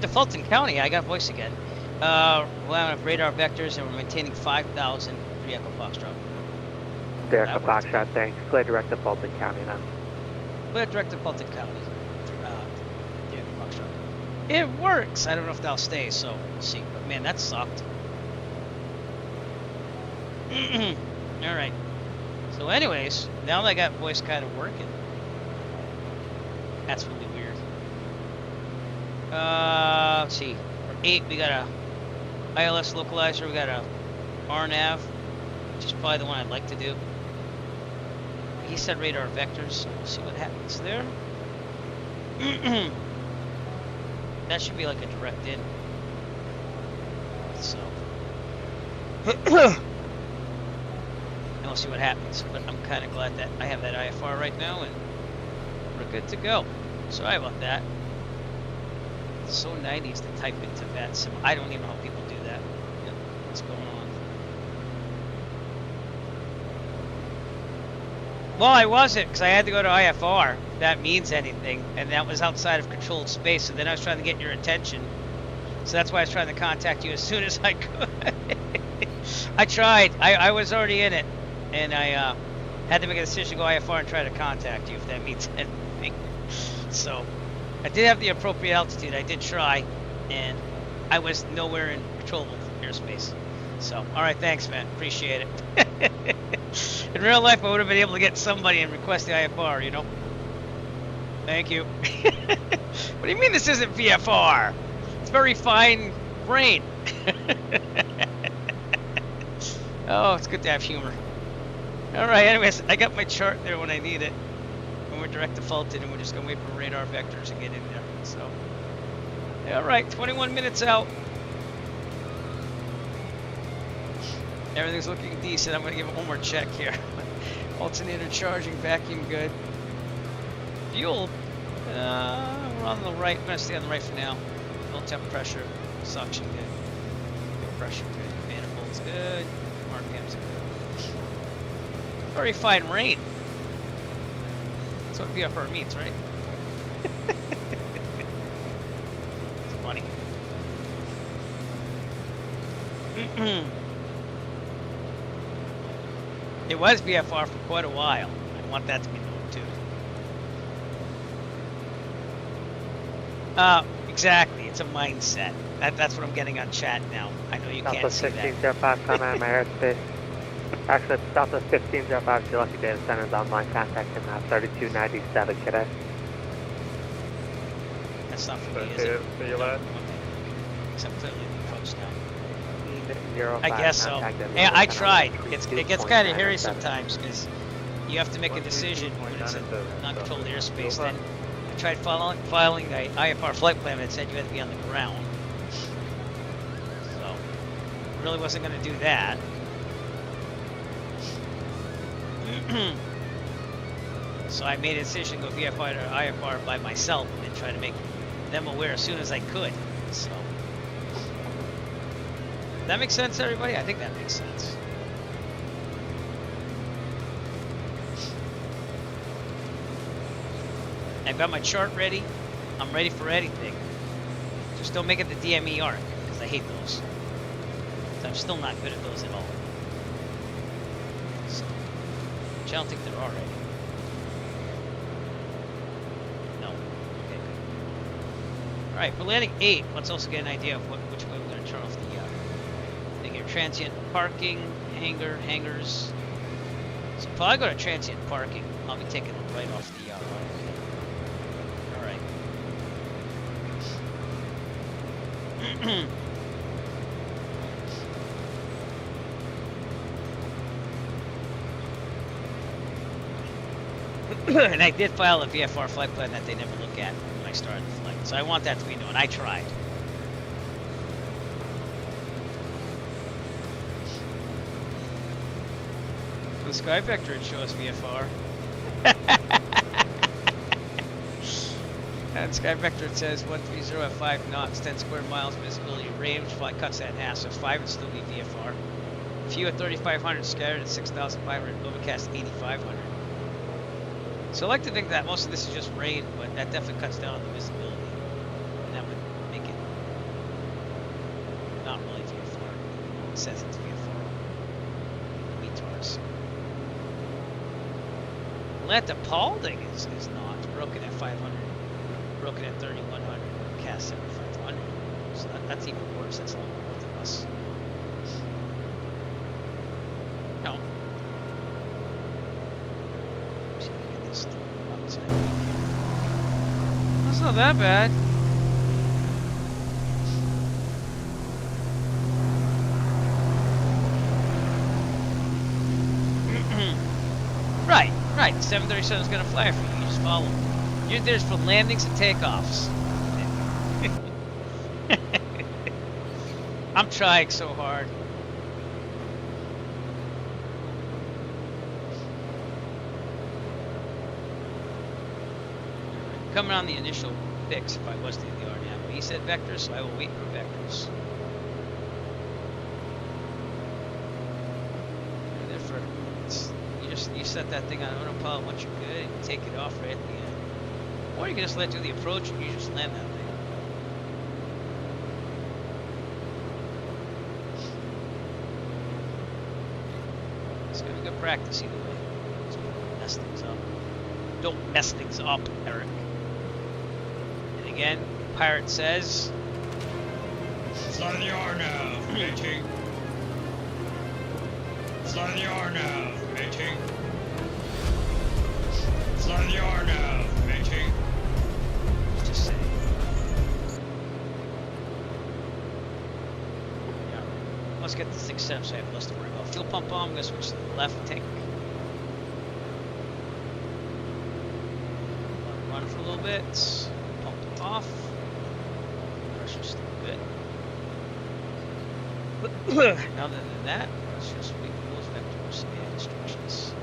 to Fulton County. I got voice again. We'll have radar vectors and we're maintaining 5,000 3 Echo Foxtrot. 3 Echo Foxtrot, thanks. Clear direct to Fulton County now. Clear direct to Fulton County. It works. I don't know if that'll stay, so we'll see. But man, that sucked. Alright. So anyways, now that I got voice kind of working. That's really weird. Let's see. For 8, we got a ILS localizer. We got a RNAV, which is probably the one I'd like to do. He said radar vectors, so we'll see what happens there. That should be like a direct in. So. And we'll see what happens. But I'm kind of glad that I have that IFR right now and we're good to go. Sorry about that. It's so 90s to type into that symbol. I don't even know how people do that. What's going on? Well, I wasn't, because I had to go to IFR. If that means anything, and that was outside of controlled space, and then I was trying to get your attention. So that's why I was trying to contact you as soon as I could. I tried. I was already in it, and I had to make a decision to go IFR and try to contact you, if that means anything. So I did have the appropriate altitude. I did try, and I was nowhere in controllable airspace. So, all right, thanks, man. Appreciate it. In real life, I would have been able to get somebody and request the IFR, you know? Thank you. What do you mean this isn't VFR? It's very fine grain. Oh, it's good to have humor. All right, anyways, I got my chart there when I need it. And we're direct to Fulton, and we're just going to wait for radar vectors and get in there. So, all right, 21 minutes out. Everything's looking decent. I'm going to give it one more check here. Alternator charging, vacuum good. Fuel, we're on the right. I'm going to stay on the right for now. Fuel temp pressure, suction good. Fuel pressure good. Manifolds good. RPMs good. Very fine rain. That's what VFR means, right? It's funny. It was VFR for quite a while. I want that to be known too. Exactly. It's a mindset. That's what I'm getting on chat now. I know you can't see that. Southwest 1505, comment my airspace. Actually, Southwest 1505, your lucky data center is online. Contact him at 3297 today. That's not for me, is it? See you later. Because I'm clearly in the approach now. 05, I guess so. Yeah, I tried. It gets kind of hairy sometimes because you have to make a decision when it's in non-controlled airspace. Then I tried filing the IFR flight plan and it said you had to be on the ground. So really wasn't going to do that. So I made a decision to go VFI to IFR by myself and try to make them aware as soon as I could. So that makes sense, everybody? I think that makes sense. I've got my chart ready. I'm ready for anything. Just don't make it the DME arc, because I hate those. So I'm still not good at those at all. So, which I don't think there are any. No. Okay, good. Alright, for landing 8, let's also get an idea of which way we're going to turn off the transient parking, hangars. So if I go to transient parking, I'll be taking it right off the Alright. And I did file a VFR flight plan that they never look at when I started the flight. So I want that to be known. I tried. The Sky Vector would show us VFR. And Sky Vector it says 130 at 5 knots, 10 square miles visibility range. Flight cuts that in half, so 5 would still be VFR. Few at 3,500, scattered at 6,500, overcast 8,500. So I like to think that most of this is just rain, but that definitely cuts down on the visibility. And that would make it not really VFR. It says it's VFR. METARs. Atlanta Paulding is not. It's broken at 500. Broken at 3,100. Cast 7,500. So that's even worse. That's a lot more than us. No. See if I can get this outside. That's not that bad. Right, the 737 is going to fly for you. You just follow them. You're there for landings and takeoffs. I'm trying so hard. Coming on the initial fix if I was doing the RNAV. But he said vectors, so I will wait for vectors. You set that thing on autopilot once you're good, and you take it off right at the end. Or you can just let do the approach and you just land that thing. It's gonna be good practice either way. So don't mess things up. Don't mess things up, Eric. And again, Pirate says. Slide the R now, mating. Slide the R now, mating. Slide the R now, mating. Just saying. Yeah. Let's get the 6-7 so I have less to worry about. Fuel pump on, I'm gonna switch to the left tank. Run for a little bit. Pump it off. Pressure's still good. Other than that, let's just wait for those vectors and instructions.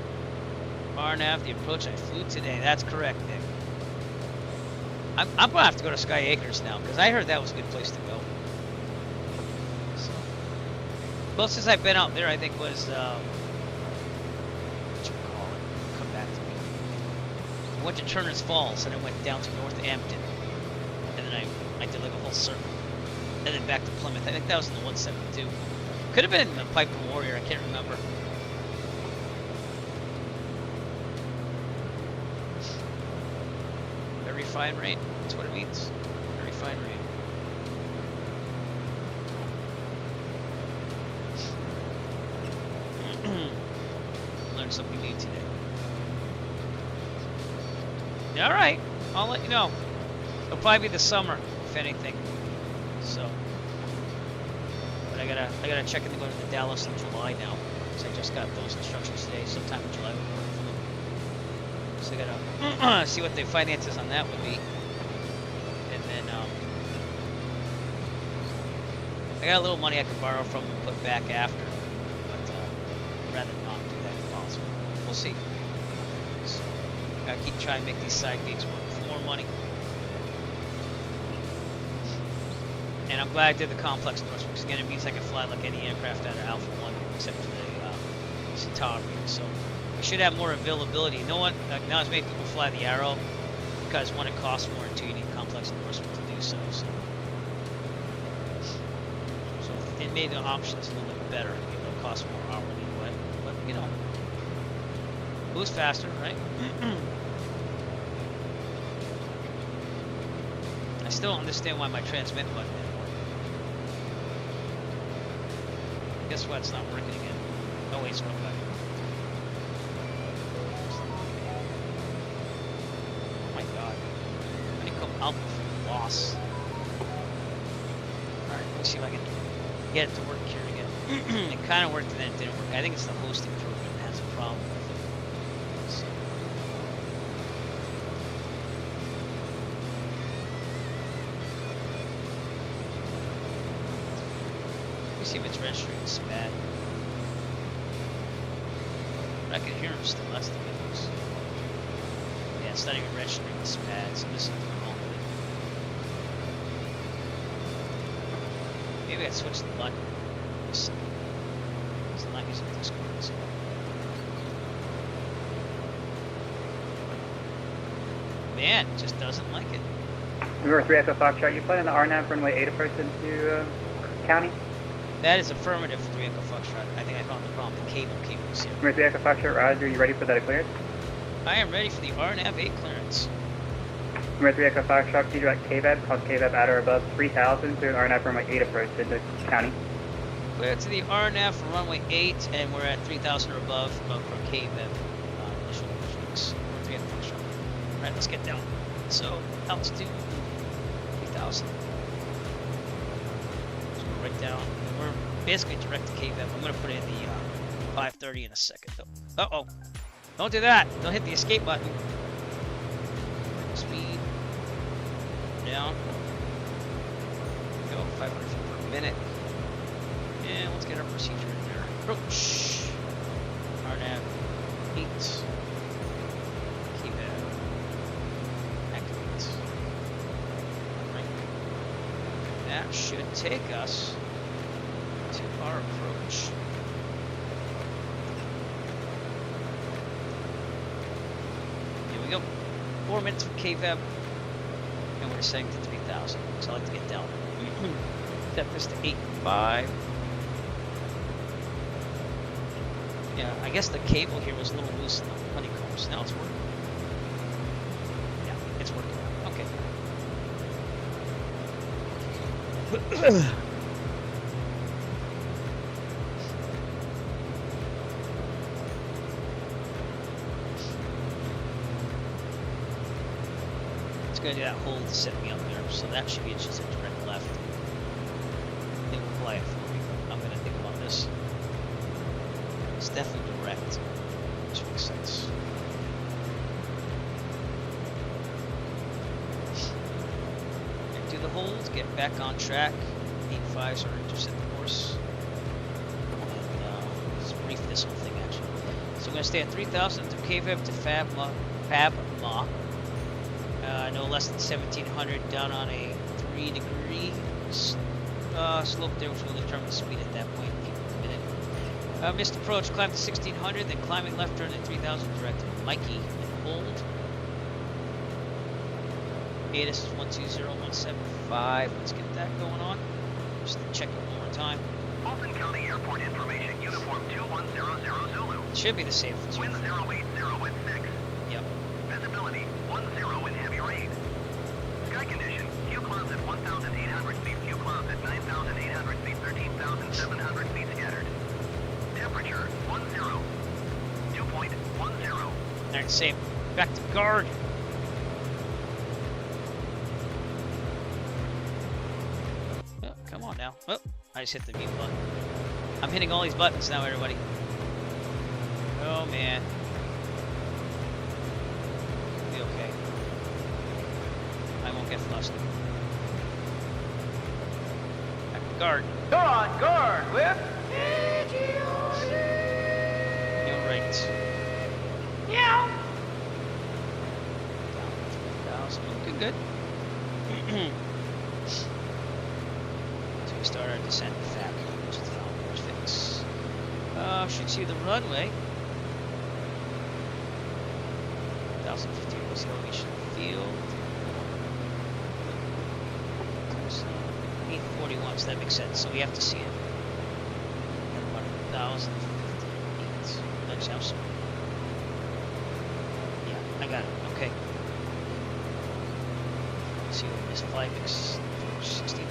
RNAV, the approach I flew today. That's correct, Nick. I'm gonna have to go to Sky Acres now because I heard that was a good place to go. So, closest I've been out there, I think, was what you call it? Come back to me. I went to Turner's Falls and I went down to Northampton, and then I did like a whole circle, and then back to Plymouth. I think that was in the 172. Could have been the Piper Warrior. I can't remember. Very fine rate. That's what it means. Very refinery. Learned something new today. All right, I'll let you know. It'll probably be the summer, if anything. So, but I gotta check in to go to the Dallas in July now. So I just got those instructions today. Sometime in July we'll work for them. So I gotta see what the finances on that would be, and then I got a little money I can borrow from and put back after, but I'd rather not do that if possible. We'll see. So, gotta keep trying to make these side gigs work for more money. And I'm glad I did the complex endorsement because again it means I can fly like any aircraft out of Alpha 1 except for the photography. So I should have more availability. No one, not as many people fly the Arrow because one, it costs more, and two, you need complex endorsement to do so. So it made the options a little bit better. It will cost more hourly, but you know, moves faster, right? I still don't understand why my transmit button didn't work. Guess what? It's not working again. Oh wait, it's not back. Oh my god. I didn't come out before the loss. Alright, let's see if I can get it to work here again. It kind of worked and then it didn't work. I think it's the hosting program that has a problem with it. So. Let me see if it's registering this bad. I can hear him still, that's the good news. Yeah, it's not even registering this bad, so this is wrong with it. Maybe I switched the button. It's not using Discord, so. Man, it just doesn't like it. Number 3 Echo Foxtrot, you planning the RNAV runway 8 approach into county? That is affirmative for 3 Echo Foxtrot. I think I found the problem. The cable is here. Number 3 Echo Foxtrot, Roger, you ready for that clearance? I am ready for the RNAV 8 clearance. Number 3 Echo Foxtrot, can you direct KVAB, cause KVAB at or above 3,000 through an RNAV runway 8 approach into county? Clear to the RNAV for runway 8, and we're at 3,000 or above for KVAB. Initial measurements. 3 Echo Foxtrot. Alright, let's get down. So, altitude 3,000. Let's go right down. We're basically direct to KVAB. I'm going to put in the 530 in a second, though. Uh-oh. Don't do that. Don't hit the escape button. Speed. Down. Go 500 feet per minute. And let's get our procedure in there. Approach. RNAV 8. KVAB. Activate. Right. That should take us to our approach. Here we go. 4 minutes for KVAB, and we're setting to 3,000. So I like to get down. Set this to 8.5. Yeah, I guess the cable here was a little loose in the honeycombs. Now it's working. Yeah, it's working. Okay. It's going to do that hold to set me up there, so that should be just a direct left. It will fly it for me. I'm going to think about this. It's definitely direct, which makes sense. Do the hold, get back on track. 8.5s are intercept the course. And let's brief this whole thing actually. So we're going to stay at 3,000 through KVAB to FABMA. No less than 1,700 down on a 3-degree slope there, which will determine the speed at that point. Missed approach, climb to 1,600, then climbing left turn at 3,000 direct to Mikey and hold. Okay, this is 120.175. Let's get that going on. Just to check it one more time. Fulton County Airport information, uniform 2100 Zulu. It should be the same. Wind 080 at 6. Yep. Visibility 10 in heavy rain. Sky condition, Q clouds at 1,000. Alright, same. Back to guard. Oh, come on now. Oh, I just hit the mute button. I'm hitting all these buttons now, everybody. Oh, man. Be okay. I won't get flustered. Back to guard. Go on, guard, whip! You're right. Yeah. Looking good. So we start our descent back, which is the following fix. Should see the runway. 1050 was the elevation of the field. 841, so that makes sense. So we have to see it. 1058. Let's have some. Yeah, I got it. Okay. Let's see what this flight makes. 1600.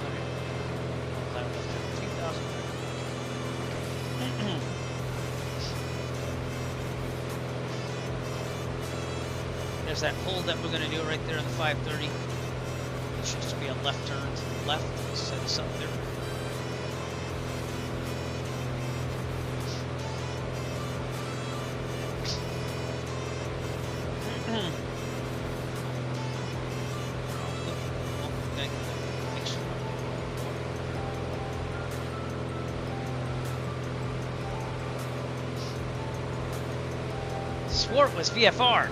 Climb left 3000. There's that hold that we're going to do right there on the 530. It should just be a left turn to the left. Set us up there. Swore it was VFR.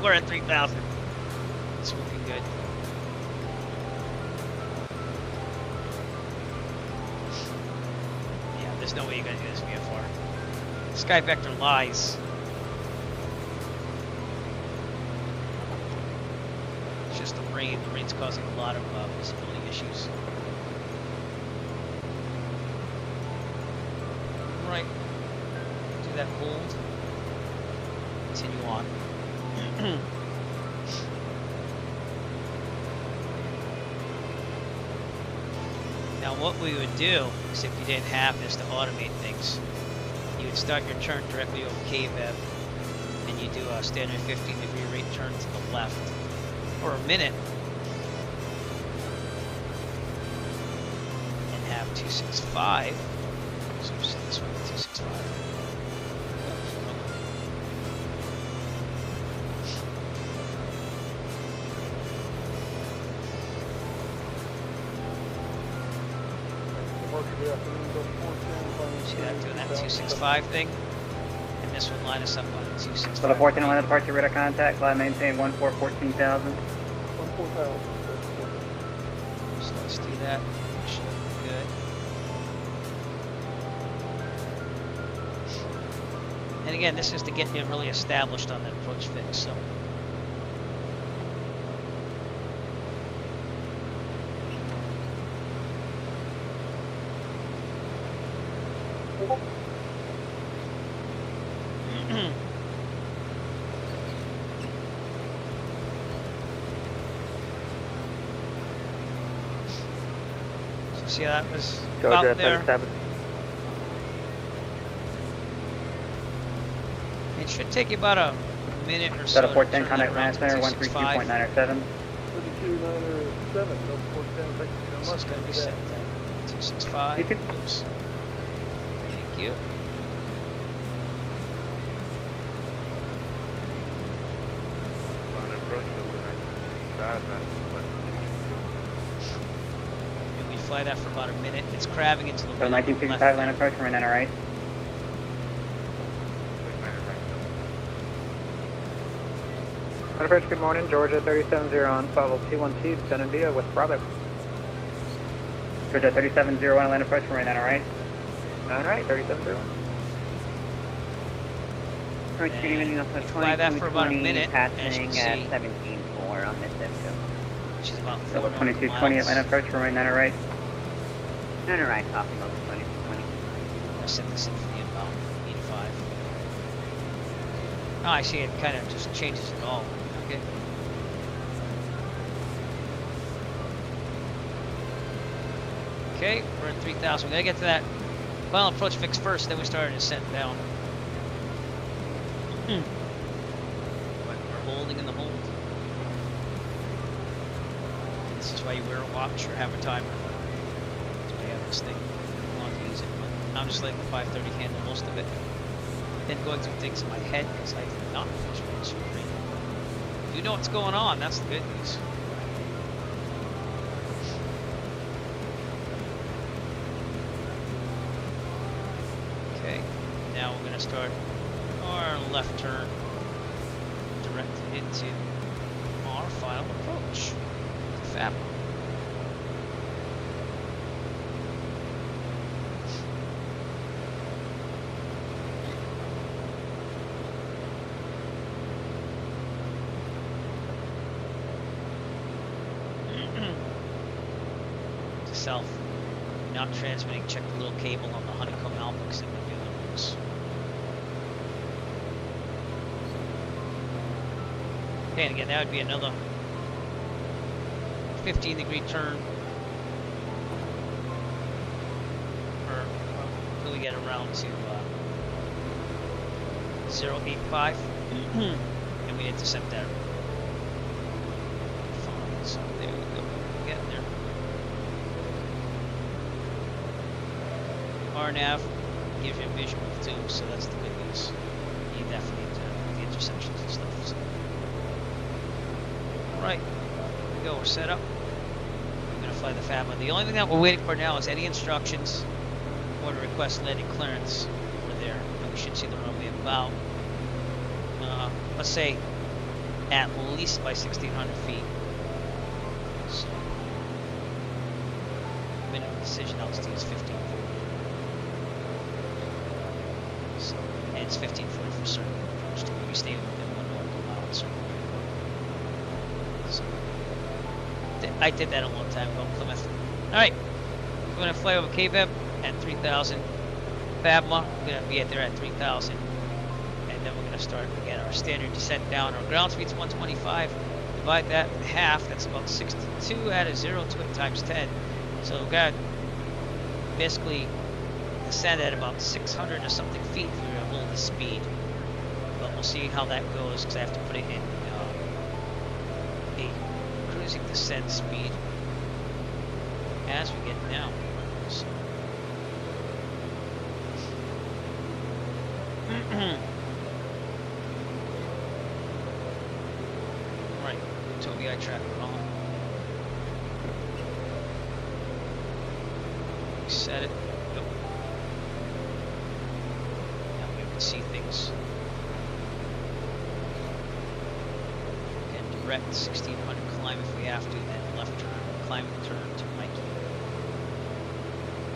We're at 3,000. It's looking good. Yeah, there's no way you're gonna do this VFR. Sky Vector lies. It's just the rain. The rain's causing a lot of visibility issues. Right. Do that hold. Continue on. Now what we would do is if you didn't have this to automate things, you would start your turn directly over KVEB and you do a standard 15-degree rate turn to the left for a minute and have 265. So we set this one to 265. See that doing that 265 thing? And this would line us up on the 265. So the 14 Atlanta departure radar contact, glide maintain 14,000. So let's do that. Should be good. And again, this is to get you really established on that approach fix. So. See how that was about there. It should take you about a minute or so. Got a 410 contact land center 132.907. 32.907. This is going to be set then. 265. Oops. Thank you. We fly that for about a minute. It's crabbing into the So 1965 land approach from an right. Approach, good morning, Georgia 370 on follow 212, send via with Bravo. Georgia 370 on land approach from right. Alright, 370. Approach getting off of fly that for about a minute, passing at 17.4 on this area. Which is about 2220 Atlanta approach from right. Right, copy, level 2220. I set this in for the inbound, 85. Oh, I see it kind of just changes it all. Okay. Okay, we're at 3,000. We gotta get to that final approach fix first, then we start to descent down. holding in the hold. This is why you wear a watch or have a timer. That's why you have this thing. I want to use it, but I'm just letting the 530 handle most of it. Then going through things in my head because I do not know screen. You know what's going on. That's the good news. Okay, now we're going to start our left turn directed into our final approach to Fab. To south, not transmitting, check the little cable on the honeycomb Alpha signal units. Okay, and again, that would be another 15-degree turn. Or until we get around to 085, and we intercept that. Fine, so there we go. We're getting there. RNAV gives you a visual too, so that's the good news. You definitely need the intersections and stuff. So. Alright, here we go, we're set up. We're going to fly the FABMA. The only thing that we're waiting for now is any instructions or to request landing clearance. We're there, and we should see the runway about, let's say, at least by 1,600 feet. So, minimum decision altitude is 1540. So, and it's 1540 for certain approach to we stay within 1 nautical mile at certain. So, I did that a long time ago in Plymouth. Alright, we're going to fly over KVEB at 3,000. FABMA, we're going to be at there at 3,000. And then we're going to start again our standard descent down. Our ground speed's 125. Divide that in half, that's about 62 out of 0 to it times 10. So we've got basically descend at about 600 or something feet if we were to hold the speed. But we'll see how that goes because I have to put it in a cruising descent speed as we get down. So. Right, Toby I track we're on. We set it. Yep. Now we can see things. Again, direct 1600 climb if we have to, then left turn, climb and turn to Mikey.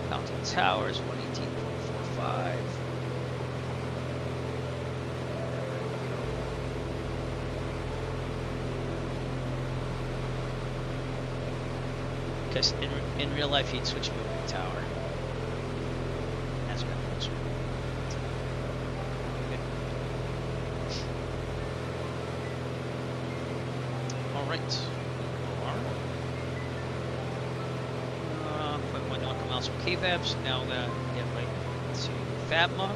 Counting towers, 118.45. Because in real life he'd switch moving the tower. That's what happens. Alright. 0.1 nautical miles from KVAB, so now we're going to get right to FABMA,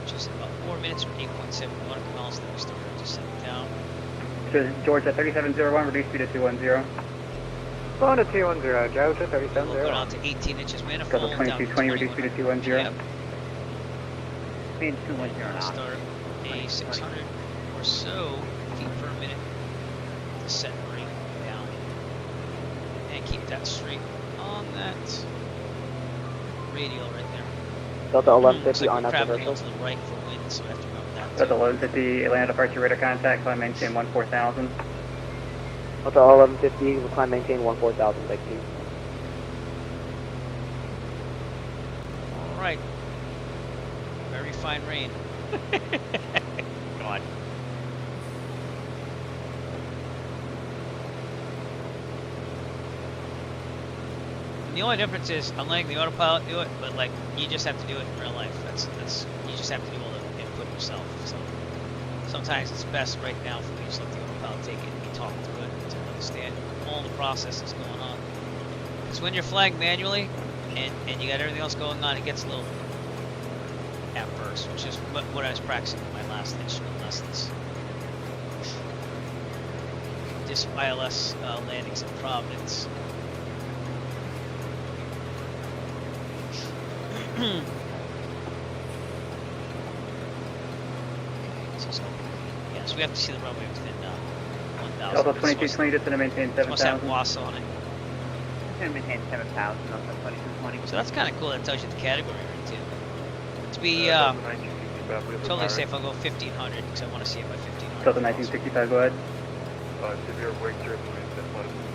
which is about 4 minutes or 8.7 nautical miles, then we start to descend down. George at 3701, reduce speed to 210. Going to 210, Joe to 3701. We'll go down to 18 inches manifold. Got the 2220, reduce speed to 210. Yep. Speed 210 now. Start a 600 or so feet per minute descent rate down. And keep that straight on that radial right there. Delta 1150 on that reversal. To the right for wind, so I have to remember that. Delta 1150, Atlanta departure radar contact, climb maintain 14,000. Delta 1150, we'll climb maintain 14,000, thank you. Alright. Very fine rain. God. And the only difference is I'm letting the autopilot do it, but like you just have to do it in real life. That's you just have to do all the input yourself. So sometimes it's best right now for me to just let the autopilot take it and be talking through it to understand all the processes going on. Because when you're flying manually and you got everything else going on, it gets a little at first, which is what I was practicing in my last instrument lessons. just ILS landings in Providence. Yes, we have to see the runway within 1,000. Delta 2220, just going to maintain Must have 7,000. WAS on it. Just going to maintain 7,000 on the 2220. So that's kind of cool. That tells you the category right too. To be totally safe, I'll go 1,500 because I want to see it by 1,500. Delta 1965, go ahead. Severe wake turbulence at Madison.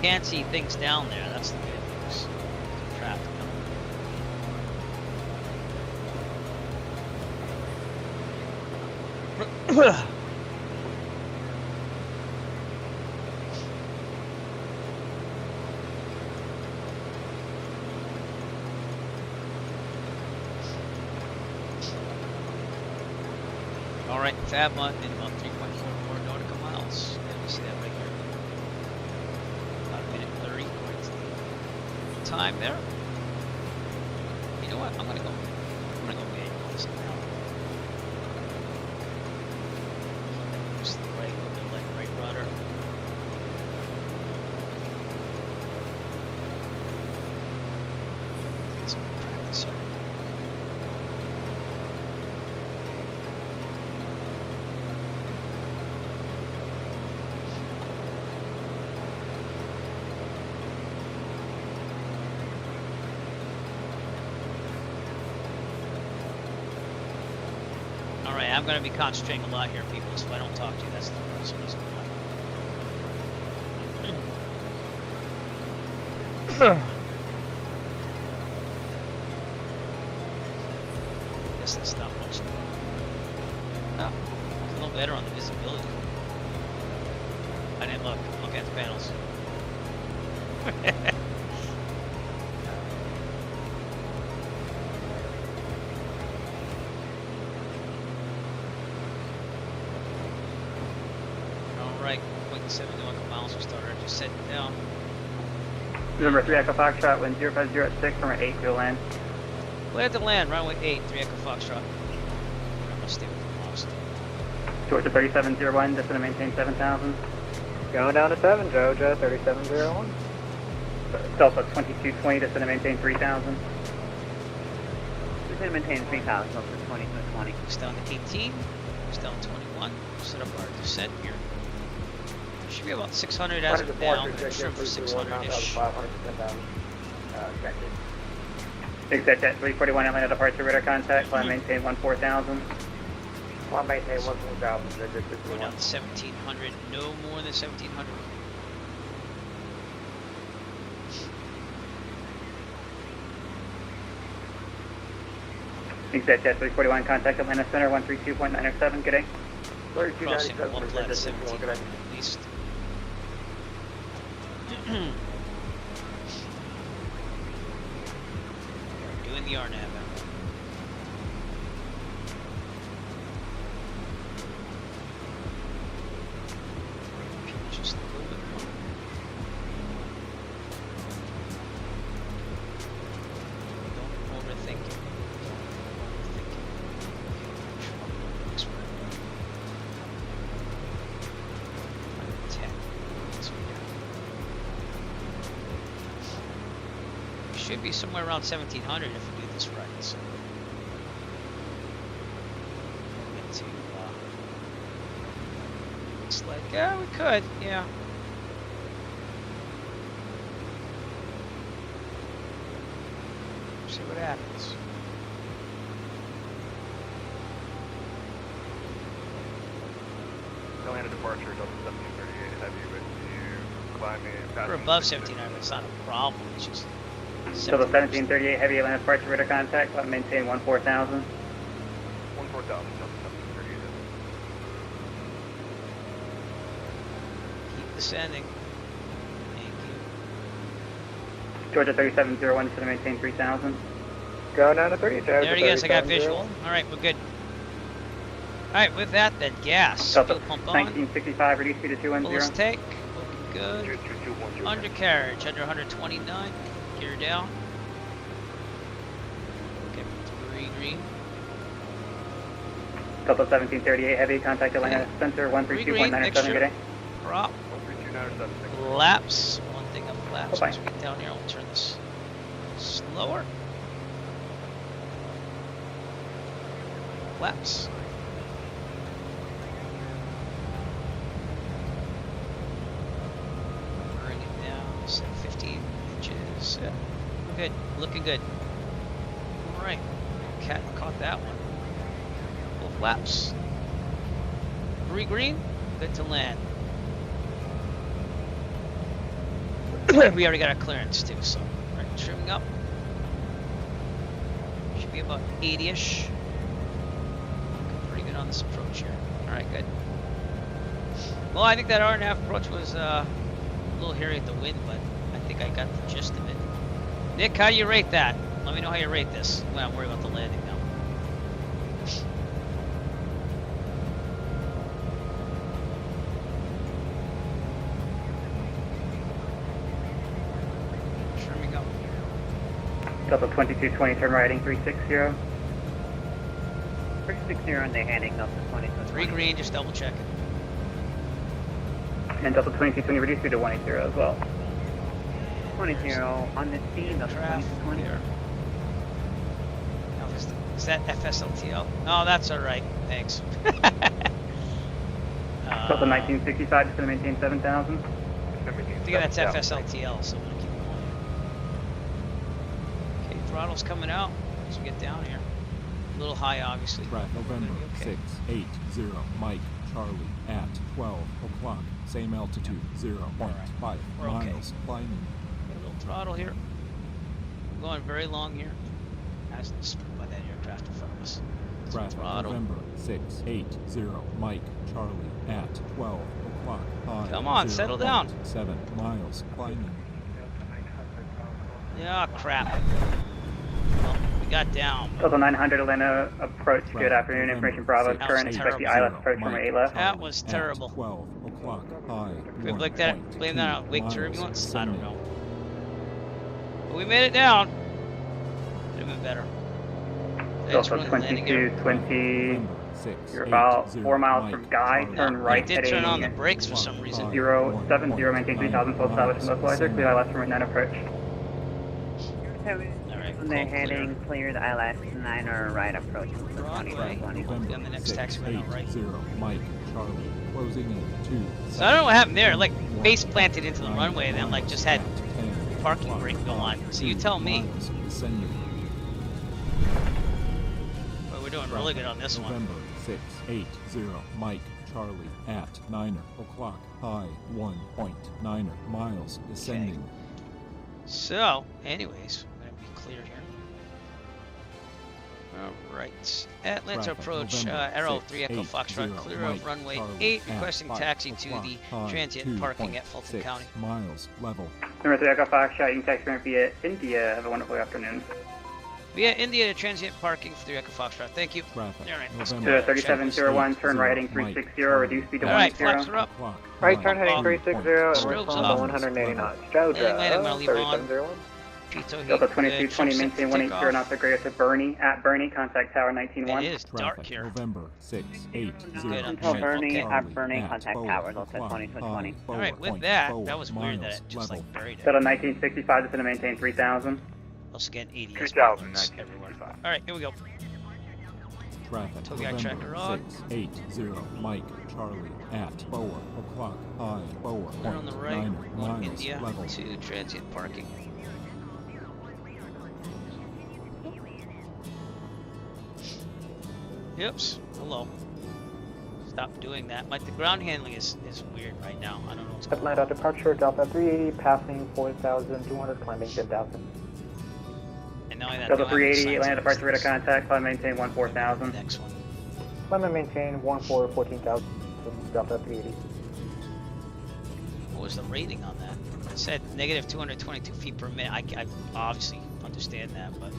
Can't see things down there. That's the good news. Traffic. All right, Fabma in about 3.44 nautical miles. Yeah, you see that right here. About a minute 30 towards the time there. You know what? I'm gonna go manual this now. Just the right, a little bit like right rudder. Get some practice here. Alright, I'm going to be concentrating a lot here, people, so if I don't talk to you, that's the reason why. Guess that's not much. Oh, it's a little better on the visibility. I didn't look. Look at the panels. Alright, 0.7 miles, we started just setting down. Number 3 Echo Foxtrot, wind 050 at 6, runway 8 to land. Land to land, runway 8, 3 Echo Foxtrot. I'm gonna stay with the lost. Georgia 3701, just going to maintain 7,000. Going down to 7, Georgia 3701. Delta 2220, just going to maintain 3,000. Just going to maintain 3,000 up to 2220. It's down to 18, it's down to 21. Set up our descent here. Should be about 600 as of now, but shoot for 600-ish. Exit jet 341, Atlanta departure, radar contact, climb maintain 14,000. Climb maintain 14,000, Go down to 1,700, no more than 1,700. Exit jet 341, contact Atlanta Center 132.907, good day. Crossing one flat 17 at least. Doing the RNAV out. Just a little bit more. Don't overthink it. Should be somewhere around 1,700 if we do this right. So we'll get to, looks like, yeah, we could, yeah. See what happens. Atlanta departure, Delta 1738, heavy with you climbing. We're above 1,700, it's not a problem, it's just... Delta 1738, heavy Atlanta departure, radar contact, climb maintain 14,000. 14,000, Delta 1738. Keep descending. Thank you. Georgia 3701, just going to maintain 3,000. Going down to 30, Georgia. There it is, I got visual. Alright, we're good. Alright, with that, then gas. Delta Fuel pump on. 1965, reduce speed to 210. Fullest tank. Looking good. Undercarriage, under 129. Gear down. Okay, 3 green. Delta 1738, heavy, contact Atlanta Center, 132.907, good day. Prop. 132.907. Laps. One thing up laps. Bye-bye. Once we get down here, I'll turn this slower. Laps. Bring it down, set 15 inches. Yeah. Good, looking good. Alright, cat caught that one. Both laps. 3 green, good to land. We already got our clearance too, so right, trimming up. Should be about 80-ish. Looking pretty good on this approach here. Alright, good. Well, I think that R&A approach was a little hairy at the wind, but I think I got the gist of it. Nick, how do you rate that? Let me know how you rate this. Well, I'm worried about the landing now. Trimming up. Delta 2220, turn right, heading 360. 360 on the heading, Delta 2220. 3 green, just double check it. And Delta 2220, reduce speed to 180 as well. 20 on the speed, Delta 2220. Now, is that FSLTL? No, that's alright. Thanks. Delta 1965, just going to maintain 7,000. I think that's FSLTL, so I'm going to keep going. Okay, throttle's coming out as we get down here. A little high, obviously. Track November Okay. 680 Mike Charlie at 12 o'clock. Same altitude, 0.5 We're okay. miles. Climbing. Got a little throttle here. We're going very long here. As disturbed by that aircraft in front of us. Track Throttle. November 680 Mike Charlie at 12 o'clock. High, Come on, settle down. 7 miles. Climbing. Yeah, crap. Well, we got down. Delta 900, Atlanta approach, good afternoon, information Bravo, That was current, expect the terrible. ILS approach from 8 left. That was terrible. 12 o'clock. High. Could we blame that on wake 1.2 turbulence? I don't miles. know. But we made it down. Could have been better. Thanks Delta for landing here. 2220, you're about 4 miles from Guy, turn I right, did turn on the heading brakes for some reason. 070, maintain 3,000, full establishment localizer, clear ILS from 9 approach. Alright, On the heading, clear the ILS 9 or right approach. Broadway. November On the next taxi right now, right? 680 Mike Charlie closing in 2. So I don't know what happened there. Like base planted into the runway, and then like just had parking brake go on. So you tell me. Well, we're doing really good on this one. November 680 Mike Charlie at 9 o'clock. High 1.9 miles. Descending. So, anyways, we're gonna be clear here. Alright. Atlanta Traffic, approach, November Arrow 3 Echo 680 Foxtrot, clear Mike of runway Charlie 8, at requesting 5 taxi to o'clock. the High transient parking at Fulton 2.6 County. miles level. Number 3 Echo Foxtrot, you can taxi via India, have a wonderful afternoon. Via India to transient parking for 3 Echo Foxtrot. Thank you. Traffic, Alright, let's November go. 3701, turn right heading 360, reduce speed to Alright, 180. flaps are up. Right turn heading 360 and Strobes respond up. to 180 knots. Landing light, I'm gonna Jojo, leave on. 3701. Pito heat, Delta good. 2220, Trim set maintain for 180 knots to greater to Bernie, at Bernie, contact tower It 191. is dark here. November 680 Good, I'm Until sure. Bernie, Okay. at Bernie, contact tower, Delta 2220. Alright, with that, that was weird that it just like buried it. Delta 1965, just going to maintain 3000. Also getting 80 3000, Alright, here we go. Traffic, Togiak tracker on. 680 Mike Charlie at 4 o'clock. High 4.9 Clear on the right, one miles India level. to transient parking. Oops, hello. Stop doing that. Like the ground handling is weird right now. I don't know what's going on. Atlanta departure, Delta 380, passing 4,200, climbing 10,000. And now that Delta 380, Atlanta departure, radar contact, climb maintain 14000. Next one. Climb and maintain 14,000, Delta 380. What was the rating on that? It said negative 222 feet per minute. I obviously understand that, but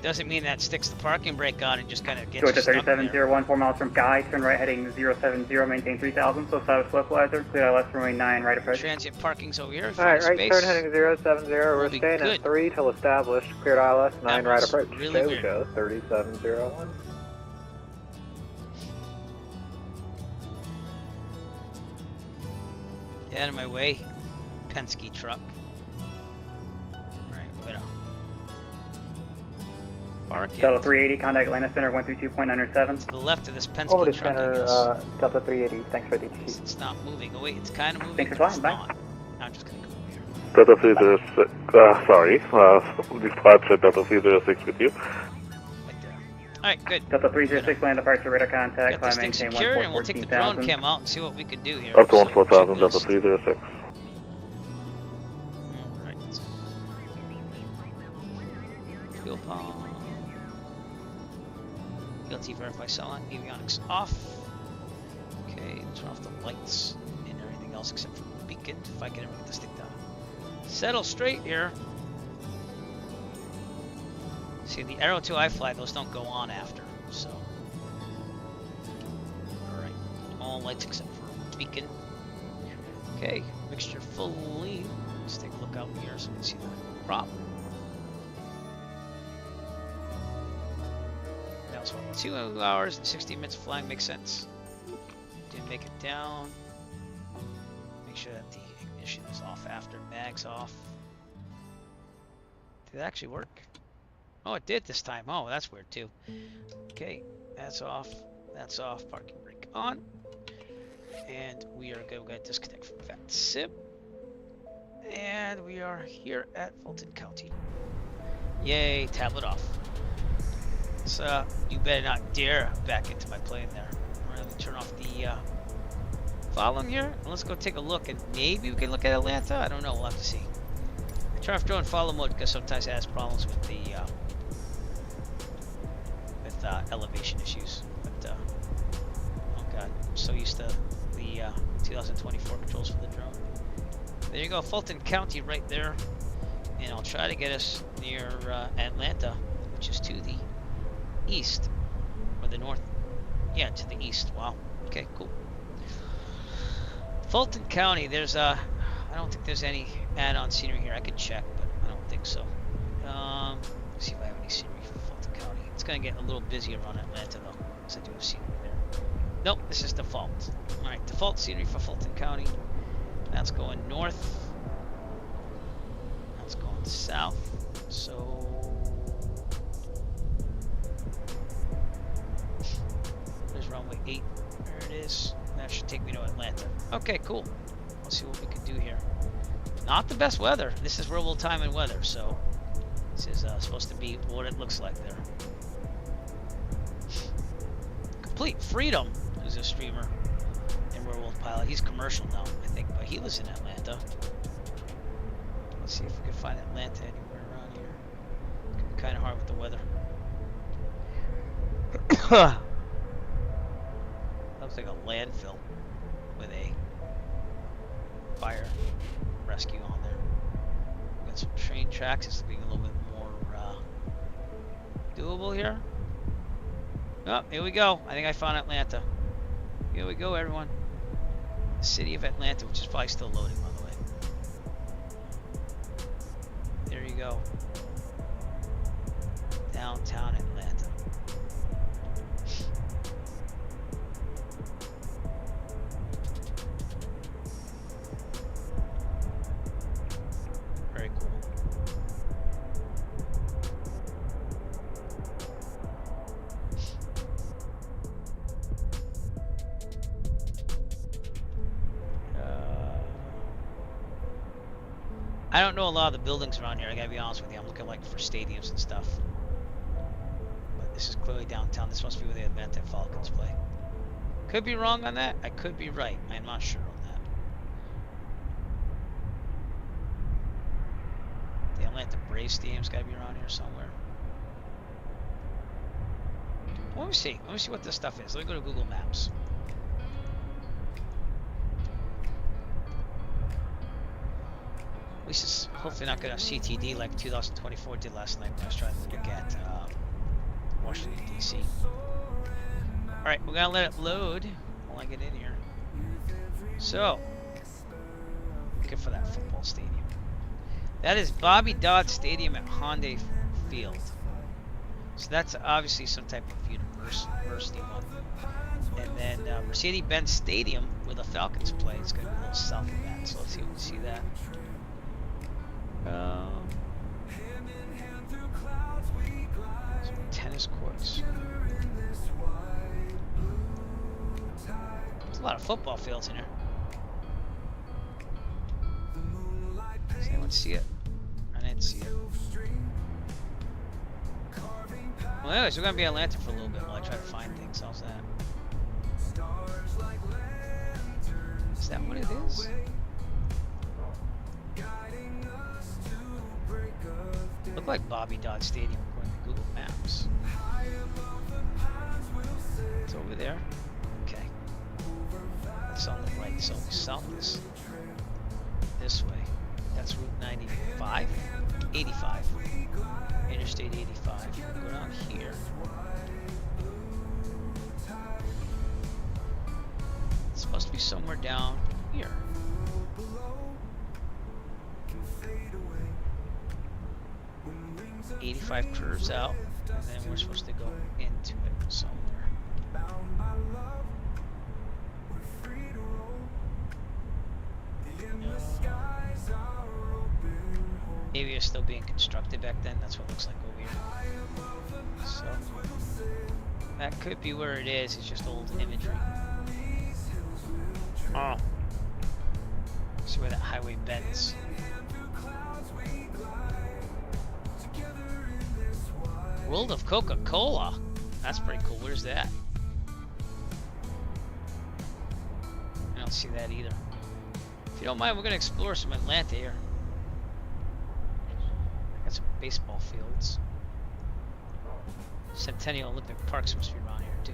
Doesn't mean that sticks the parking brake on and just kind of gets Georgia you stuck there. 3701, 4 miles from Guy, turn right heading 070, maintain 3000, so south localizer, clear left runway 9, right approach. Transient parking's over here. Alright, right space. turn heading 070, we're be staying good. at 3 till established, cleared ILS, 9 right was approach. really Show weird. show 3701. Get out of my way, Penske truck. Alright, widow. Park it. Delta 380, contact Atlanta Center 132.97. To the left of this Penske Over to truck, I center, guess. Delta 380, thanks for the ETC. It's not moving. Oh wait, it's kind of moving. Thanks for but it's flying, bye. not. I'm just gonna go over here. Delta 306, sorry, dispatch at Delta 306 with you. Right there. Alright, good. Delta 306, land departure, radar contact, Got this climb thing maintain secured, and we'll take the drone 14,000. cam out and see what we can do here. Up to So, 14,000, Delta checklist. 306. Alright. Fuel pump. PLT verify silent, avionics off. Okay, turn off the lights and everything else except for the beacon if I can ever get this thing done. Settle straight here. See, the Arrow 2 I fly, those don't go on after, so. Alright, all lights except for beacon. Okay, mixture fully. Let's take a look out here so we can see the prop. That was what, 2 hours and 60 minutes flying, makes sense. Didn't make it down. Make sure that the ignition is off after, mags off. Did it actually work? Oh, it did this time. Oh, that's weird too. Okay, that's off. That's off. Parking brake on. And we are going to disconnect from that SIP. And we are here at Fulton County. Yay, tablet off. So, you better not dare back into my plane there. We're going to turn off the volume here. And let's go take a look. And maybe we can look at Atlanta. I don't know. We'll have to see. Turn off drone follow mode because sometimes it has problems with the elevation issues. But oh god, I'm so used to the 2024 controls for the drone. There you go, Fulton County right there, and I'll try to get us near Atlanta, which is to the east or the north. Yeah, to the east. Wow. Okay, cool. Fulton County. There's I don't think there's any add-on scenery here. I could check, but I don't think so. Let's see if I have any scenery for Fulton County. It's gonna get a little busier on Atlanta though, because I do have scenery there. Nope, this is default. All right, default scenery for Fulton County. That's going north. That's going south. So there's runway 8. There it is. That should take me to Atlanta. Okay, cool. Let's see what we can do here. Not the best weather. This is real time and weather, so this is supposed to be what it looks like there. Complete Freedom is a streamer and Real World Pilot. He's commercial now, I think, but he lives in Atlanta. Let's see if we can find Atlanta anywhere around here. It's gonna be kind of hard with the weather. Looks like a landfill with a fire rescue on there. Got some train tracks. It's looking a little bit more doable here. Oh, here we go. I think I found Atlanta. Here we go, everyone. The city of Atlanta, which is probably still loading, by the way. There you go. Downtown Atlanta. Very cool. I don't know a lot of the buildings around here, I gotta be honest with you. I'm looking like for stadiums and stuff. But this is clearly downtown. This must be where the Atlanta Falcons play. Could be wrong on that. I could be right. I'm not sure on that. The Atlanta Braves Stadium's gotta be around here somewhere. Let me see. Let me see what this stuff is. Let me go to Google Maps. At least it's hopefully not going to CTD like 2024 did last night when I was trying to look at Washington, D.C. Alright, we're going to let it load while I get in here. So, looking for that football stadium. That is Bobby Dodd Stadium at Hyundai Field. So that's obviously some type of university one. And then Mercedes-Benz Stadium, where the Falcons play, is going to be a little south of that. So let's see if we can see that. Some tennis courts. There's a lot of football fields in here. Does anyone see it? I didn't see it. Well, anyways, we're going to be in Atlanta for a little bit while I try to find things. How's that? Is that what it is? Look like Bobby Dodd Stadium according to Google Maps. It's over there. Okay. It's on the right. So south is this way. That's Route 95? 85. Interstate 85. Go down here. It's supposed to be somewhere down here. '85 curves out, and then we're supposed to go into it somewhere. Maybe it's still being constructed back then. That's what it looks like over here. So that could be where it is. It's just old imagery. Oh, see where that highway bends. World of Coca-Cola. That's pretty cool. Where's that? I don't see that either. If you don't mind, we're going to explore some Atlanta here. Got some baseball fields. Centennial Olympic Park supposed to be around here too.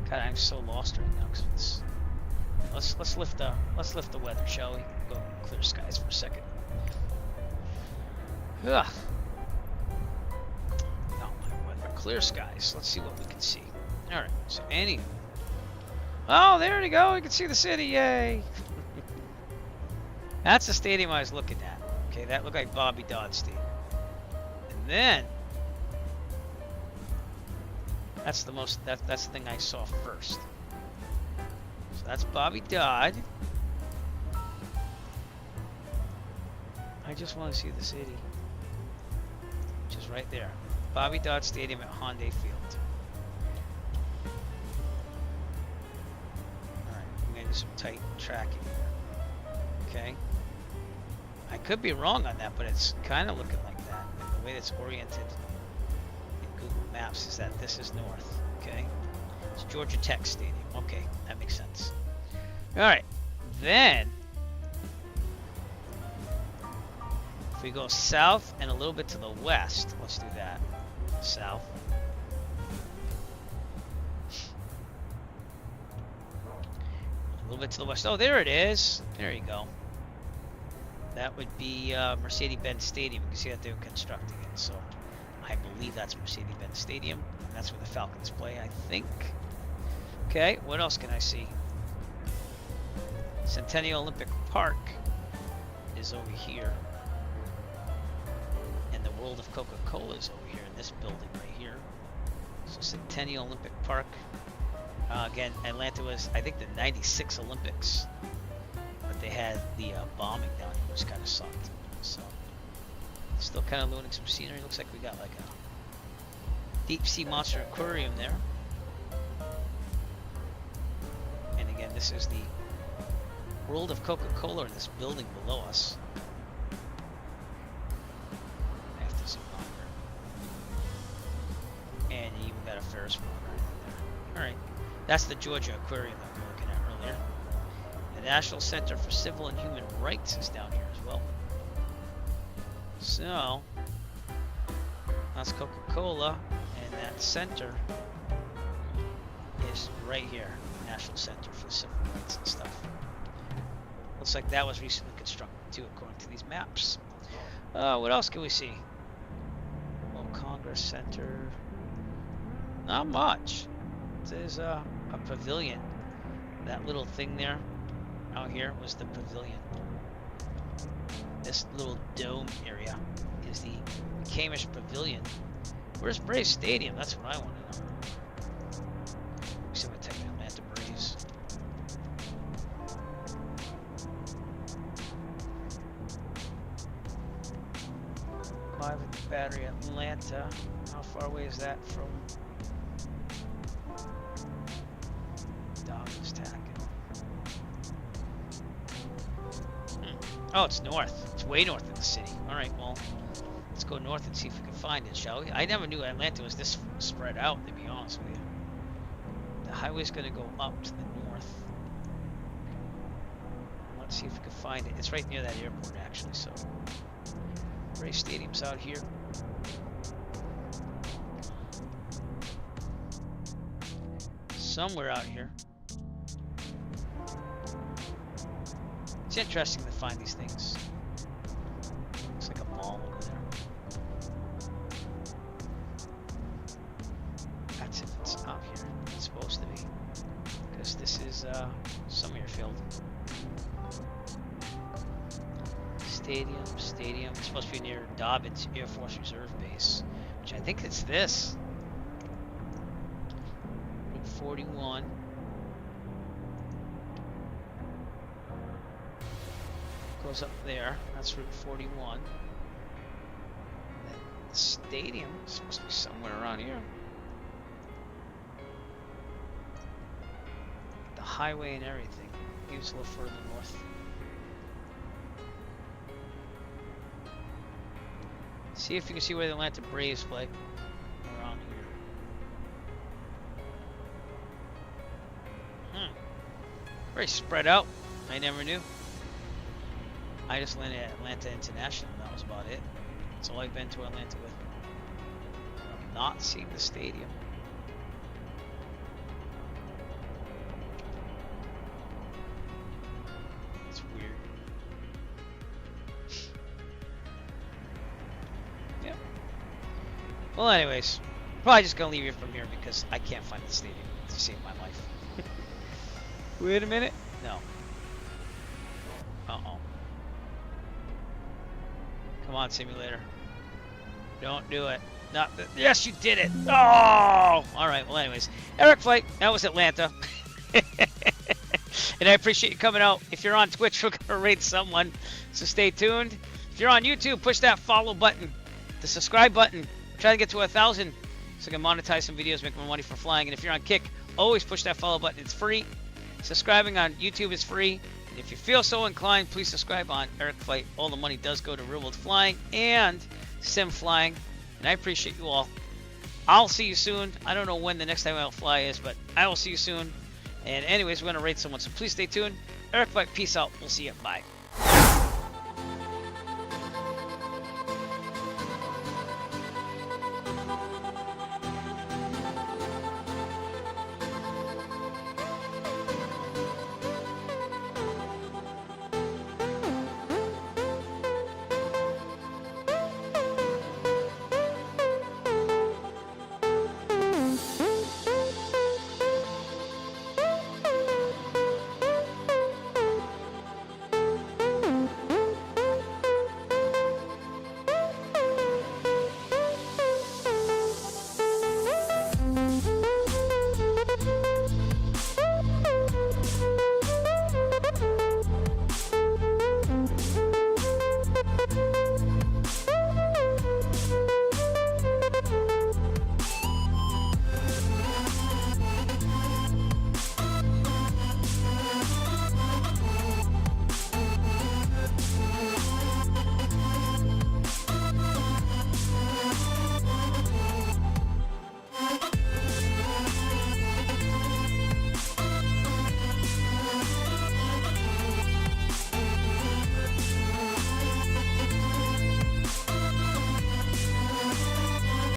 God, I'm so lost right now. Cause it's, let's lift the weather, shall we? Go clear skies for a second. Ugh. Clear skies. Let's see what we can see. Alright, so oh, there you go. We can see the city. Yay. That's the stadium I was looking at. Okay, that looked like Bobby Dodd Stadium. And then that's the thing I saw first. So that's Bobby Dodd. I just want to see the city. Which is right there. Bobby Dodd Stadium at Hyundai Field. Alright, I'm going to do some tight tracking here. Okay. I could be wrong on that, but it's kind of looking like that. And the way it's oriented in Google Maps is that this is north. Okay. It's Georgia Tech Stadium. Okay, that makes sense. Alright, then if we go south and a little bit to the west, let's do that. South. A little bit to the west. Oh, there it is. There you go. That would be Mercedes-Benz Stadium. You can see that they're constructing it. So I believe that's Mercedes-Benz Stadium. And that's where the Falcons play, I think. Okay, what else can I see? Centennial Olympic Park is over here. And the World of Coca-Cola is over here in this building right here. So Centennial Olympic Park. Again, Atlanta was, I think, the '96 Olympics. But they had the bombing down here, which kind of sucked. So, still kind of loading some scenery. Looks like we got like a deep sea monster aquarium there. And again, this is the World of Coca-Cola in this building below us. I have to zoom on there. And you even got a Ferris wheel right there. Alright, that's the Georgia Aquarium that we were looking at earlier. The National Center for Civil and Human Rights is down here as well. So, that's Coca-Cola, and that center is right here. National Center for Civil Rights and stuff. Looks like that was recently constructed too, according to these maps. What else can we see? Oh, Congress Center. Not much. There's a pavilion. That little thing there out here was the pavilion. This little dome area is the Camish Pavilion. Where's Braves Stadium? That's what I want to know. See what type of Atlanta Braves. Live at the Battery, Atlanta. How far away is that from Dobbins Tack? Oh, it's north. It's way north of the city. Alright, well, let's go north and see if we can find it, shall we? I never knew Atlanta was this spread out, to be honest with you. The highway's going to go up to the north. Let's see if we can find it. It's right near that airport, actually, so. Braves Stadium's out here. Somewhere out here. It's interesting to find these things. Looks like a mall over there. That's if it's out here. It's supposed to be. Because this is Summerfield. Stadium. It's supposed to be near Dobbins Air Force Reserve Base. Which I think it's this. Route 41. Goes up there. That's Route 41. The stadium is supposed to be somewhere around here. The highway and everything. He was a little further north. See if you can see where the Atlanta Braves play. Around here. Very spread out. I never knew. I just landed at Atlanta International, and that was about it. That's all I've been to Atlanta with. I've not seen the stadium. It's weird. Yeah. Well, anyways, probably just gonna leave you from here because I can't find the stadium to save my life. Wait a minute. No. Uh-oh. Come on, simulator. Don't do it. Not the, yes, you did it. Oh! All right. Well, anyways, Eric Flight. That was Atlanta. And I appreciate you coming out. If you're on Twitch, we're gonna raid someone. So stay tuned. If you're on YouTube, push that follow button, the subscribe button. Try to get to 1,000 so I can monetize some videos, make more money for flying. And if you're on Kick, always push that follow button. It's free. Subscribing on YouTube is free. And if you feel so inclined, please subscribe on Eric Flight. All the money does go to Real World Flying and Sim Flying. And I appreciate you all. I'll see you soon. I don't know when the next time I'll fly is, but I will see you soon. And anyways, we're going to rate someone. So please stay tuned. Eric Flight, peace out. We'll see you. Bye.